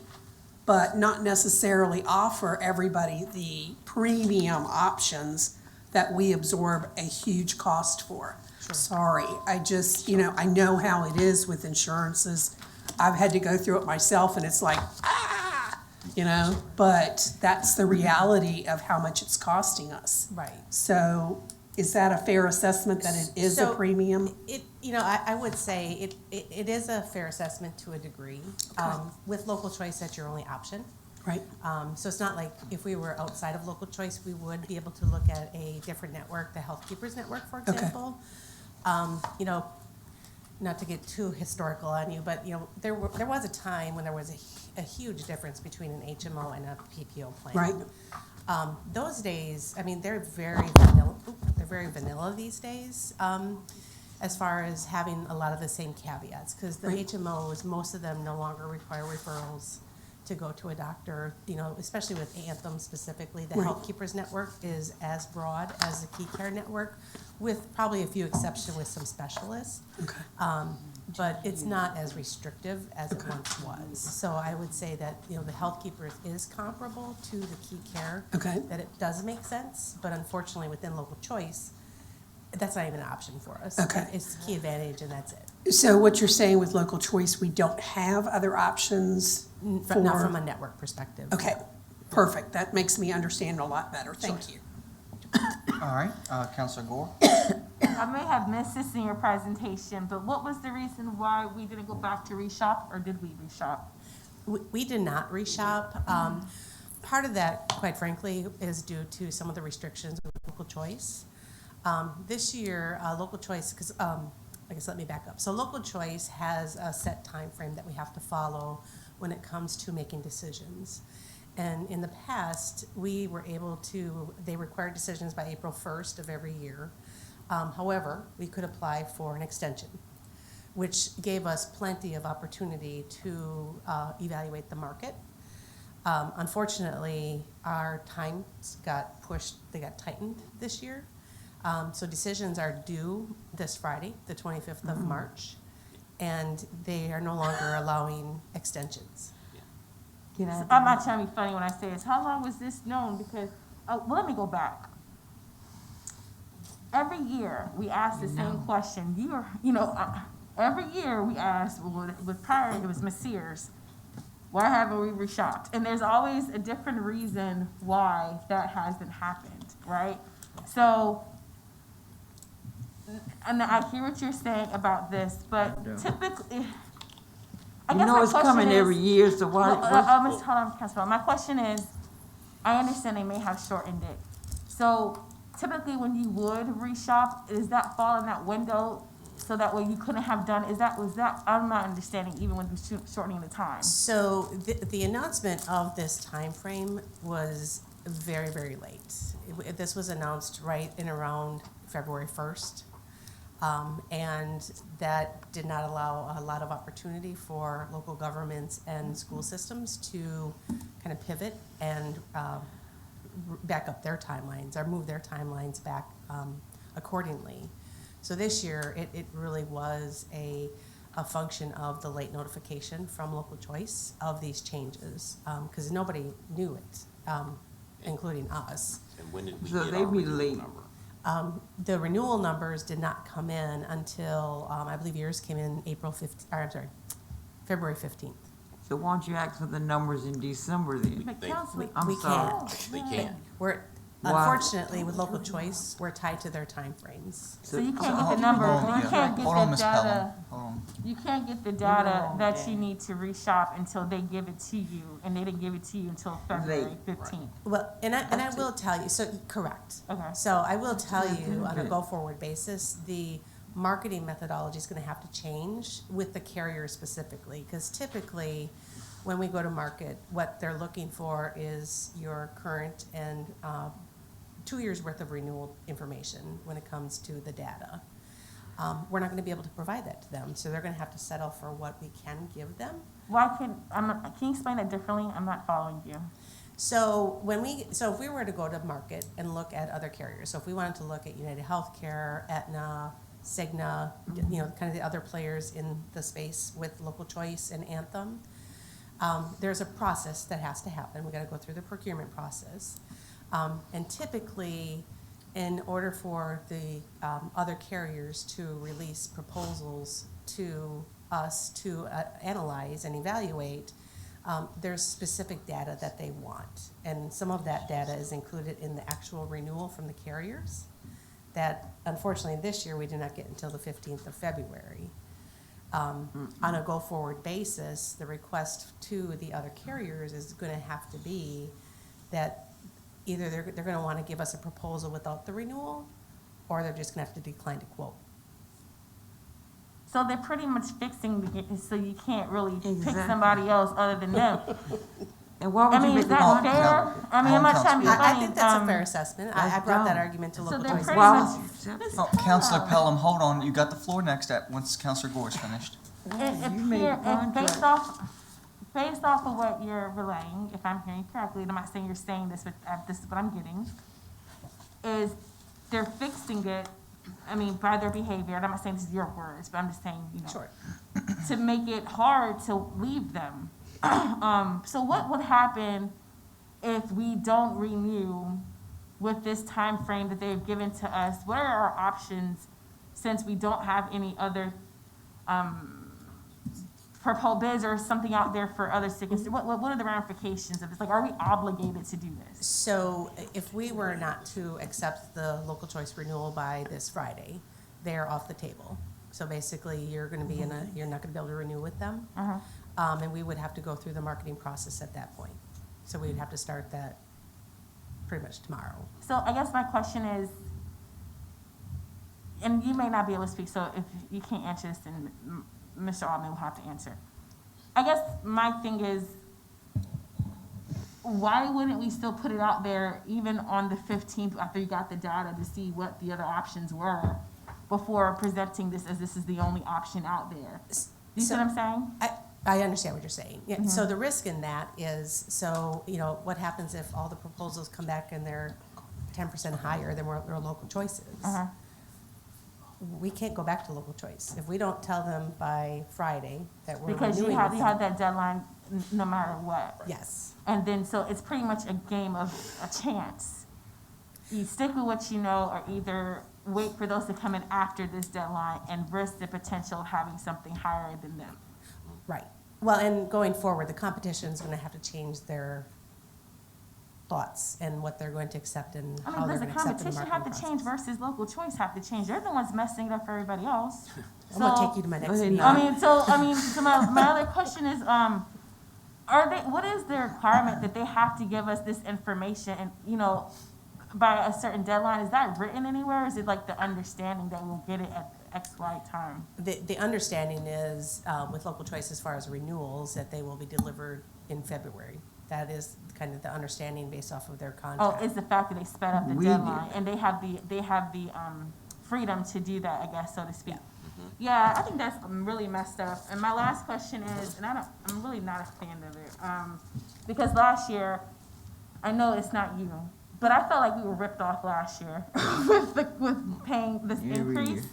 Speaker 3: but not necessarily offer everybody the premium options that we absorb a huge cost for. Sorry, I just, I know how it is with insurances. I've had to go through it myself, and it's like, but that's the reality of how much it's costing us.
Speaker 18: Right.
Speaker 3: So is that a fair assessment that it is a
Speaker 18: So,
Speaker 3: premium?
Speaker 18: I would say it is a fair assessment to a degree. With local choice, that's your only option.
Speaker 3: Right.
Speaker 18: So it's not like if we were outside of local choice, we would be able to look at a different network, the Health Keepers Network, for example. Not to get too historical on you, but there was a time when there was a huge difference between an HMO and a PPO plan.
Speaker 3: Right.
Speaker 18: Those days, they're very vanilla. They're very vanilla these days, as far as having a lot of the same caveats, because the
Speaker 3: Right.
Speaker 18: HMOs, most of them no longer require referrals to go to a doctor. Especially with Anthem specifically, the
Speaker 3: Right.
Speaker 18: Health Keepers Network is as broad as the Key Care Network, with probably a few exceptions with some specialists.
Speaker 3: Okay.
Speaker 18: But it's not as restrictive as it once was. So I would say that, the Health Keepers is comparable to the Key Care.
Speaker 3: Okay.
Speaker 18: That it does make sense, but unfortunately within local choice, that's not even an option for us.
Speaker 3: Okay.
Speaker 18: It's Key Advantage and that's it.
Speaker 3: So what you're saying with local choice, we don't have other options?
Speaker 18: Not from a network perspective.
Speaker 3: Okay, perfect. That makes me understand a lot better. Thank you.
Speaker 1: All right, Counselor Gore?
Speaker 4: I may have missed this in your presentation, but what was the reason why we didn't go back to reshop, or did we reshop?
Speaker 18: We did not reshop. Part of that, quite frankly, is due to some of the restrictions with local choice. This year, local choice, because I guess let me back up. So local choice has a set time frame that we have to follow when it comes to making decisions. And in the past, we were able to, they required decisions by April 1st of every year. However, we could apply for an extension, which gave us plenty of opportunity to evaluate the market. Unfortunately, our times got pushed, they got tightened this year. So decisions are due this Friday, the 25th of March, and they are no longer allowing extensions.
Speaker 4: I'm not trying to be funny when I say this. How long was this known? Because, let me go back. Every year, we ask the same question. Every year we ask, with prior, it was Ms. Sears, why haven't we reshopped? And there's always a different reason why that hasn't happened, right? So, and I hear what you're saying about this, but typically, I guess my
Speaker 5: it's
Speaker 4: question
Speaker 5: coming
Speaker 4: is,
Speaker 5: every year, so why?
Speaker 4: hold on, Councilman. My question is, I understand they may have shortened it. So typically when you would reshop, does that fall in that window so that way you couldn't have done, was that, I'm not understanding even when shortening the time.
Speaker 18: So the announcement of this time frame was very, very late. This was announced right in around February 1st. And that did not allow a lot of opportunity for local governments and school systems to kind of pivot and back up their timelines or move their timelines back accordingly. So this year, it really was a function of the late notification from local choice of these changes, because nobody knew it, including us.
Speaker 6: And when did we
Speaker 5: So
Speaker 6: get
Speaker 5: they
Speaker 6: our
Speaker 5: be
Speaker 6: renewal
Speaker 5: late.
Speaker 6: number?
Speaker 18: The renewal numbers did not come in until, I believe yours came in February 15th.
Speaker 5: So why don't you ask for the numbers in December then?
Speaker 4: But Councilman,
Speaker 5: I'm
Speaker 18: We
Speaker 5: sorry.
Speaker 18: can't.
Speaker 6: They can't.
Speaker 18: Unfortunately, with local choice, we're tied to their timeframes.
Speaker 4: so you can't get the number, you can't get
Speaker 1: Hold on,
Speaker 4: the
Speaker 1: Ms.
Speaker 4: data,
Speaker 1: Pellin. Hold on.
Speaker 4: you can't get the data that you need to reshop until they give it to you, and they didn't give it to you until February 15th.
Speaker 18: Well, and I will tell you, so, correct.
Speaker 4: Okay.
Speaker 18: So I will tell you on a go-forward basis, the marketing methodology is gonna have to change with the carrier specifically, because typically, when we go to market, what they're looking for is your current and 2 years worth of renewal information when it comes to the data. We're not gonna be able to provide that to them, so they're gonna have to settle for what we can give them.
Speaker 4: Can you explain that differently? I'm not following you.
Speaker 18: So if we were to go to market and look at other carriers, so if we wanted to look at United Healthcare, Aetna, Cigna, kind of the other players in the space with Local Choice and Anthem. There's a process that has to happen. We got to go through the procurement process. And typically, in order for the other carriers to release proposals to us to analyze and evaluate, there's specific data that they want. And some of that data is included in the actual renewal from the carriers that unfortunately this year we did not get until the 15th of February. On a go-forward basis, the request to the other carriers is going to have to be that either they're going to want to give us a proposal without the renewal, or they're just going to have to decline to quote.
Speaker 4: So they're pretty much fixing to get, so you can't really pick
Speaker 5: Exactly.
Speaker 4: somebody else other than them.
Speaker 5: And why would
Speaker 4: I mean,
Speaker 5: you
Speaker 4: is
Speaker 5: make
Speaker 4: that
Speaker 1: Hold-
Speaker 4: fair? I mean, I'm not trying to be funny.
Speaker 18: I think that's a fair assessment. I brought that
Speaker 5: dumb.
Speaker 18: argument to
Speaker 4: So
Speaker 18: Local
Speaker 4: they're
Speaker 18: Choice.
Speaker 4: pretty
Speaker 5: Wow.
Speaker 4: much.
Speaker 1: Counselor Pelham, hold on, you got the floor next once Counselor Gore is finished.
Speaker 4: It
Speaker 5: You made the
Speaker 4: based
Speaker 5: contract.
Speaker 4: based off of what you're relaying, if I'm hearing correctly, and I'm not saying you're saying this, but this is what I'm getting, is they're fixing it, I mean, by their behavior, and I'm not saying this is your words, but I'm just saying,
Speaker 18: Sure.
Speaker 4: to make it hard to leave them. So what would happen if we don't renew with this time frame that they've given to us? What are our options since we don't have any other proposed bids or something out there for other sickness? What are the ramifications of this? Like, are we obligated to do this?
Speaker 18: So if we were not to accept the Local Choice renewal by this Friday, they're off the table. So basically, you're going to be you're not going to be able to renew with them.
Speaker 4: Uh-huh.
Speaker 18: And we would have to go through the marketing process at that point. So we'd have to start that pretty much tomorrow.
Speaker 4: So I guess my question is, and you may not be able to speak, so if you can't answer this, then Mr. Altman will have to answer. I guess my thing is, why wouldn't we still put it out there even on the 15th after you got the data to see what the other options were before presenting this as this is the only option out there? You see what I'm saying?
Speaker 18: I understand what you're saying. Yeah, so the risk in that is, what happens if all the proposals come back and they're 10% higher than our Local Choices?
Speaker 4: Uh-huh.
Speaker 18: We can't go back to Local Choice. If we don't tell them by Friday that we're
Speaker 4: Because you
Speaker 18: renewing
Speaker 4: had
Speaker 18: with
Speaker 4: you had
Speaker 18: them-
Speaker 4: that deadline no matter what.
Speaker 18: Yes.
Speaker 4: And then, so it's pretty much a game of a chance. You stick with what you know, or either wait for those to come in after this deadline and risk the potential of having something higher than them.
Speaker 18: Right. Well, and going forward, the competition's going to have to change their thoughts and what they're going to accept and
Speaker 4: I
Speaker 18: how
Speaker 4: mean,
Speaker 18: they're
Speaker 4: does the
Speaker 18: going to accept in the
Speaker 4: competition
Speaker 18: marketing
Speaker 4: have to
Speaker 18: process.
Speaker 4: change versus Local Choice have to change? They're the ones messing it up for everybody else.
Speaker 18: I'm going to take you to my next
Speaker 5: ahead,
Speaker 18: meeting.
Speaker 4: So my other question is, what is the requirement that they have to give us this information and, by a certain deadline? Is that written anywhere? Or is it like the understanding that we'll get it at X, Y time?
Speaker 18: The understanding is, with Local Choice as far as renewals, that they will be delivered in February. That is kind of the understanding based off of their
Speaker 4: Oh,
Speaker 18: contract.
Speaker 4: it's the fact that they sped up the
Speaker 5: We did
Speaker 4: deadline and they have the freedom to do that, I guess, so to speak. Yeah, I think that's really messed up. And my last question is, and I'm really not a fan of it, because last year, I know it's not you, but I felt like we were ripped off last year with paying this
Speaker 5: Every
Speaker 4: increase.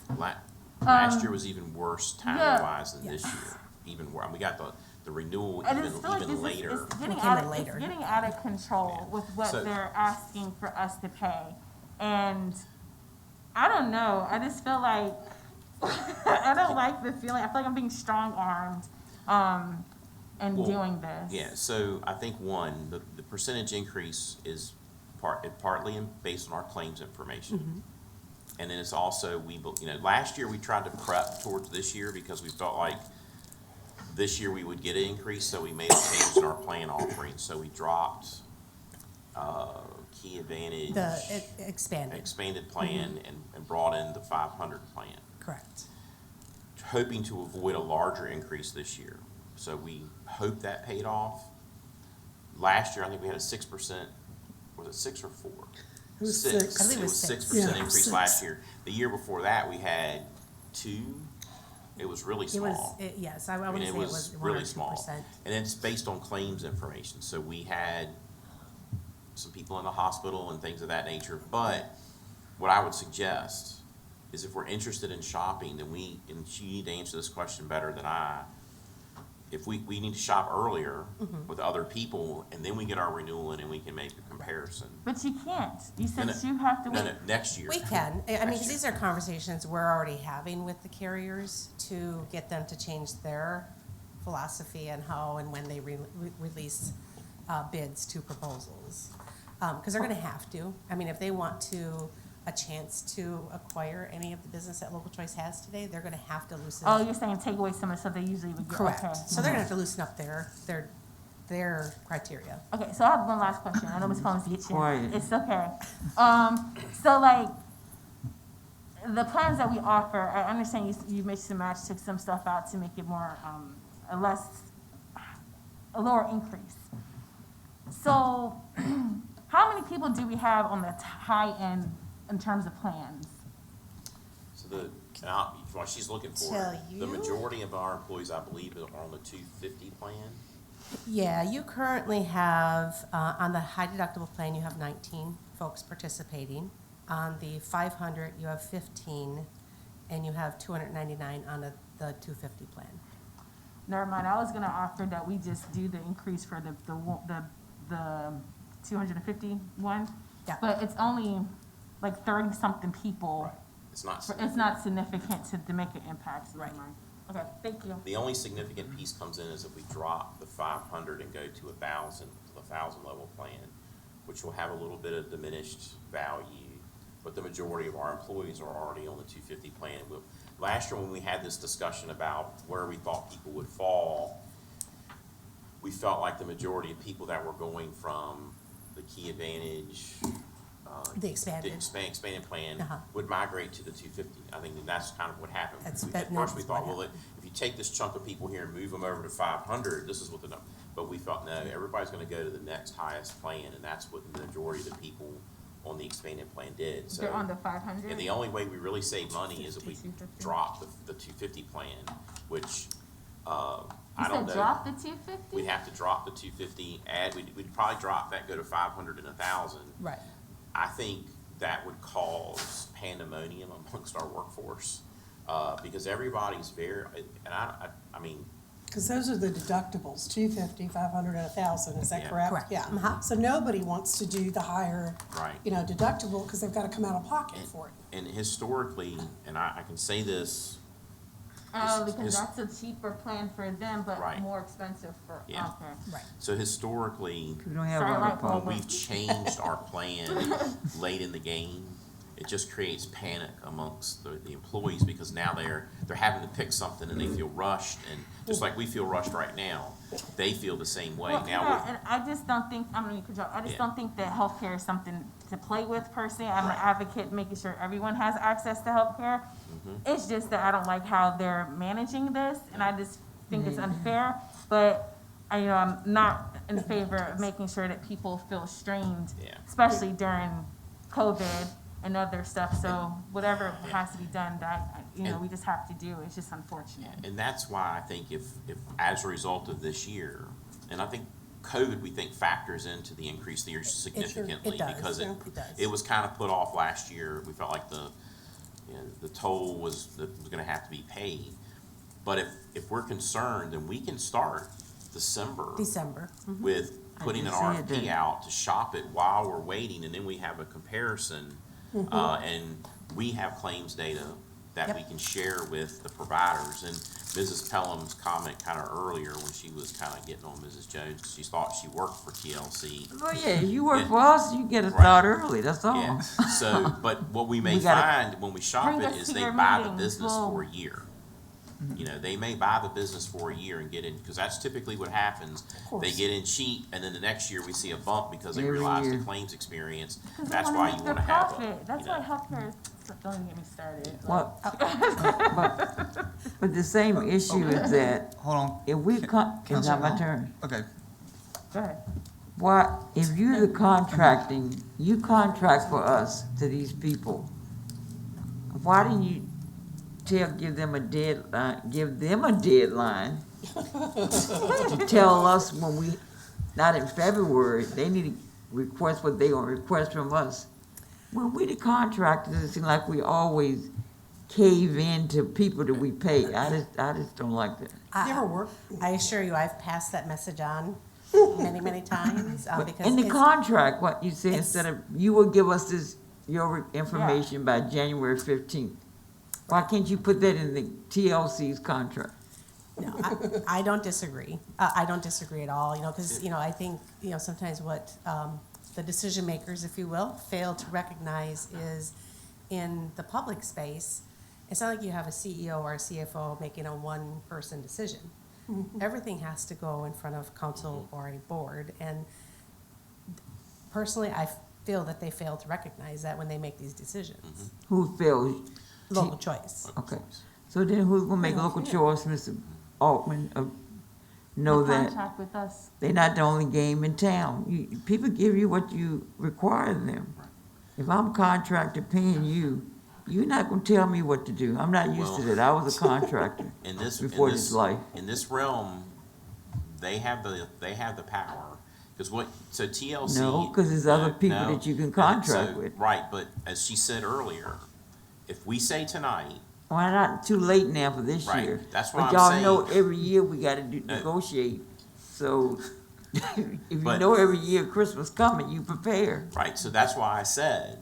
Speaker 6: Last year was even worse
Speaker 4: yeah.
Speaker 6: timing-wise than this year, even worse. We got the renewal
Speaker 4: I just feel like
Speaker 6: even later.
Speaker 4: it's getting
Speaker 18: It came
Speaker 4: out
Speaker 18: in
Speaker 4: of,
Speaker 18: later.
Speaker 4: it's getting out of control with what
Speaker 6: So-
Speaker 4: they're asking for us to pay. And I don't know, I just feel like, I don't like the feeling, I feel like I'm being strong-armed, and
Speaker 6: Well,
Speaker 4: doing this.
Speaker 6: Yeah, so I think the percentage increase is partly based on our claims information. And then it's also, last year we tried to prep towards this year because we felt like this year we would get an increase, so we made a change in our plan offering. So we dropped Key Advantage. Expanded plan and brought in the 500 plan.
Speaker 18: Correct.
Speaker 6: Hoping to avoid a larger increase this year. So we hope that paid off. Last year, I think we had a 6%, was it 6 or 4?
Speaker 18: It was 6. I think it was
Speaker 6: 6%
Speaker 18: 6. Yeah,
Speaker 6: increase
Speaker 18: 6.
Speaker 6: last year. The year before that, we had 2. It was really small.
Speaker 18: Yes, I wouldn't say it was 1 or 2%.
Speaker 6: really small. And it's based on claims information. So we had some people in the hospital and things of that nature. But what I would suggest is if we're interested in shopping, then and you need to answer this question better than I, if we need to shop earlier with other people, and then we get our renewal in and we can make a comparison.
Speaker 4: But you can't. You said
Speaker 6: No,
Speaker 4: you have to
Speaker 6: No,
Speaker 4: wait.
Speaker 6: no, next year.
Speaker 18: We can, I mean,
Speaker 6: Next
Speaker 18: because
Speaker 6: year.
Speaker 18: these are conversations we're already having with the carriers to get them to change their philosophy and how and when they release bids to proposals. Because they're gonna have to. I mean, if they want a chance to acquire any of the business that Local Choice has today, they're gonna have to loosen
Speaker 4: Oh,
Speaker 18: up.
Speaker 4: you're saying take away some of the stuff they usually would get.
Speaker 18: Correct.
Speaker 4: Okay.
Speaker 18: So they're gonna have to loosen up their criteria.
Speaker 4: Okay, so I have one last question. I know Ms. Collins get you.
Speaker 5: Quiet.
Speaker 4: It's okay. So like, the plans that we offer, I understand you mixed and matched, took some stuff out to make it more, a lower increase. So, how many people do we have on the high end in terms of plans?
Speaker 6: So while she's looking for
Speaker 18: Tell
Speaker 6: it, the
Speaker 18: you.
Speaker 6: majority of our employees, I believe, are on the 250 plan.
Speaker 18: Yeah, you currently have, on the high deductible plan, you have 19 folks participating. On the 500, you have 15, and you have 299 on the 250 plan.
Speaker 4: Never mind, I was gonna offer that we just do the increase for the 251.
Speaker 18: Yeah.
Speaker 4: But it's only like 30-something people.
Speaker 6: It's not.
Speaker 4: It's not significant to make an impact, so never
Speaker 18: Right.
Speaker 4: mind. Okay, thank you.
Speaker 6: The only significant piece comes in is if we drop the 500 and go to 1,000, to the 1,000 level plan, which will have a little bit of diminished value, but the majority of our employees are already on the 250 plan. Last year when we had this discussion about where we thought people would fall, we felt like the majority of people that were going from the Key Advantage,
Speaker 18: The expanded.
Speaker 6: expanded plan
Speaker 18: Uh-huh.
Speaker 6: would migrate to the 250. I think that's kind of what happened.
Speaker 18: That's
Speaker 6: At
Speaker 18: what
Speaker 6: first we thought,
Speaker 18: happened.
Speaker 6: well, if you take this chunk of people here and move them over to 500, this is what the number. But we felt, no, everybody's going to go to the next highest plan, and that's what the majority of the people on the expanded plan did. So,
Speaker 4: They're on the 500?
Speaker 6: and the only way we really save money is if we
Speaker 4: 250?
Speaker 6: drop the 250 plan, which I
Speaker 4: You
Speaker 6: don't
Speaker 4: said
Speaker 6: know.
Speaker 4: drop the 250?
Speaker 6: We'd have to drop the 250, we'd probably drop that, go to 500 and 1,000.
Speaker 18: Right.
Speaker 6: I think that would cause pandemonium amongst our workforce, because everybody's very, and I mean,
Speaker 3: Because those are the deductibles, 250, 500, and 1,000, is that
Speaker 6: Yeah.
Speaker 3: correct?
Speaker 18: Correct.
Speaker 3: Yeah.
Speaker 18: Uh-huh.
Speaker 3: So nobody wants to do the higher,
Speaker 6: right.
Speaker 3: deductible, because they've got to come out of pocket for it.
Speaker 6: And historically, and I can say this,
Speaker 4: Because that's a cheaper plan for them, but
Speaker 6: Right.
Speaker 4: more expensive for,
Speaker 6: Yeah.
Speaker 4: okay.
Speaker 18: Right.
Speaker 6: so historically,
Speaker 5: We don't have
Speaker 4: Sorry,
Speaker 5: other
Speaker 4: right,
Speaker 6: when
Speaker 5: problems.
Speaker 6: we've changed our plan late in the game, it just creates panic amongst the employees, because now they're having to pick something and they feel rushed, and just like we feel rushed right now, they feel the same way.
Speaker 4: Well,
Speaker 6: Now,
Speaker 4: yeah, and I just don't think, I just
Speaker 6: Yeah.
Speaker 4: don't think that healthcare is something to play with per se. I'm an advocate making sure everyone has access to healthcare. It's just that I don't like how they're managing this, and I just think it's unfair. But I'm not in favor of making sure that people feel strained,
Speaker 6: Yeah.
Speaker 4: especially during COVID and other stuff. So whatever has to be done, that we just have to do. It's just unfortunate.
Speaker 6: and that's why I think if as a result of this year, and I think COVID, we think factors into the increase the year significantly,
Speaker 3: does,
Speaker 6: because
Speaker 3: yeah, it does.
Speaker 6: it was kind of put off last year. We felt like the toll was gonna have to be paid. But if we're concerned, then we can start December
Speaker 18: December.
Speaker 6: with putting an
Speaker 5: can see it
Speaker 6: RFP
Speaker 5: then.
Speaker 6: out to shop it while we're waiting, and then we have a comparison. And we have claims data that
Speaker 18: Yep.
Speaker 6: we can share with the providers. And Mrs. Pelham's comment kind of earlier, when she was kind of getting on Mrs. Jones, 'cause she thought she worked for TLC.
Speaker 5: Well, yeah, you work
Speaker 6: Yeah.
Speaker 5: for us, you get a
Speaker 6: Right.
Speaker 5: start early, that's all.
Speaker 6: Yeah, so, but what we may
Speaker 5: We gotta-
Speaker 6: find when we shop
Speaker 4: Bring
Speaker 6: it
Speaker 4: us
Speaker 6: is
Speaker 4: to
Speaker 6: they
Speaker 4: your
Speaker 6: buy the
Speaker 4: meetings.
Speaker 6: business
Speaker 4: We'll-
Speaker 6: for a year. They may buy the business for a year and get in, because that's typically what happens.
Speaker 3: course.
Speaker 6: They get in cheap, and then the next year we see a bump because they
Speaker 5: Every
Speaker 6: realize the
Speaker 5: year.
Speaker 6: claims experience.
Speaker 4: 'Cause they
Speaker 6: That's
Speaker 4: wanna
Speaker 6: why
Speaker 4: make
Speaker 6: you
Speaker 4: their
Speaker 6: want to have
Speaker 4: profit. That's
Speaker 6: a,
Speaker 4: why healthcare is, don't even get me started.
Speaker 5: Well, but the same issue is that
Speaker 1: Hold on.
Speaker 5: if we it's not my
Speaker 1: Councilman.
Speaker 5: turn.
Speaker 1: Okay.
Speaker 4: Go ahead.
Speaker 5: Why, if you're the contracting, you contract for us to these people, why didn't you give them a deadline to tell us when we, not in February, they need to request what they gonna request from us. When we the contractors, it seems like we always cave in to people that we pay. I just don't like that.
Speaker 3: You ever work?
Speaker 18: I assure you, I've passed that message on many, many times,
Speaker 5: But
Speaker 18: because
Speaker 5: in the
Speaker 18: it's-
Speaker 5: contract, what you say,
Speaker 18: it's-
Speaker 5: instead of, you will give us your information by January 15th. Why can't you put that in the TLC's contract?
Speaker 18: No, I don't disagree. I don't disagree at all, because, I think, sometimes what the decision makers, if you will, fail to recognize is in the public space, it's not like you have a CEO or a CFO making a one-person decision. Everything has to go in front of council or a board, and personally, I feel that they fail to recognize that when they make these decisions.
Speaker 5: Who fails?
Speaker 18: Local choice.
Speaker 5: Okay, so then who's gonna make local choice, Mr. Altman, know that
Speaker 4: Contract with us.
Speaker 5: they're not the only game in town? People give you what you require of them. If I'm contractor paying you, you're not gonna tell me what to do. I'm not used to that. I was a contractor
Speaker 6: In this,
Speaker 5: before this life.
Speaker 6: in this realm, they have the power. Because so TLC.
Speaker 5: No, 'cause there's other people
Speaker 6: no.
Speaker 5: that you can
Speaker 6: And
Speaker 5: contract
Speaker 6: so-
Speaker 5: with.
Speaker 6: Right, but as she said earlier, if we say tonight,
Speaker 5: Why not too late now for this
Speaker 6: Right,
Speaker 5: year?
Speaker 6: that's what
Speaker 5: But
Speaker 6: I'm
Speaker 5: y'all
Speaker 6: saying.
Speaker 5: know every year we gotta
Speaker 6: No.
Speaker 5: negotiate, so if you
Speaker 6: But-
Speaker 5: know every year Christmas coming, you prepare.
Speaker 6: right, so that's why I said,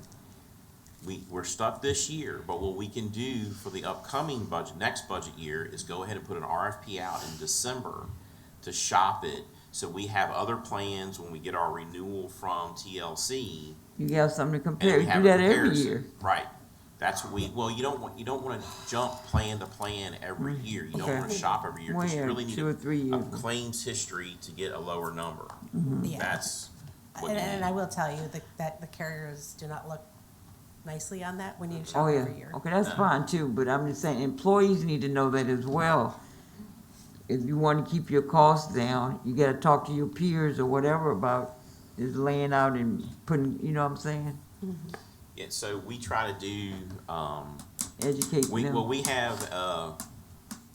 Speaker 6: we're stuck this year, but what we can do for the upcoming budget, next budget year, is go ahead and put an RFP out in December to shop it, so we have other plans when we get our renewal from TLC.
Speaker 5: You got something to
Speaker 6: And
Speaker 5: compare,
Speaker 6: we
Speaker 5: you
Speaker 6: have
Speaker 5: do
Speaker 6: a
Speaker 5: that every
Speaker 6: comparison.
Speaker 5: year.
Speaker 6: Right. That's what you don't wanna jump plan to plan every year. You don't
Speaker 5: Okay.
Speaker 6: wanna shop every year, cause you
Speaker 5: Well,
Speaker 6: really need
Speaker 5: 2 or 3 years.
Speaker 6: a claims history to get a lower number.
Speaker 18: Yeah.
Speaker 6: That's what you
Speaker 18: And
Speaker 6: need.
Speaker 18: I will tell you that the carriers do not look nicely on that when you
Speaker 5: Oh,
Speaker 18: shop
Speaker 5: yeah,
Speaker 18: every year.
Speaker 5: okay, that's fine too, but I'm just saying, employees need to know that as well. If you wanna keep your costs down, you gotta talk to your peers or whatever about just laying out and putting, you know what I'm saying?
Speaker 6: Yeah, so we try to do,
Speaker 5: Educate them.
Speaker 6: we have a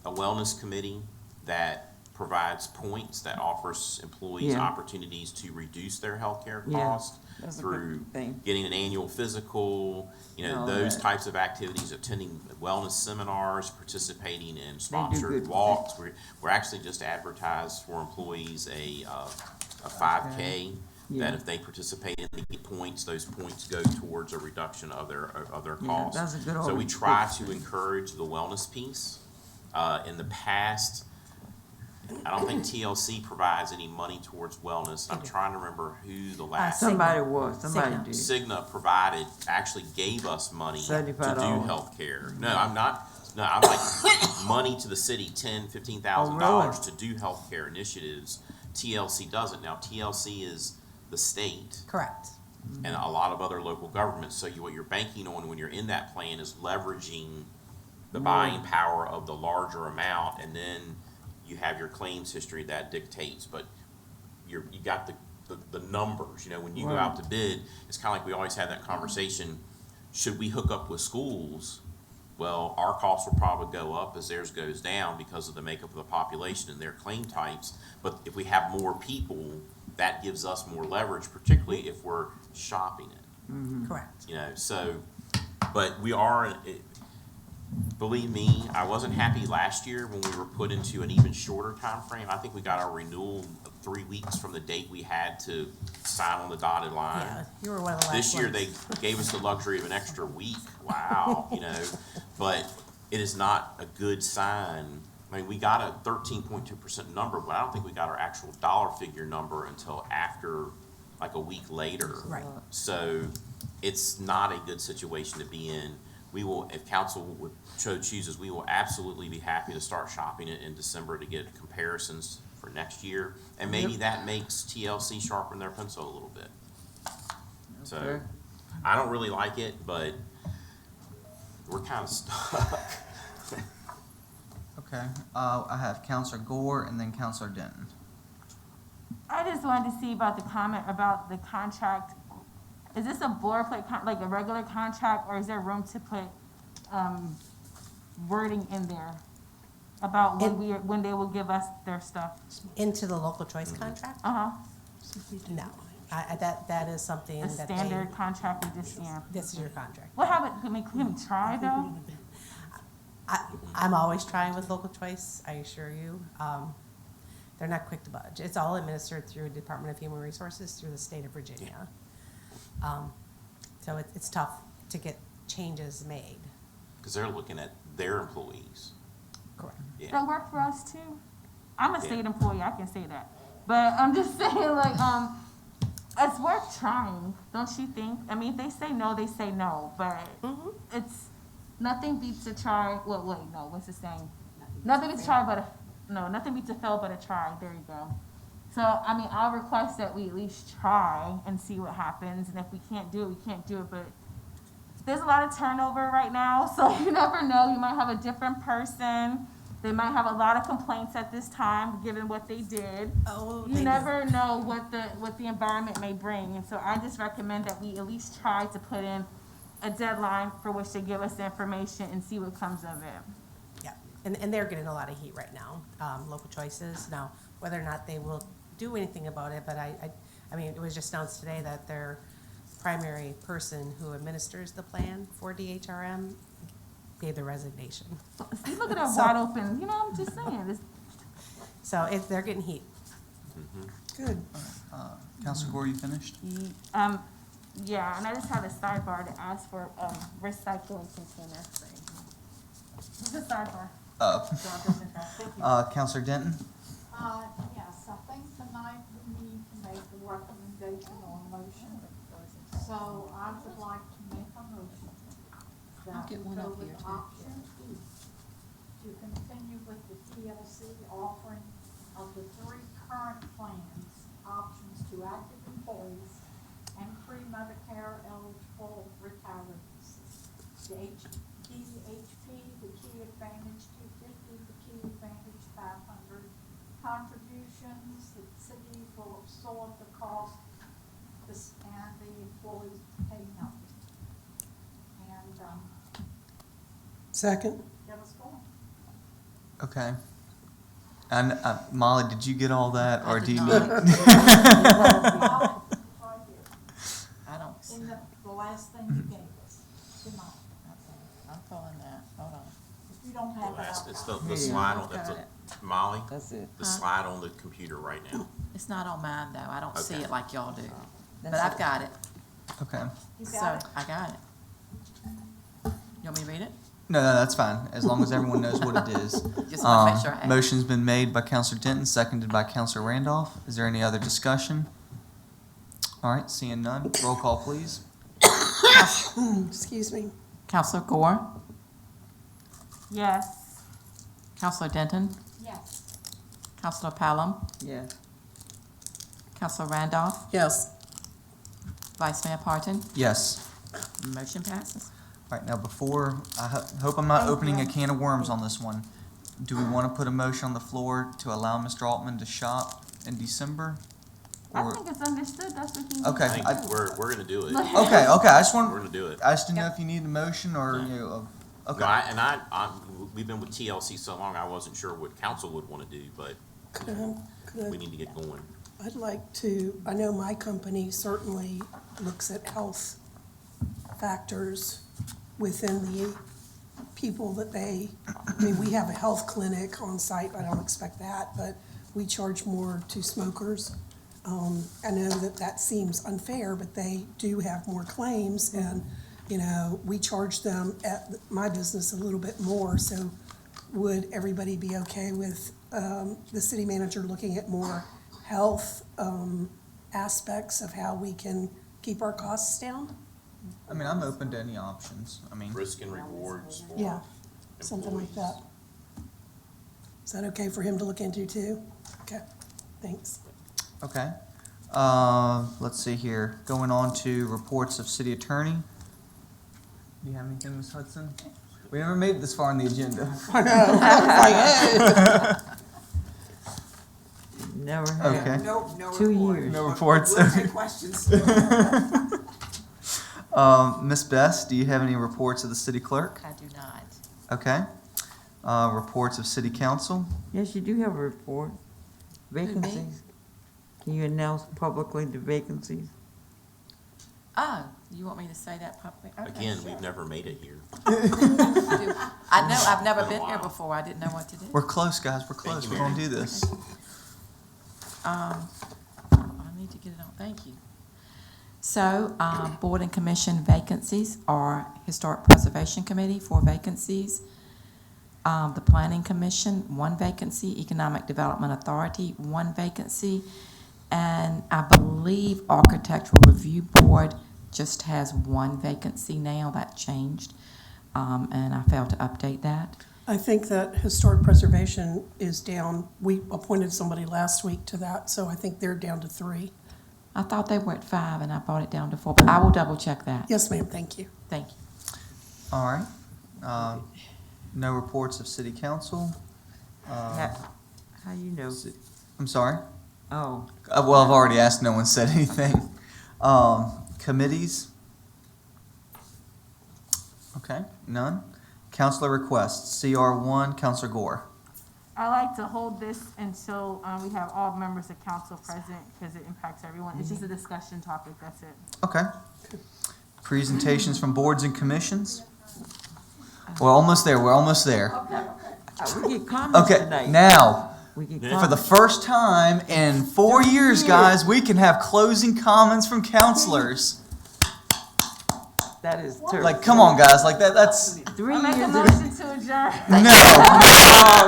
Speaker 6: wellness committee that provides points, that offers employees
Speaker 5: Yeah.
Speaker 6: opportunities to reduce their healthcare
Speaker 5: Yeah,
Speaker 6: costs
Speaker 5: that's a
Speaker 6: through
Speaker 5: good thing.
Speaker 6: getting an annual physical,
Speaker 5: All
Speaker 6: those
Speaker 5: that.
Speaker 6: types of activities, attending wellness seminars, participating in sponsored
Speaker 5: good.
Speaker 6: walks. We're actually just advertised for employees a 5K.
Speaker 5: Yeah.
Speaker 6: That if they participate in, they get points, those points go towards a reduction of their
Speaker 5: Yeah,
Speaker 6: costs.
Speaker 5: that's a good
Speaker 6: So we
Speaker 5: org-
Speaker 6: try to encourage the wellness piece. In the past, I don't think TLC provides any money towards wellness. I'm trying to remember who the last.
Speaker 5: Somebody somebody
Speaker 18: Cigna.
Speaker 5: did.
Speaker 6: Cigna provided, actually gave us money to do
Speaker 5: $75.
Speaker 6: healthcare. No, I'm like money to the city, $10,000-$15,000 to do healthcare initiatives. TLC doesn't. Now, TLC is the state
Speaker 18: Correct.
Speaker 6: and a lot of other local governments. So what you're banking on when you're in that plan is leveraging the buying power of the larger amount, and then you have your claims history that dictates. But you got the numbers. When you go out to bid, it's kind of like we always have that conversation. Should we hook up with schools? Well, our costs will probably go up as theirs goes down because of the makeup of the population and their claim types. But if we have more people, that gives us more leverage, particularly if we're shopping it.
Speaker 18: Correct.
Speaker 6: But we are, believe me, I wasn't happy last year when we were put into an even shorter time frame. I think we got our renewal 3 weeks from the date we had to sign on the dotted line.
Speaker 18: Yeah, you were one of the last
Speaker 6: This year,
Speaker 18: ones.
Speaker 6: they gave us the luxury of an extra week. Wow, but it is not a good sign. I mean, we got a 13.2% number, but I don't think we got our actual dollar figure number until after, like a week later.
Speaker 18: Right.
Speaker 6: So it's not a good situation to be in. We will, if council chooses, we will absolutely be happy to start shopping it in December to get comparisons for next year. And maybe that makes TLC sharpen their pencil a little bit. So
Speaker 5: Okay.
Speaker 6: I don't really like it, but we're kind of stuck.
Speaker 1: Okay, I have Counselor Gore and then Counselor Denton.
Speaker 4: I just wanted to see about the comment about the contract. Is this a boilerplate, like a regular contract, or is there room to put wording in there about when they will give us their stuff?
Speaker 18: Into the local choice contract?
Speaker 4: Uh-huh.
Speaker 18: No, that is something
Speaker 4: The
Speaker 18: that
Speaker 4: standard contract we just, yeah.
Speaker 18: This is your contract.
Speaker 4: What happened, can we try though?
Speaker 18: I'm always trying with local choice, I assure you. They're not quick to budge. It's all administered through Department of Human Resources through the state of Virginia. So it's tough to get changes made.
Speaker 6: Because they're looking at their employees.
Speaker 18: Correct.
Speaker 6: Yeah.
Speaker 4: That work for us too. I'm a
Speaker 6: Yeah.
Speaker 4: state employee, I can say that. But I'm just saying, like, it's worth trying, don't you think? I mean, if they say no, they say no, but it's, nothing beats a try, well, wait, no, what's the saying? Nothing beats a try but nothing beats a fail but a try, there you go. So, I mean, I'll request that we at least try and see what happens, and if we can't do it, we can't do it, but there's a lot of turnover right now, so you never know, you might have a different person. They might have a lot of complaints at this time, given what they did.
Speaker 18: Oh,
Speaker 4: You never know what the environment may bring, and so I just recommend that we at least try to put in a deadline for which to give us the information and see what comes of it.
Speaker 18: Yeah, and they're getting a lot of heat right now, local choices. Now, whether or not they will do anything about it, but I mean, it was just announced today that their primary person who administers the plan for DHRM gave their resignation.
Speaker 4: See, look at that
Speaker 18: So-
Speaker 4: wide open, you know, I'm just saying,
Speaker 18: So they're getting heat.
Speaker 3: Good.
Speaker 1: Councilor Gore, you finished?
Speaker 4: yeah, and I just have a sidebar to ask for, recycling container. It's a sidebar.
Speaker 1: Councilor Denton?
Speaker 10: Yes, I think tonight we need to make a recommendation on motion. So I would like to make a motion that we go with option E, to continue with the TLC offering of the 3 current plans, options to active employees and pre-Medicare eligible retirees. The HP, the Key Advantage 250, the Key Advantage 500. Contributions, the city will absorb the cost, and the employees pay nothing. And,
Speaker 3: Second.
Speaker 10: get us going.
Speaker 1: Okay. And Molly, did you get all that, or do you need?
Speaker 10: Right here,
Speaker 2: I don't,
Speaker 10: in the last thing you gave us tonight.
Speaker 2: I'm pulling that, hold on.
Speaker 10: If you don't have it, I'll
Speaker 6: It's
Speaker 10: got it.
Speaker 6: the slide on,
Speaker 2: Got
Speaker 6: that's
Speaker 2: it.
Speaker 6: Molly,
Speaker 5: That's it.
Speaker 6: the slide on the computer right now.
Speaker 2: It's not on mine though, I don't see
Speaker 6: Okay.
Speaker 2: it like y'all do, but
Speaker 5: That's
Speaker 2: I've
Speaker 5: it.
Speaker 2: got it,
Speaker 1: Okay.
Speaker 10: You
Speaker 2: so,
Speaker 10: got it?
Speaker 2: I got it. You want me to read it?
Speaker 1: No, that's fine, as long as everyone knows what it is.
Speaker 2: Just wanna make sure I have it.
Speaker 1: Motion's been made by Counselor Denton, seconded by Counselor Randolph. Is there any other discussion? All right, seeing none, roll call, please.
Speaker 3: Excuse me.
Speaker 2: Counselor Gore,
Speaker 4: Yes.
Speaker 2: Counselor Denton,
Speaker 10: Yes.
Speaker 2: Counselor Pelham,
Speaker 5: Yeah.
Speaker 2: Counselor Randolph,
Speaker 3: Yes.
Speaker 2: Vice Mayor Parton,
Speaker 1: Yes.
Speaker 2: motion passes.
Speaker 1: All right, now before, I hope I'm not opening a can of worms on this one. Do we want to put a motion on the floor to allow Mr. Altman to shop in December?
Speaker 4: I
Speaker 1: Or,
Speaker 4: think it's understood, that's what he.
Speaker 1: Okay.
Speaker 6: I think we're gonna do it.
Speaker 1: okay, I just
Speaker 6: We're
Speaker 1: want,
Speaker 6: gonna do it.
Speaker 1: I just didn't know if you needed a motion or, you know,
Speaker 6: No,
Speaker 1: okay.
Speaker 6: we've been with TLC so long, I wasn't sure what council would wanna do, but we need to get going.
Speaker 3: I'd like to, I know my company certainly looks at health factors within the people that I mean, we have a health clinic on site, I don't expect that, but we charge more to smokers. I know that seems unfair, but they do have more claims, and, you know, we charge them at my business a little bit more, so would everybody be okay with, the city manager looking at more health, aspects of how we can keep our costs down?
Speaker 1: I mean, I'm open to any options. I mean,
Speaker 6: Risk and rewards for
Speaker 3: Yeah, something like that. Is that okay for him to look into too? Okay, thanks.
Speaker 1: okay. Let's see here. Going on to reports of city attorney. Do you have anything, Ms. Hudson? We never made it this far in the agenda.
Speaker 3: I know, I was like, hey.
Speaker 5: Never have.
Speaker 1: Okay.
Speaker 8: No
Speaker 5: 2
Speaker 8: report.
Speaker 5: years.
Speaker 1: No reports.
Speaker 8: We'll take questions.
Speaker 1: Ms. Best, do you have any reports of the city clerk?
Speaker 2: I do not.
Speaker 1: Okay. Reports of city council?
Speaker 5: Yes, you do have a report. Vacancies. Can you announce publicly the vacancies?
Speaker 2: Oh, You want me to say that publicly? Okay,
Speaker 6: Again,
Speaker 2: sure.
Speaker 6: we've never made it here.
Speaker 2: I know, I've never
Speaker 6: Been a
Speaker 2: been here
Speaker 6: while.
Speaker 2: before. I didn't know what to do.
Speaker 1: We're close, guys, we're close,
Speaker 6: you,
Speaker 1: we're gonna
Speaker 6: Mary.
Speaker 1: do this.
Speaker 2: I need to get it on, thank you. So, board and commission vacancies are Historic Preservation Committee, 4 vacancies. The Planning Commission, 1 vacancy. Economic Development Authority, 1 vacancy. And I believe Architectural Review Board just has 1 vacancy now. That changed, and I failed to update that.
Speaker 3: I think that historic preservation is down. We appointed somebody last week to that, so I think they're down to 3.
Speaker 2: I thought they were at 5, and I brought it down to 4, but I will double check that.
Speaker 3: Yes, ma'am, thank you.
Speaker 2: Thank you.
Speaker 1: All right. No reports of city council.
Speaker 5: How you know?
Speaker 1: I'm sorry?
Speaker 5: Oh,
Speaker 1: Well, I've already asked, no one said anything. Committees? Okay, none. Counselor requests, CR1, Counselor Gore.
Speaker 4: I like to hold this until we have all members of council present because it impacts everyone. It's just a discussion topic, that's it.
Speaker 1: Okay. Presentations from boards and commissions? We're almost there, we're almost there.
Speaker 5: we get comments
Speaker 1: Okay,
Speaker 5: tonight.
Speaker 1: now,
Speaker 5: We get
Speaker 1: for
Speaker 5: comments.
Speaker 1: the first time in 4 years, guys, we can have closing comments from counselors.
Speaker 5: That is terrible.
Speaker 1: Like, come on, guys, like that's,
Speaker 5: 3
Speaker 4: Make a
Speaker 5: years.
Speaker 4: motion to adjourn.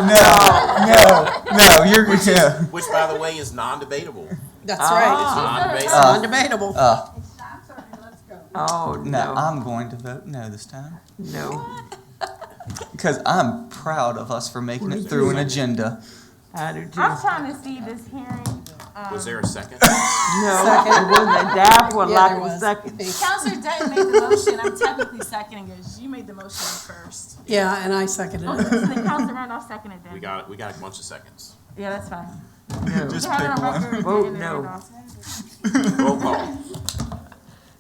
Speaker 1: no, you're, yeah.
Speaker 6: Which, by the way, is non-debatable.
Speaker 3: That's right.
Speaker 6: It's
Speaker 3: It's
Speaker 6: non-debatable.
Speaker 3: non-debatable.
Speaker 5: Oh,
Speaker 1: No,
Speaker 5: no,
Speaker 1: I'm going to vote no this time.
Speaker 5: no.
Speaker 1: Because I'm proud of us for making it through an agenda.
Speaker 5: I do too.
Speaker 4: I'm trying to see this hearing.
Speaker 6: Was there a second?
Speaker 5: No, it wasn't a die for a
Speaker 3: Yeah,
Speaker 5: lack
Speaker 3: there
Speaker 5: of
Speaker 3: was.
Speaker 5: second.
Speaker 4: Counselor Dayton made the motion. I'm technically seconding it. You made the motion first.
Speaker 3: Yeah, and I seconded
Speaker 4: Okay,
Speaker 3: it.
Speaker 4: so then Counselor Randolph seconded then.
Speaker 6: We got a bunch of seconds.
Speaker 4: Yeah, that's fine.
Speaker 5: No.
Speaker 1: Just
Speaker 4: We have it
Speaker 1: pick
Speaker 4: on
Speaker 1: one.
Speaker 4: record,
Speaker 5: Vote
Speaker 4: Dayton and
Speaker 5: no.
Speaker 4: Randolph.
Speaker 6: Roll call.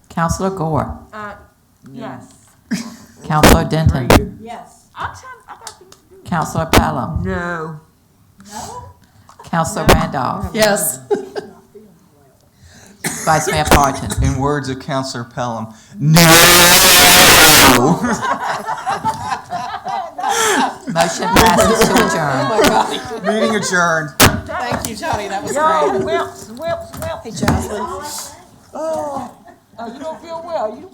Speaker 2: Counselor Gore.
Speaker 4: Yes.
Speaker 2: Counselor Denton.
Speaker 10: Yes.
Speaker 4: I'm trying, I got things to do.
Speaker 2: Counselor Pelham.
Speaker 5: No.
Speaker 2: Counselor Randolph.
Speaker 3: Yes.
Speaker 2: Vice Mayor Parton.
Speaker 1: In words of Counselor Pelham, no.
Speaker 2: Motion passes to adjourn.
Speaker 3: Oh, my God.
Speaker 1: Meeting adjourned.
Speaker 3: Thank you, Johnny, that was
Speaker 5: Yo,
Speaker 3: great.
Speaker 5: whips.
Speaker 3: Hey, Jocelyn.
Speaker 5: Oh, you don't feel well. You